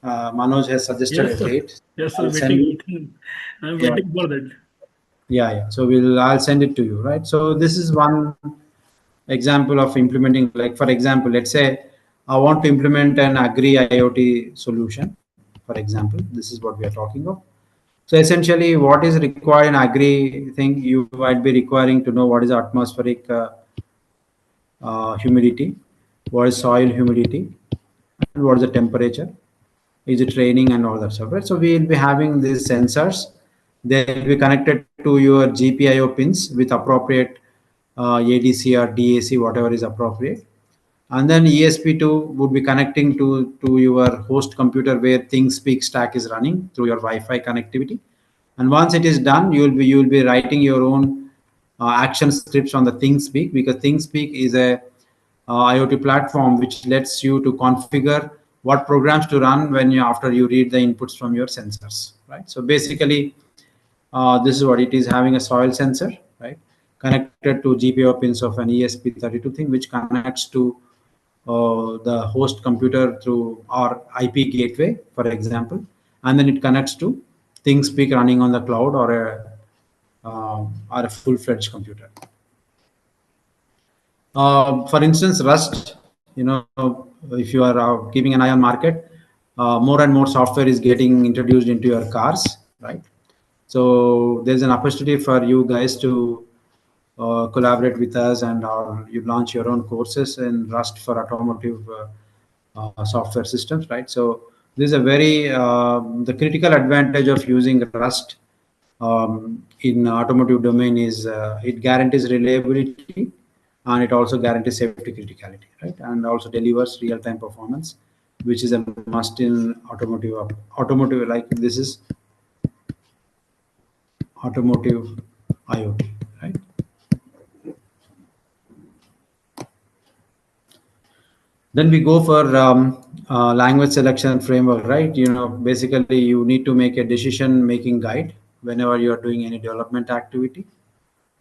Manoj has suggested Yes, a sir. date. Yes, sir. I'll send you. I'm Yeah, waiting for that. yeah. So I'll send it to you, right? So this is one example of implementing. Like for example, let's say I want to implement an agri IoT solution. For example, this is what we are talking of. So essentially, what is required in agri thing, you might be requiring to know what is atmospheric humidity, what is soil humidity, and what is the temperature, is it raining, and all that stuff, right? So we will be having these sensors. They will be connected to your GPIO pins with appropriate ADC or DAC, whatever is appropriate. And then ESP2 would be connecting to your host computer where ThingSpeak stack is running through your Wi-Fi connectivity. And once it is done, you will be writing your own action scripts on the ThingSpeak, because ThingSpeak is a IoT platform which lets you to configure what programs to run when you after you read the inputs from your sensors, right? So basically, this is what it is, having a soil sensor, right, connected to GPIO pins of an ESP32 thing, which connects to the host computer through our IP gateway, for example, and then it connects to ThingSpeak running on the cloud or a full-fledged computer. For instance, Rust, if you are keeping an eye on market, more and more software is getting introduced into your cars, right? So there's an opportunity for you guys to collaborate with us, and you launch your own courses in Rust for automotive software systems, right? So this is a very the critical advantage of using Rust in automotive domain is it guarantees reliability, and it also guarantees safety criticality, right? And also delivers real-time performance, which is a must in automotive, like this is automotive IoT, right? Then we go for language selection framework, right? Basically you need to make a decision making guide whenever you are doing any development activity,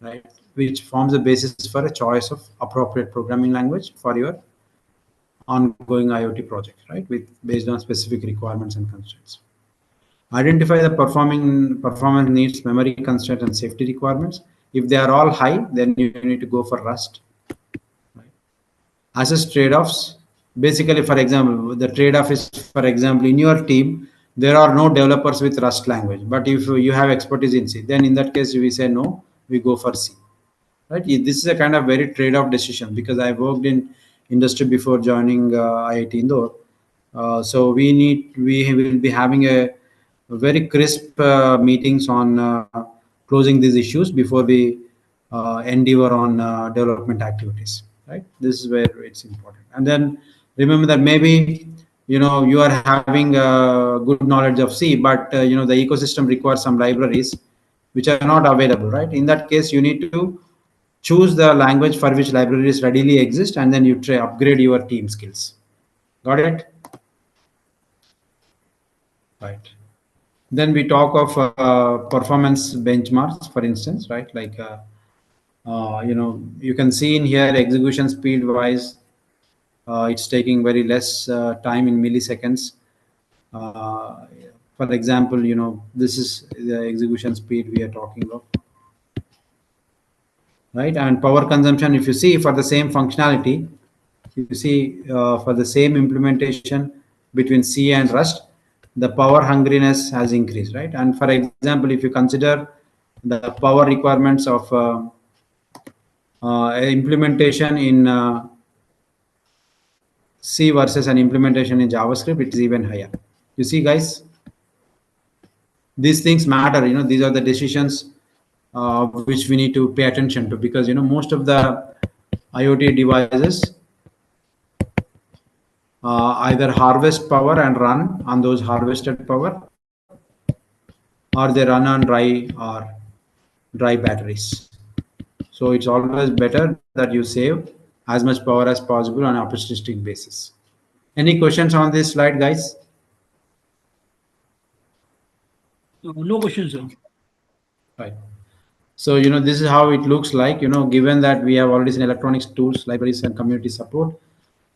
right? Which forms the basis for a choice of appropriate programming language for your ongoing IoT project, right? Based on specific requirements and constraints. Identify the performance needs, memory constraints, and safety requirements. If they are all high, then you need to go for Rust. Assess trade-offs. Basically, for example, the trade-off is, for example, in your team there are no developers with Rust language, but if you have expertise in C, then in that case we say no, we go for C, right? This is a kind of very trade-off decision, because I worked in industry before joining IIT Indore. So we will be having a very crisp meetings on closing these issues before we endeavor on development activities, right? This is where it's important. And then remember that maybe you are having good knowledge of C, but the ecosystem requires some libraries which are not available, right? In that case, you need to choose the language for which libraries readily exist, and then you try upgrade your team skills. Got it? Right. Then we talk of performance benchmarks, for instance, right? Like you can see in here execution speed wise, it's taking very less time in milliseconds. uh, for example, this is the execution speed we are talking of. right? And power consumption, if you see for the same functionality, you see for the same implementation between C and Rust, the power hungriness has increased, right? And for example, if you consider the power requirements of implementation in C versus an implementation in JavaScript, it is even higher. You see, guys, these things matter. These are the decisions which we need to pay attention to, because most of the IoT devices either harvest power and run on those harvested power, or they run on dry batteries. So it's always better that you save as much power as possible on an opportunistic basis. Any questions on this slide, guys? No questions, sir. Right. So, this is how it looks like, given that we have already seen electronics tools, libraries, and community support.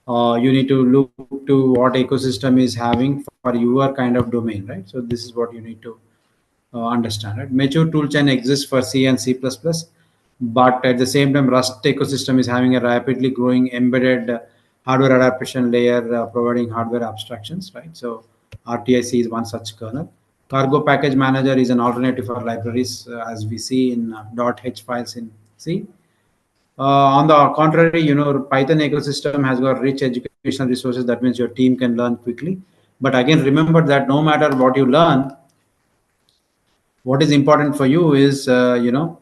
You need to look to what ecosystem is having for your kind of domain, right? So this is what you need to understand, right? Mature toolchain exists for C and C++, but at the same time, Rust ecosystem is having a rapidly growing embedded hardware adaptation layer, providing hardware abstractions, right? So RTIC is one such kernel. Cargo package manager is an alternative for libraries, as we see in .h files in C. On the contrary, Python ecosystem has got rich educational resources. That means your team can learn quickly. But again, remember that no matter what you learn, what is important for you is the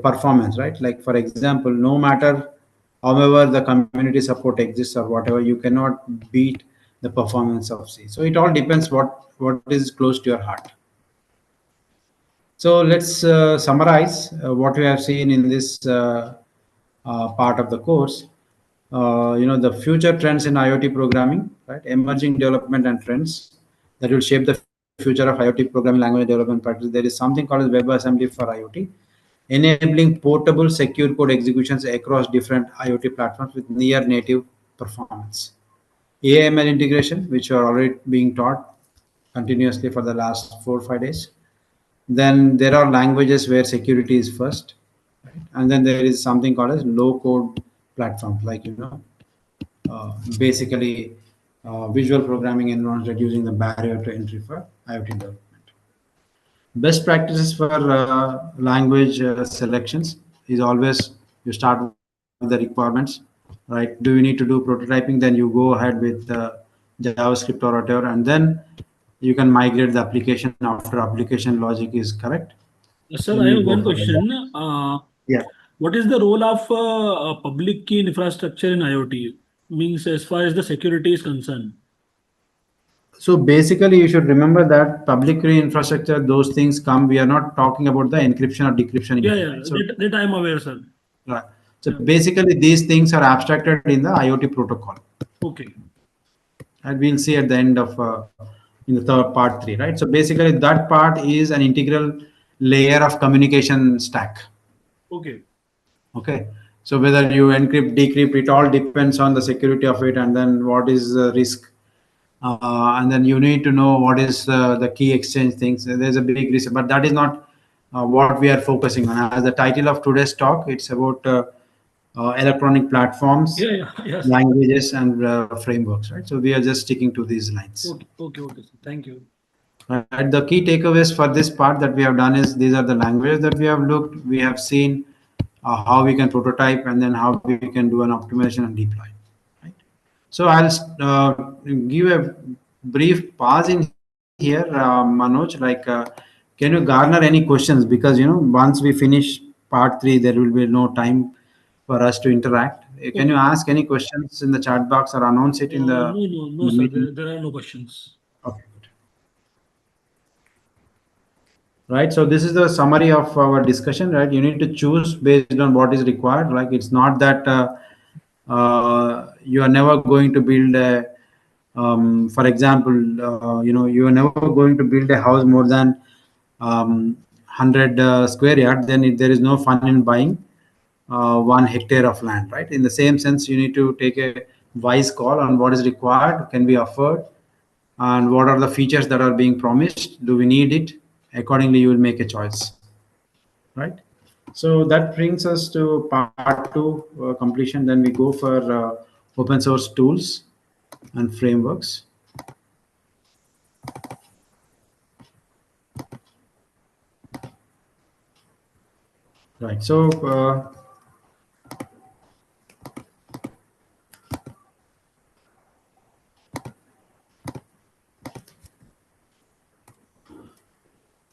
performance, right? Like for example, no matter however the community support exists or whatever, you cannot beat the performance of C. So it all depends what is close to your heart. So let's summarize what we have seen in this part of the course. The future trends in IoT programming, right? Emerging development and trends that will shape the future of IoT programming language development practice. There is something called as WebAssembly for IoT, enabling portable, secure code executions across different IoT platforms with near native performance. AML integration, which are already being taught continuously for the last 4 or 5 days. Then there are languages where security is first, right? And then there is something called as low code platforms, like basically visual programming environments, reducing the barrier to entry for IoT development. Best practices for language selections is always you start with the requirements, right? Do you need to do prototyping? Then you go ahead with JavaScript or whatever, and then you can migrate the application after application logic is correct. Sir, Then I you have go one for it. question. Yeah. What is the role of public key infrastructure in IoT? Means as far as the security is concerned. So basically, you should remember that public key infrastructure, those things come. We are not talking about the encryption or decryption Yeah, here, yeah, right? So, that I am aware, sir. right. So Yeah. basically, these things are abstracted in the IoT protocol, Okay. and we'll see at the end of in the third part three, right? So basically, that part is an integral layer of communication stack. Okay. Okay. So whether you encrypt, decrypt, it all depends on the security of it, and then what is the risk. And then you need to know what is the key exchange things. There's a big risk, but that is not what we are focusing on. As the title of today's talk, it's about electronic platforms, Yeah, yeah, yes. languages, and frameworks, right? So we are just sticking to these lines. Okay, okay, okay, sir. Thank you. Right. The key takeaways for this part that we have done is these are the languages that we have looked. We have seen how we can prototype, and then how we can do an optimization and deploy. Right. So I'll give a brief pause in here, Manoj. Can you garner any questions? Because once we finish part three, there will be no time for us to interact. Can you Okay. ask any questions in the chat box or announce it in No, no, in no, the sir. meeting? There are no questions. Okay, good. Right. So this is the summary of our discussion, right? You need to choose based on what is required. Like, it's not that you are never going to build a for example, you are never going to build a house more than 100 square yard. Then there is no fun in buying 1 hectare of land, right? In the same sense, you need to take a wise call on what is required, can be offered, and what are the features that are being promised. Do we need it? Accordingly, you will make a choice, right? So that brings us to part two completion. Then we go for open source tools and frameworks. Right. So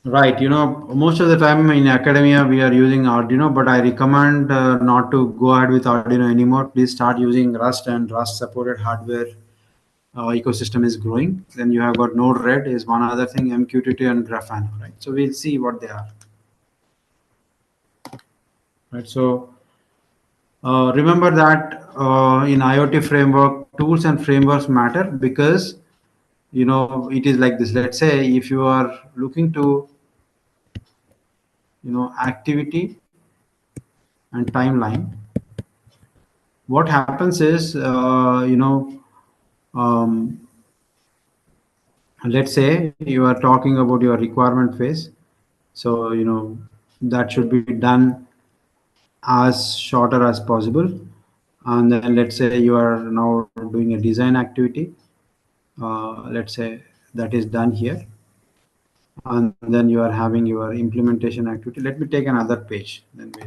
right, most of the time in academia we are using Arduino, but I recommend not to go ahead with Arduino anymore. Please start using Rust, and Rust supported hardware ecosystem is growing. Then you have got Node-RED is one other thing, MQTT and Grafana, right? So we'll see what they are. Right. So remember that in IoT framework, tools and frameworks matter because it is like this. Let's say if you are looking to activity and timeline, what happens is um, let's say you are talking about your requirement phase, so that should be done as shorter as possible. And then let's say you are now doing a design activity, let's say that is done here, and then you are having your implementation activity. Let me take another page, then we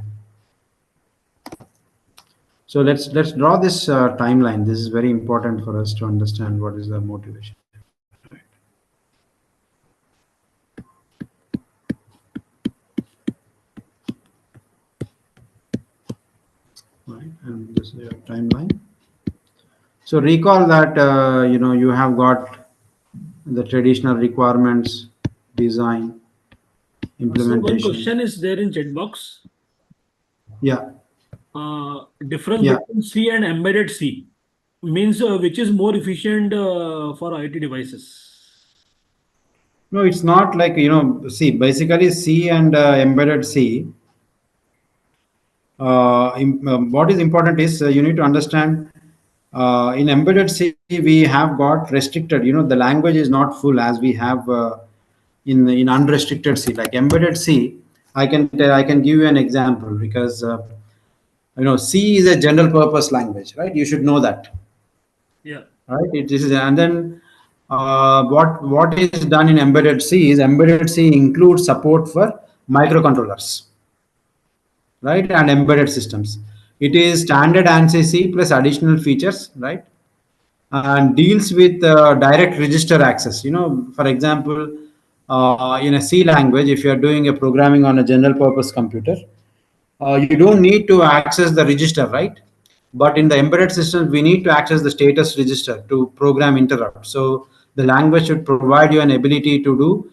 so let's draw this timeline. This is very important for us to understand what is the motivation. Right, and this is your timeline. So recall that you have got the traditional requirements, design, So one implementation. question is there in chat box. Yeah, Difference yeah. between C and embedded C means which is more efficient for IoT devices. No, it's not like See, basically C and embedded C. What is important is you need to understand. In embedded C, we have got restricted. The language is not full as we have in unrestricted C. Like embedded C, I can give you an example because C is a general purpose language, right? You should know that, Yeah. right? This is, and then what is done in embedded C is embedded C includes support for microcontrollers, right, and embedded systems. It is standard ANSI C plus additional features, right, and deals with direct register access. For example, in a C language, if you are doing a programming on a general purpose computer, you don't need to access the register, right? But in the embedded systems, we need to access the status register to program interrupt. So the language should provide you an ability to do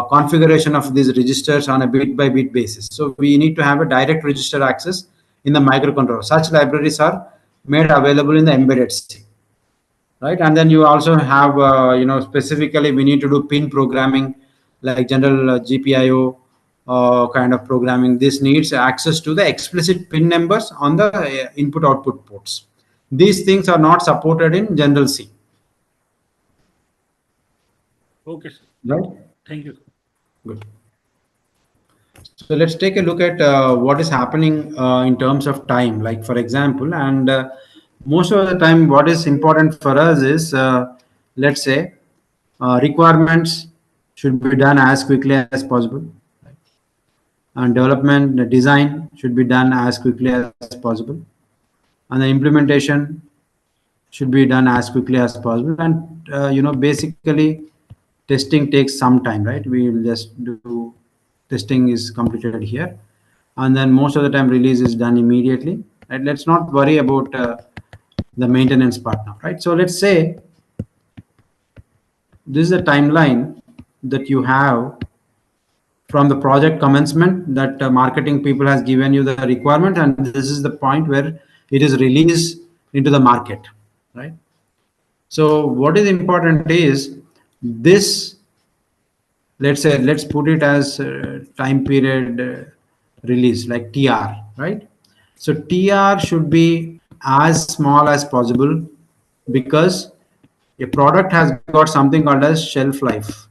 configuration of these registers on a bit by bit basis. So we need to have a direct register access in the microcontroller. Such libraries are made available in the embedded C, right? And then you also have specifically we need to do pin programming like general GPIO kind of programming. This needs access to the explicit pin numbers on the input output ports. These things are not supported in general C, Okay, sir. right? Thank you. Good. So let's take a look at what is happening in terms of time. Like for example, and most of the time, what is important for us is, let's say, requirements should be done as quickly as possible, and development the design should be done as quickly as possible, and the implementation should be done as quickly as possible. And basically testing takes some time, right? We will just do testing is completed here, and then most of the time release is done immediately, right? Let's not worry about the maintenance part now, right? So let's say this is a timeline that you have from the project commencement, that marketing people has given you the requirement, and this is the point where it is released into the market, right? So what is important is this, let's say, let's put it as time period release like TR, right? So TR should be as small as possible because a product has got something called as shelf life.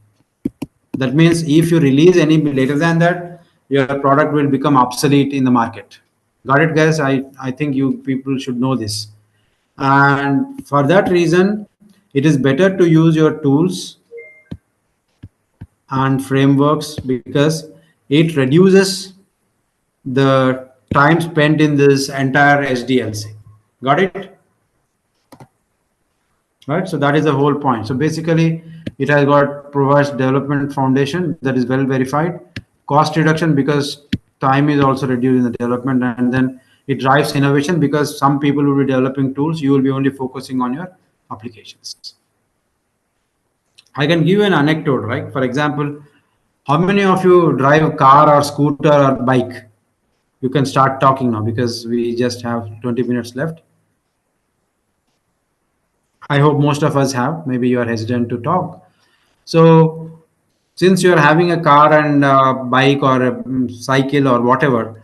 That means if you release any later than that, your product will become obsolete in the market. Got it, guys? I think you people should know this. And for that reason, it is better to use your tools and frameworks because it reduces the time spent in this entire SDLC. Got it? Right. So that is the whole point. So basically, it has got provides development foundation that is well verified, cost reduction because time is also reduced in the development, and then it drives innovation because some people will be developing tools. You will be only focusing on your applications. I can give you an anecdote, right? For example, how many of you drive a car or scooter or bike? You can start talking now because we just have 20 minutes left. I hope most of us have. Maybe you are hesitant to talk. So, since you are having a car and a bike or a cycle or whatever,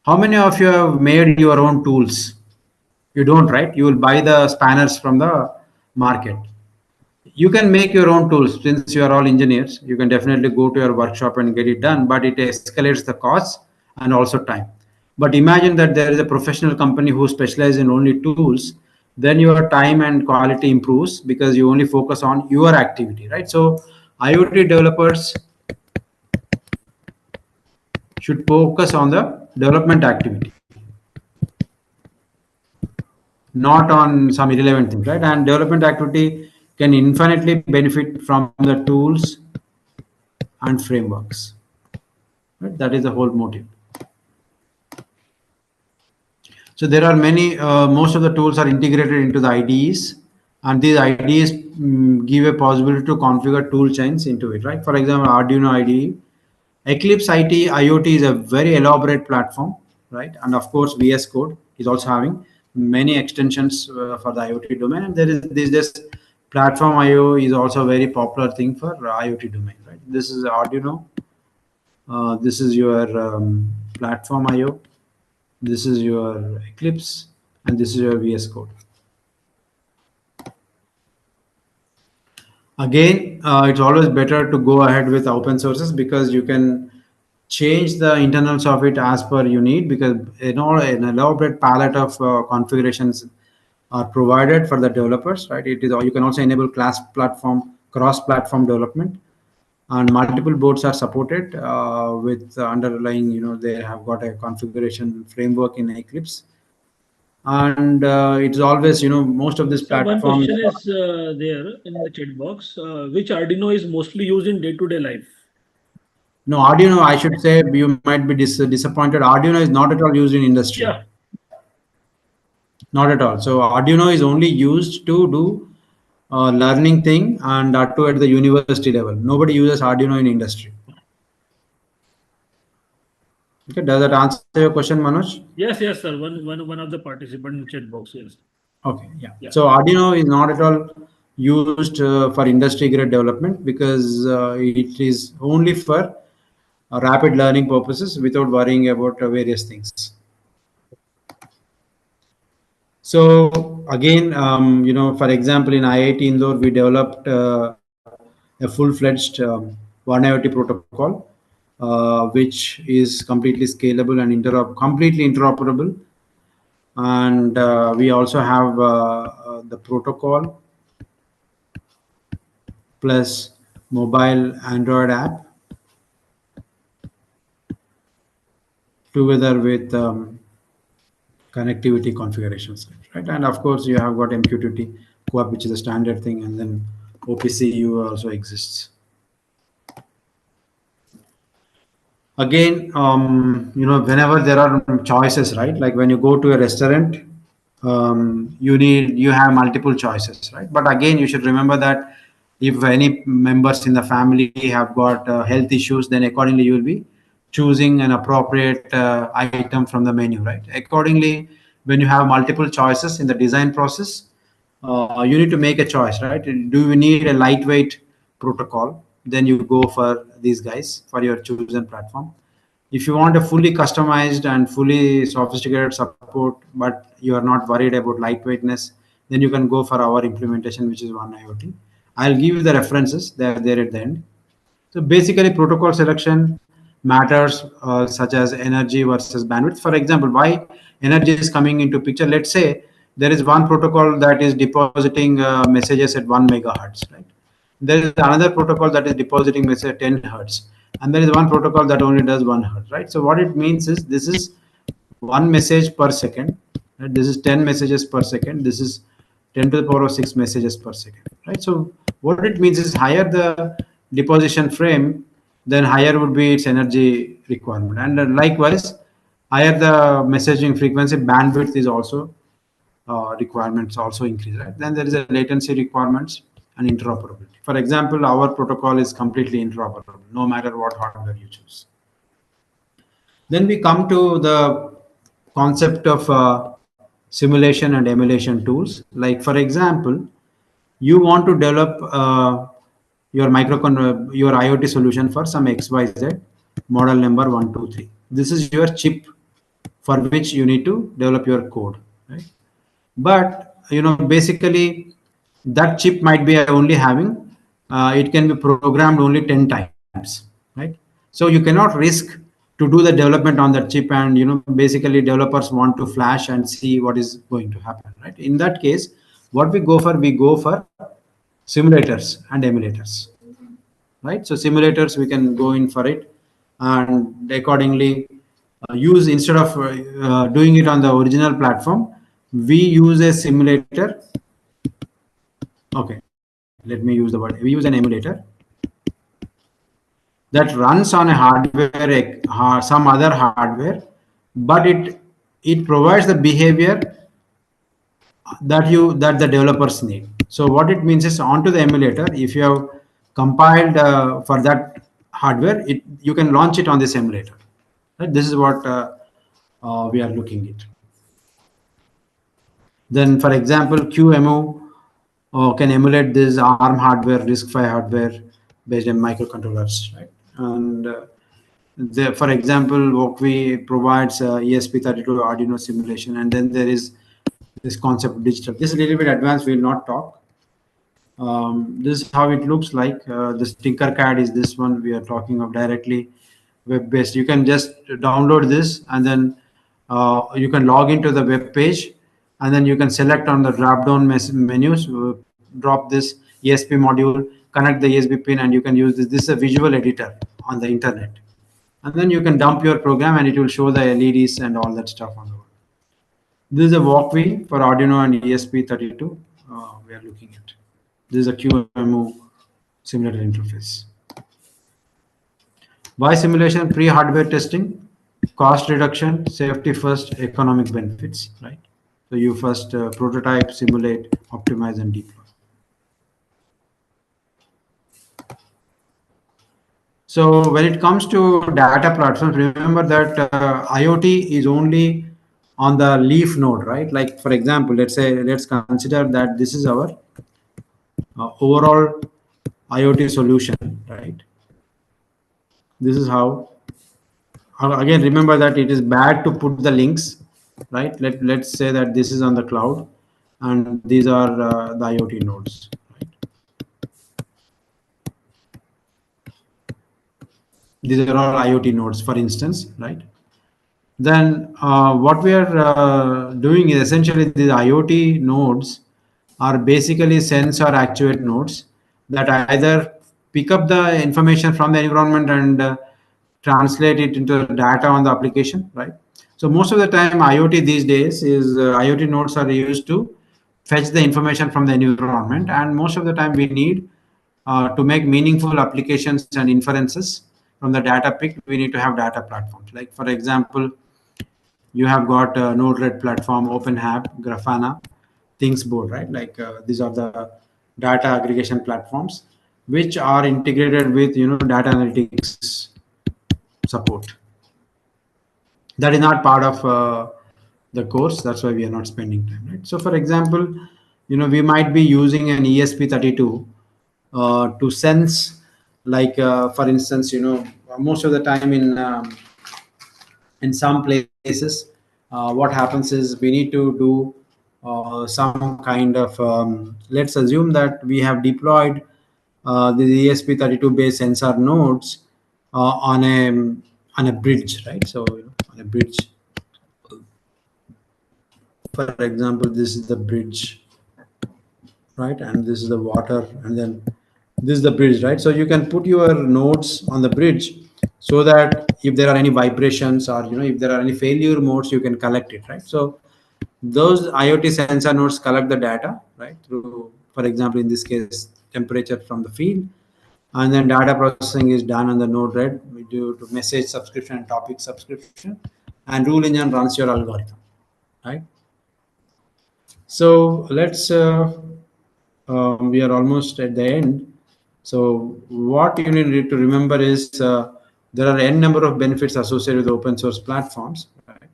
how many of you have made your own tools? You don't, right? You will buy the spanners from the market. You can make your own tools since you are all engineers. You can definitely go to your workshop and get it done, but it escalates the cost and also time. But imagine that there is a professional company who specializes in only tools, then your time and quality improves because you only focus on your activity, right? So IoT developers should focus on the development activity, not on some irrelevant things, right? And development activity can infinitely benefit from the tools and frameworks. Right? That is the whole motive. So there are many, most of the tools are integrated into the IDEs, and these IDEs give a possibility to configure tool chains into it, right? For example, Arduino IDE. Eclipse IT IoT is a very elaborate platform, right? And of course, VS Code is also having many extensions for the IoT domain. And there is this platform IO is also a very popular thing for IoT domain, right? This is Arduino. This is your platform IO. This is your Eclipse, and this is your VS Code. Again, it's always better to go ahead with open sources because you can change the internals of it as per you need, because an elaborate palette of configurations are provided for the developers, right? It is, you can also enable cross platform development, and multiple boards are supported with underlying, they have got a configuration framework in Eclipse. And it's always, most of this So one platform. question is there in the chat box. Which Arduino is mostly used in day-to-day life? No, Arduino, I should say, you might be disappointed. Arduino is not at all used in industry. Yeah. Not at all. So Arduino is only used to do learning thing, and that too at the university level. Nobody uses Arduino in industry. Okay, does that answer your question, Manoj? Yes, sir. One of the participant in chat box. Yes. Okay, yeah. So Arduino is not at all used for industry grade development because it is only for rapid learning purposes without worrying about various things. So again, for example, in IIT Indore, we developed a full-fledged One IoT protocol, which is completely scalable and completely interoperable. And we also have the protocol plus mobile Android app together with connectivity configurations, right? And of course, you have got MQTT co-op, which is a standard thing, and then OPCU also exists. Again, whenever there are choices, right? Like when you go to a restaurant, you have multiple choices, right? But again, you should remember that if any members in the family have got health issues, then accordingly you will be choosing an appropriate item from the menu, right? Accordingly, when you have multiple choices in the design process, you need to make a choice, right? Do you need a lightweight protocol? Then you go for these guys for your chosen platform. If you want a fully customized and fully sophisticated support, but you are not worried about lightweightness, then you can go for our implementation, which is One IoT. I'll give you the references. They're there at the end. So basically, protocol selection matters such as energy versus bandwidth. For example, why energy is coming into picture? Let's say there is one protocol that is depositing messages at 1 megahertz, right? There is another protocol that is depositing message at 10 hertz, and there is one protocol that only does 1 hertz, right? So what it means is this is 1 message per second, right? This is 10 messages per second. This is 10 to the power of 6 messages per second, right? So what it means is higher the deposition frame, then higher would be its energy requirement. And likewise, higher the messaging frequency, bandwidth is also requirements also increase, right? Then there is a latency requirements and interoperability. For example, our protocol is completely interoperable, no matter what hardware you choose. Then we come to the concept of simulation and emulation tools. Like for example, you want to develop your IoT solution for some XYZ model number 123. This is your chip for which you need to develop your code, right? But basically that chip might be only having it can be programmed only 10 times, right? So you cannot risk to do the development on that chip, and basically developers want to flash and see what is going to happen, right? In that case, what we go for simulators and emulators, right? So simulators, we can go in for it, and accordingly use, instead of doing it on the original platform, we use a simulator. Okay, let me use the word, we use an emulator that runs on a hardware, some other hardware, but it provides the behavior that the developers need. So what it means is, onto the emulator, if you have compiled for that hardware, you can launch it on this emulator, right? This is what we are looking at. Then for example, QEMU can emulate this ARM hardware, RISC-V hardware based on microcontrollers, right? And for example, Walkwe provides ESP32 Arduino simulation, and then there is this concept of digital. This is a little bit advanced, we will not talk. This is how it looks like. This Tinkercad is this one we are talking of, directly web-based. You can just download this, and then you can log into the web page, and then you can select on the drop-down menus, drop this ESP module, connect the ESP pin, and you can use this. This is a visual editor on the internet, and then you can dump your program, and it will show the LEDs and all that stuff on the wall. This is a walkway for Arduino and ESP32 we are looking at. This is a QEMU simulator interface. Why simulation? Pre-hardware testing, cost reduction, safety first, economic benefits, right? So you first prototype, simulate, optimize, and deploy. So when it comes to data platforms, remember that IoT is only on the leaf node, right? Like for example, let's consider that this is our overall IoT solution, right? This is how, again, remember that it is bad to put the links, right? Let's say that this is on the cloud, and these are the IoT nodes, right? These are all IoT nodes, for instance, right? Then what we are doing is essentially these IoT nodes are basically sense or actuate nodes that either pick up the information from the environment and translate it into data on the application, right? So most of the time IoT these days is IoT nodes are used to fetch the information from the environment, and most of the time we need to make meaningful applications and inferences from the data picked, we need to have data platforms. Like for example, you have got Node-RED platform, OpenHAB, Grafana, ThingsBoard, right? Like these are the data aggregation platforms which are integrated with data analytics support. That is not part of the course. That's why we are not spending time, right? So for example, we might be using an ESP32 to sense, like for instance, most of the time in some places, what happens is we need to do some kind of, let's assume that we have deployed the ESP32 based sensor nodes on a on a bridge, right? So on a bridge, for example, this is the bridge, right? And this is the water, and then this is the bridge, right? So you can put your nodes on the bridge so that if there are any vibrations or if there are any failure modes, you can collect it, right? So those IoT sensor nodes collect the data, right? Through, for example, in this case, temperature from the field, and then data processing is done on the node, right? We do to message subscription and topic subscription, and rule engine runs your algorithm, right? So let's we are almost at the end. So what you need to remember is there are n number of benefits associated with open source platforms, right?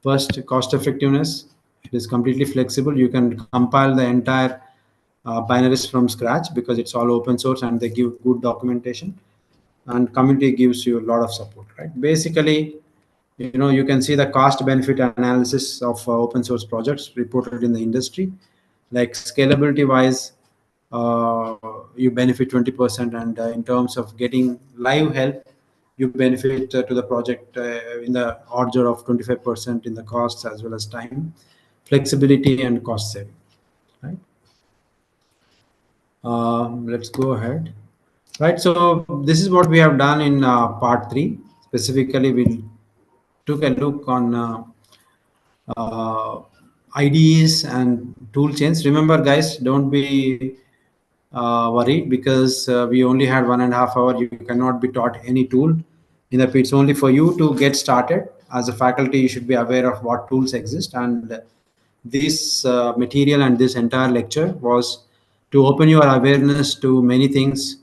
First, cost effectiveness. It is completely flexible. You can compile the entire binaries from scratch because it's all open source and they give good documentation, and community gives you a lot of support, right? Basically, you can see the cost benefit analysis of open source projects reported in the industry. Like scalability wise, you benefit 20%, and in terms of getting live help, you benefit to the project in the order of 25% in the costs as well as time, flexibility, and cost saving, right? Let's go ahead. Right, so this is what we have done in part 3. Specifically, we took a look on uh, IDEs and tool chains. Remember, guys, don't be worried because we only had 1.5 hours. You cannot be taught any tool. It's only for you to get started. As a faculty, you should be aware of what tools exist, and this material and this entire lecture was to open your awareness to many things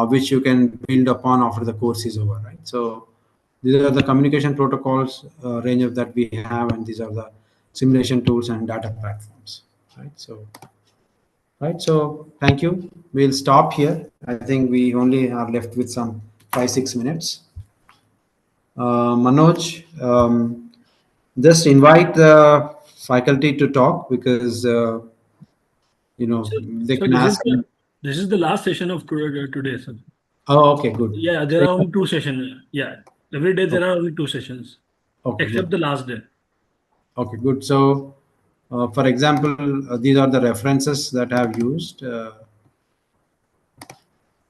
which you can build upon after the course is over, right? So these are the communication protocols range of that we have, and these are the simulation tools and data platforms, right? So thank you. We'll stop here. I think we only are left with some 5-6 minutes. Manoj, just invite the faculty to talk because they So can ask. this is the last session of today, sir. Oh, okay, good. Yeah, there are only 2 sessions. Yeah, every day there are only 2 sessions, Okay, except good. the last day. Okay, good. So, for example, these are the references that I have used,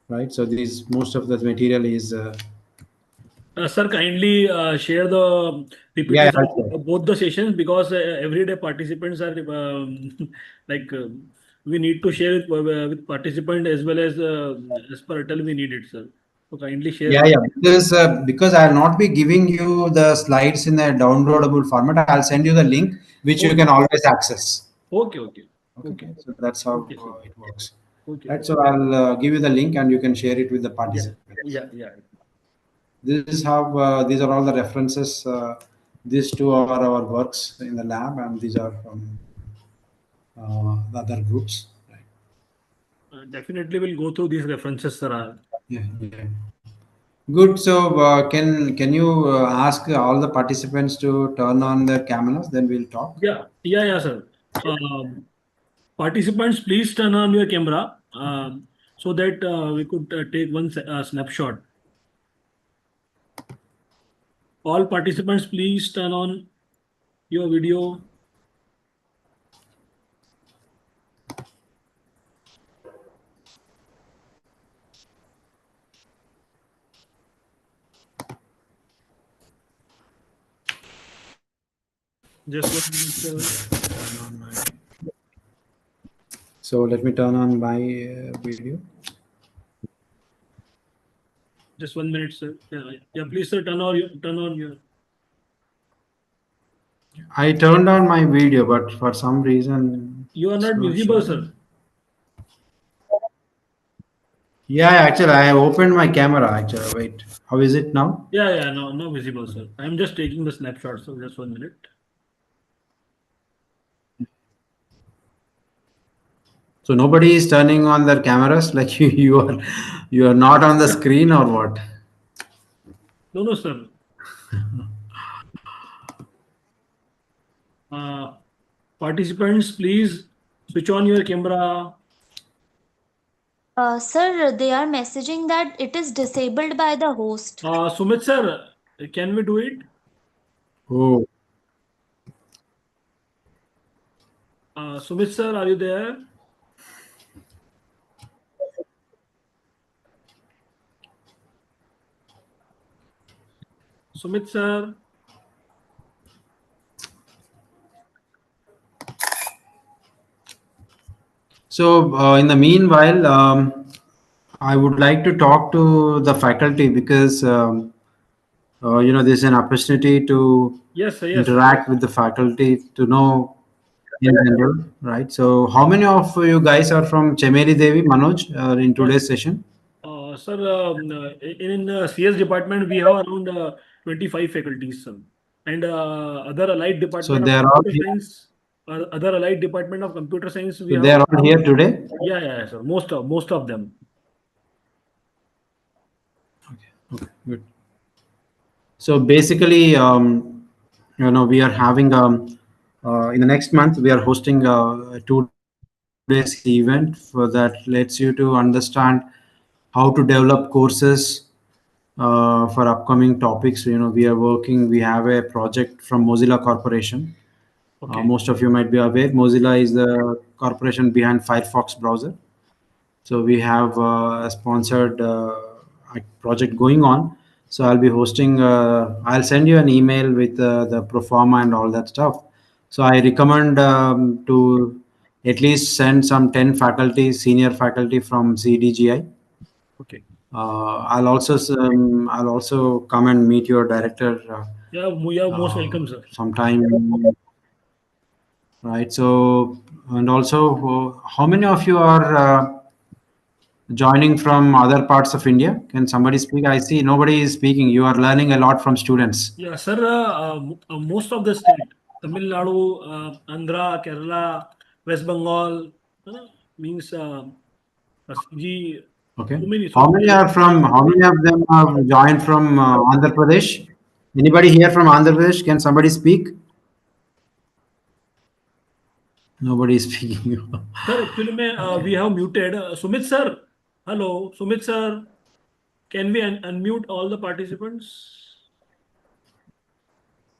right? So these most of the material is. Sir, kindly share the Yeah, PPTs yeah, of both the sessions because everyday participants are like we need to share it with participant as per tell we need it, sir. So kindly share yeah, both. yeah. Because I'll not be giving you the slides in a downloadable format. I'll send you the link which you Okay, can always access. okay, okay, Okay, okay, so that's how okay, sir. it works. Okay, Right. sir. So I'll give you the link and you can share it with the Yeah, participants. yeah, yeah. This is how these are all the references. These two are our works in the lab, and these are from the other groups. Right. Definitely will go through these references, sir. Yeah, yeah. Good. So can you ask all the participants to turn on their cameras? Then we'll talk. Yeah, yeah, yeah, sir. Participants, please turn on your camera so that we could take one snapshot. All participants, please turn on your video. Just 1 minute, sir. So let me turn on my video. Just 1 minute, sir. Yeah, yeah, please, sir, turn on your. I turned on my video, but for some reason You are it's not not visible, showing. sir. Yeah, actually, I have opened my camera. Actually, wait. How is it now? Yeah, yeah, no, no visible, sir. I'm just taking the snapshot, so just 1 minute. So nobody is turning on their cameras. Like you are not on the screen or what? No, no, sir. Uh, Participants, please switch on your camera. Sir, they are messaging that it is disabled by the host. Sumit, sir. Can we do it? Oh, Sumit sir, are you there? Sumit sir. so in the meanwhile, I would like to talk to the faculty because there's an opportunity to Yes, sir. Yes, sir. Yes. interact with the faculty to know in general, right? So, how many of you guys are from Chemeri Devi, Manoj, in Uh, today's session? Sir, in CS department, we have around 25 faculties, sir. And other allied So department of they are all computer here. science, other allied department of computer science, we So have they are all around, here today. yeah, yeah, yeah, sir. Most of them. Okay, good. So basically, we are having in the next month we are hosting a 2 days event for that lets you to understand how to develop courses for upcoming topics. We are working. We have a project from Mozilla Corporation. Okay. Most of you might be aware, Mozilla is the corporation behind Firefox browser. So we have a sponsored project going on. So I'll be hosting. I'll send you an email with the pro forma and all that stuff. So I recommend to at least send some 10 faculty, senior faculty from CDGI. Okay. I'll also come and meet your director Yeah, we are most welcome, sir. sometime, right? So and also, how many of you are joining from other parts of India? Can somebody speak? I see nobody is speaking. You are learning a lot from students. Yeah, sir. Most of the state, Tamil Nadu, Andhra, Kerala, West Bengal, means CG, Okay. so many, so How many many. are from? How many of them have joined from Andhra Pradesh? Anybody here from Andhra Pradesh? Can somebody speak? Nobody is speaking. Sir, actually, we have muted Sumit sir. Hello, Sumit sir. Can we unmute all the participants?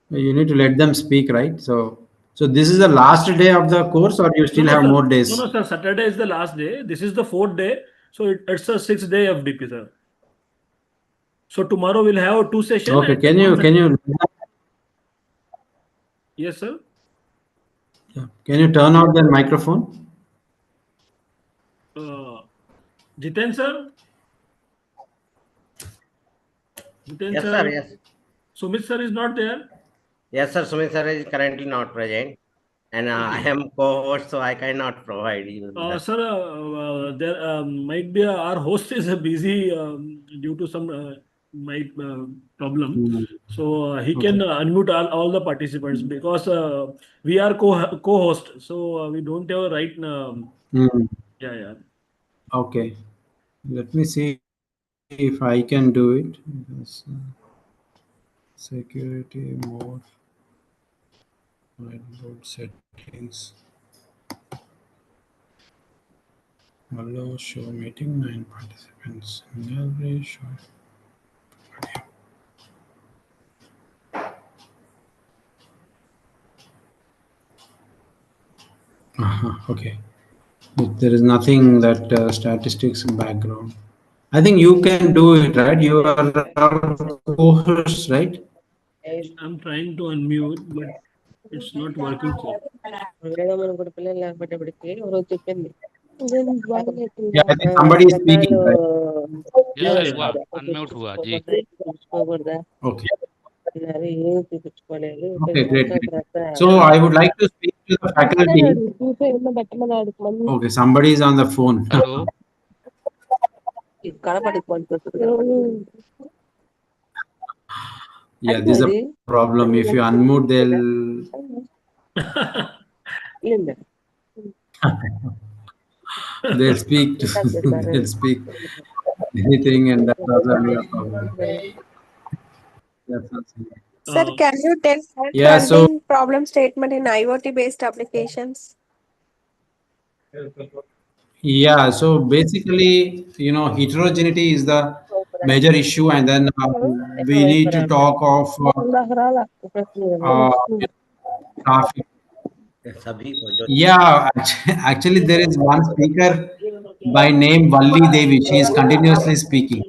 You need to let them speak, right? So this is the last day of the course, or you No, still no, have sir. more No, days? no, sir. Saturday is the last day. This is the fourth day. So it's a 6 day FDP, sir. So tomorrow we'll have two session Okay. and Can one you can session. you Yes, sir. can you turn off the microphone? Uh, Jiten sir. Jiten Yes, sir. sir. Yes. Sumit sir is not there. Yes, sir. Sumit sir is currently not present, and I Okay. am co-host, so I cannot provide you that. Sir, there might be our host is busy due to some might problem. Hmm. So he can Okay. unmute all the participants because we are co-host. So we don't have a right. Hmm. Yeah, yeah. Okay. Let me see if I can do it. Yes, security mode, whiteboard settings. Allow show meeting 9 participants. Gallery show. Okay. There is nothing that statistics and background. I think you can do it, right? You are our co-host, right? I'm trying to unmute, but it's not working, sir. Madam అనుకుంటే పిల్లలు లేకపోయేటప్పటికి ఎవరో చెప్పింది Yeah, I think somebody is కట్టాలు speaking, right? Yeah, yes yeah. हुआ unmute हुआ जी చూపించుకోకూడదా Okay. అన్నారు ఏం చూపించుకోలేదు Okay, great, great. తర్వాత So I would like to speak to the faculty. చూసే ఉన్న పెట్టమన్నాడు మళ్ళీ Okay, somebody is on the phone. Hello కనపడి Yeah, this is a problem. If you unmute, they'll they'll speak to, they'll speak anything, and that's also be a problem. That's also, Sir, can you tell yeah. So handling problem statement in IoT-based applications? yeah, so basically, heterogeneity is the major issue, and then we need to talk of uh, traffic. सभी को जो Yeah, actually, there is one speaker by name Valli Devi. She is continuously speaking.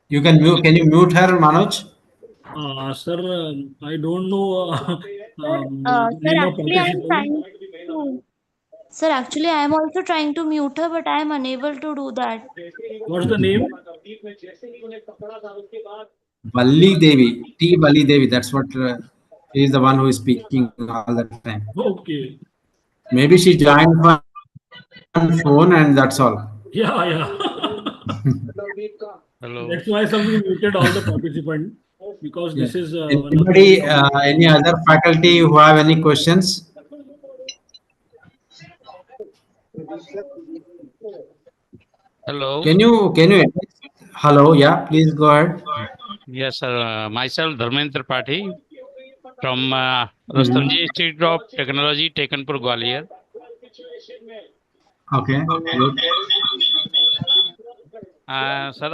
You can mute. Can you mute her, Manoj? Sir, I don't know the Sir, name of actually, I am participant. trying to. Sir, actually, I am also trying to mute her, but I am unable to do that. What's the name? Valli Devi, T. Valli Devi. That's what she is the one who is speaking all the time. Okay. Maybe she joined on phone, and that's all. Yeah, yeah. Hello. That's why sir, we muted all the participants because Yeah. this is one of the Anybody, very public. any other faculty who have any questions? Hello. Can you hello? Yeah, please go ahead. Yes, sir. Myself, Dharmendra Pathi from Mhm. Rustomji Institute of Technology, Tekanpur, Gwalior. Okay, good. Sir,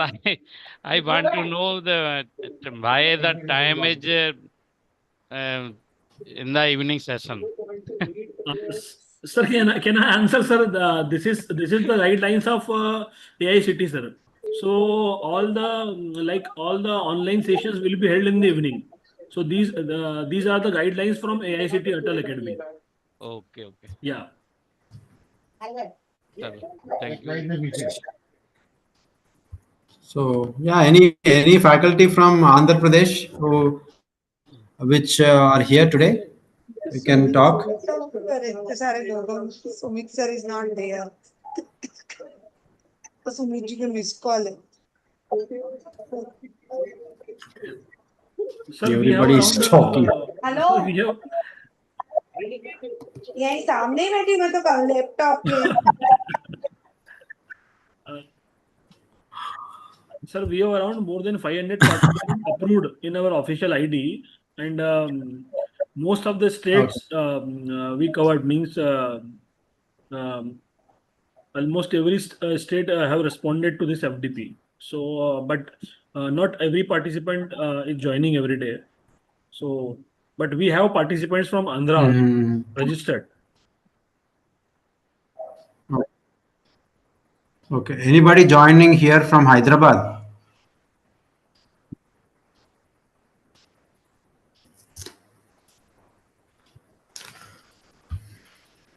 I want to know why the time is in the evening session. Sir, can I answer, sir? This is the guidelines of AICT, sir. So all the online sessions will be held in the evening. So these are the guidelines from AICT Atal Academy. Okay, okay. Yeah. Sir, thank you. So yeah, any faculty from Andhra Pradesh who which are here today, we can talk. Sumit sir is not there. So Sumit ji can miss call. Sir, we have Everybody is around. talking. Hello? Sir, we have. यही सामने ही बैठी मैं तो laptop पे Sir, we have around more than 500 participants approved in our official ID, and most of the states we covered means um, almost every state have responded to this FDP. So, but not every participant is joining every day. So, but we have participants from Andhra also Mhm. registered. Okay. Anybody joining here from Hyderabad?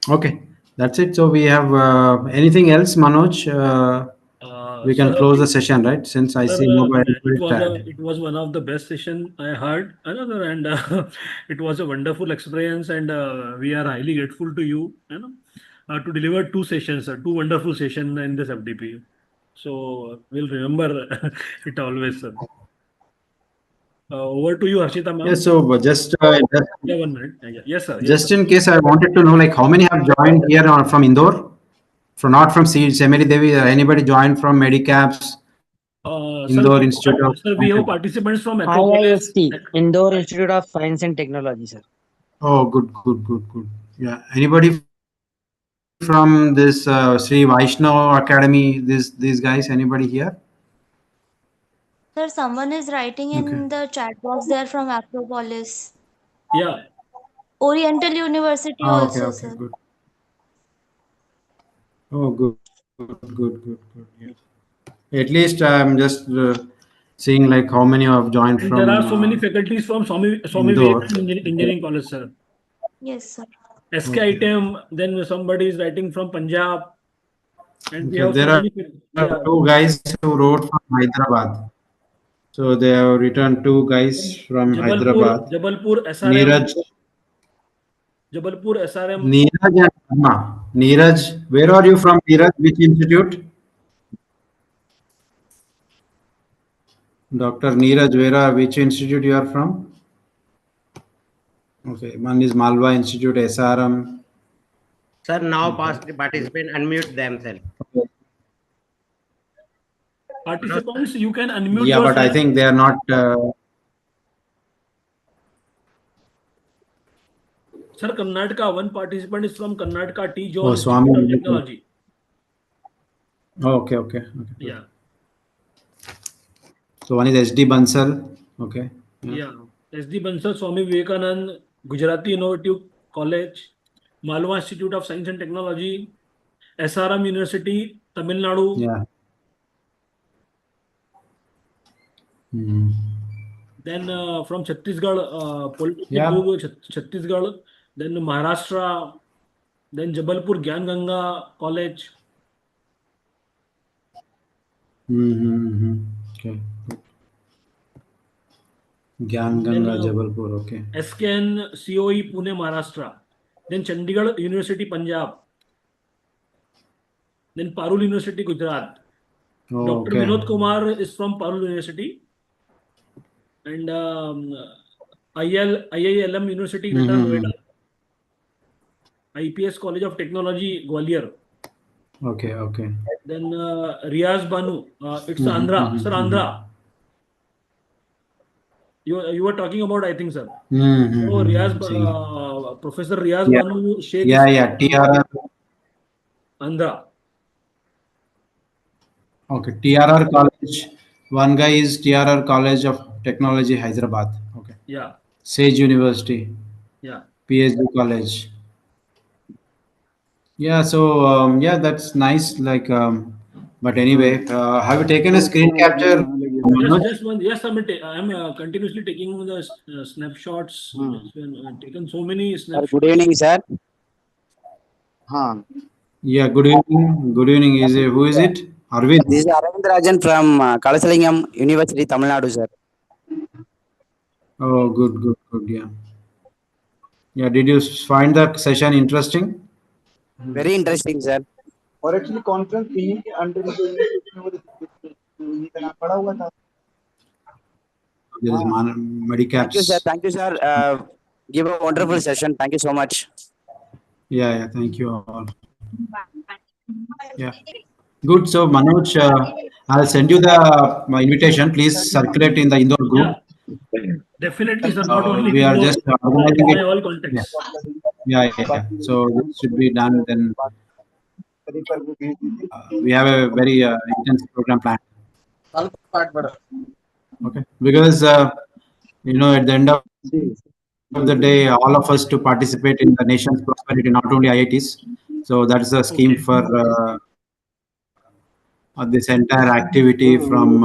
Okay, that's it. So we have anything else, Manoj? We can Sir, close the session, right? Since I sir, see nobody is tired. it was one of the best session I heard. Another, and it was a wonderful experience, and we are highly grateful to you, to deliver two sessions, two wonderful sessions in this FDP. So we'll remember it always, sir. Over to you, Harshita ma'am. Yeah. So just Yeah, 1 minute. Yeah. Yes, sir. Yes, just sir. in case, I wanted to know like how many have joined here from Indore, from not from Semeri Devi. Anybody joined from Medicabs, Indore Institute of Sir, we have participants from Acropolis. IIST, Indore Institute of Science and Technology, sir. Oh, good. Yeah. Anybody from this Sri Vaishnav Academy? These guys. Anybody here? Sir, someone is writing in the chat box there from Acropolis. Yeah. Oriental University Oh, okay, also, okay, sir. good. Oh, good. Yeah. At least I'm just seeing like how many have joined And there are from so many faculties from Swami Indore. Vivekananda Engineering College, sir. Yes, sir. SK Okay. item, then somebody is writing from Punjab, and we Okay, have so there many. are two guys who wrote from Hyderabad. So they have written two guys from Hyderabad. Jabalpur SRM, Neeraj, Jabalpur SRM. Neeraj and Sharma. Neeraj, where are you from, Neeraj? Which institute? Dr. Neeraj, which institute you are from? Okay, one is Malwa Institute, SRM. sir now participant unmute themselves. Participants, you can unmute Yeah, but I yourself. think they are not. Sir, Karnataka, one participant is from Karnataka, T. Oh, John Swami. Institute of Technology. Okay. Yeah. So one is SD Bansal. Okay. Yeah. SD Bansal Swami Vivekanand Gujarati Innovative College, Malwa Institute of Science and Technology, SRM University, Tamil Nadu. Yeah. Hmm. Then from Chhattisgarh, Polytechnic Yeah. Chhattisgarh. Then Maharashtra. Then Jabalpur Gyan Ganga College. Mm-hmm. Okay. Gyan Then Ganga, Jabalpur. Okay. SKN COE Pune Maharashtra. Then Chandigarh University Punjab. Then Parul University Gujarat. Oh, Dr. okay. Vinod Kumar is from Parul University. And IILM University Greater Mm-hmm. Noida. IPS College of Technology Gwalior. Okay. Okay. Then Riaz Banu. It's Andhra. Sir, Mm-hmm. Andhra. You were talking about, I think, sir. So Mm-hmm. See. Professor Riaz Yeah. Banu Sheikh is Yeah. Yeah. from TRR. Andhra. Okay. TRR College. One guy is TRR College of Technology, Hyderabad. Okay. Yeah. Sage University, Yeah. PhD College. Yeah. So yeah, that's nice. Like, but anyway, have you taken a screen capture, Manoj? Just one. Yes, I'm continuously taking the snapshots. It's been taken so many Sir, snapshots. good evening, sir. Yeah. Good evening. Good evening. Who is Yeah. it? Arvind. This is Aravind Rajan from Kalasalingam University, Tamil Nadu, sir. Oh, good. Good. Good. Yeah. Yeah. Did you find the session interesting? Very interesting, sir. There is Thank you, sir. Medicaps. Thank you, sir. Give a wonderful session. Thank you so much. Yeah. Yeah. Thank you all. Yeah. Good. So Manoj, I'll send you the my invitation. Please circulate in the Indore Yeah, group. definitely, sir. Not only in We are Indore, just organizing in it. all Yeah. contexts. Yeah. Yeah. Yeah. So this should be done. Then we have a very intense program planned. Okay. Because at the end of the day, all of us to participate in the nation's prosperity, not only IITs. So that's a scheme Okay. for this entire activity from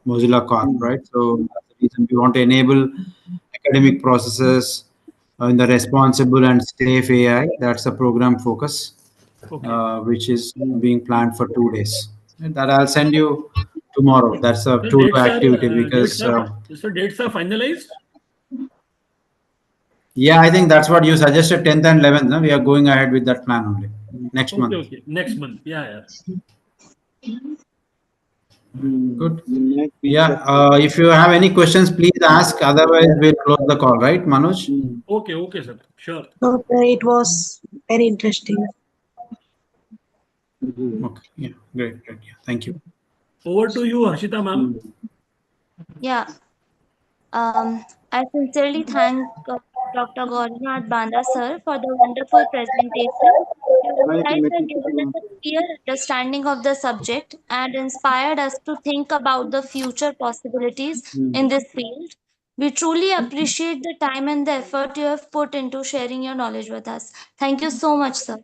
Mozilla Corp, right? So that's the reason we want to enable academic processes in the responsible and safe AI. That's the program focus, Okay. which is being planned for 2 days. And that I'll send you tomorrow. That's a So two-day activity because, dates are finalized. yeah, I think that's what you suggested, 10th and 11th. No? We are going ahead with that plan only next Okay. month. Okay. Next month. Yeah. Good. Yeah. If you have any questions, please ask. Otherwise, we'll close the call, right, Manoj? Okay. Okay, sir. Sure. Okay, it was very interesting. Okay. Yeah. Great. Great. Yeah. Thank you. Over to you, Harshita, ma'am. Yeah. I sincerely thank Dr. Gauranath Banda sir for the wonderful presentation. Your insights have given us a clear understanding of the subject and inspired us to think about the future possibilities in this field. We truly appreciate the time and the effort you have put into sharing your knowledge with us. Thank you so much, sir.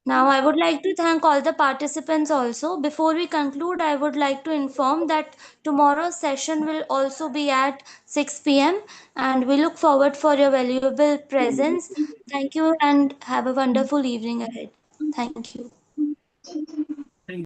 Now, I would like to thank all the participants also. Before we conclude, I would like to inform that tomorrow's session will also be at 6 p.m. and we look forward for your valuable presence. Thank you and have a wonderful evening ahead. Thank you.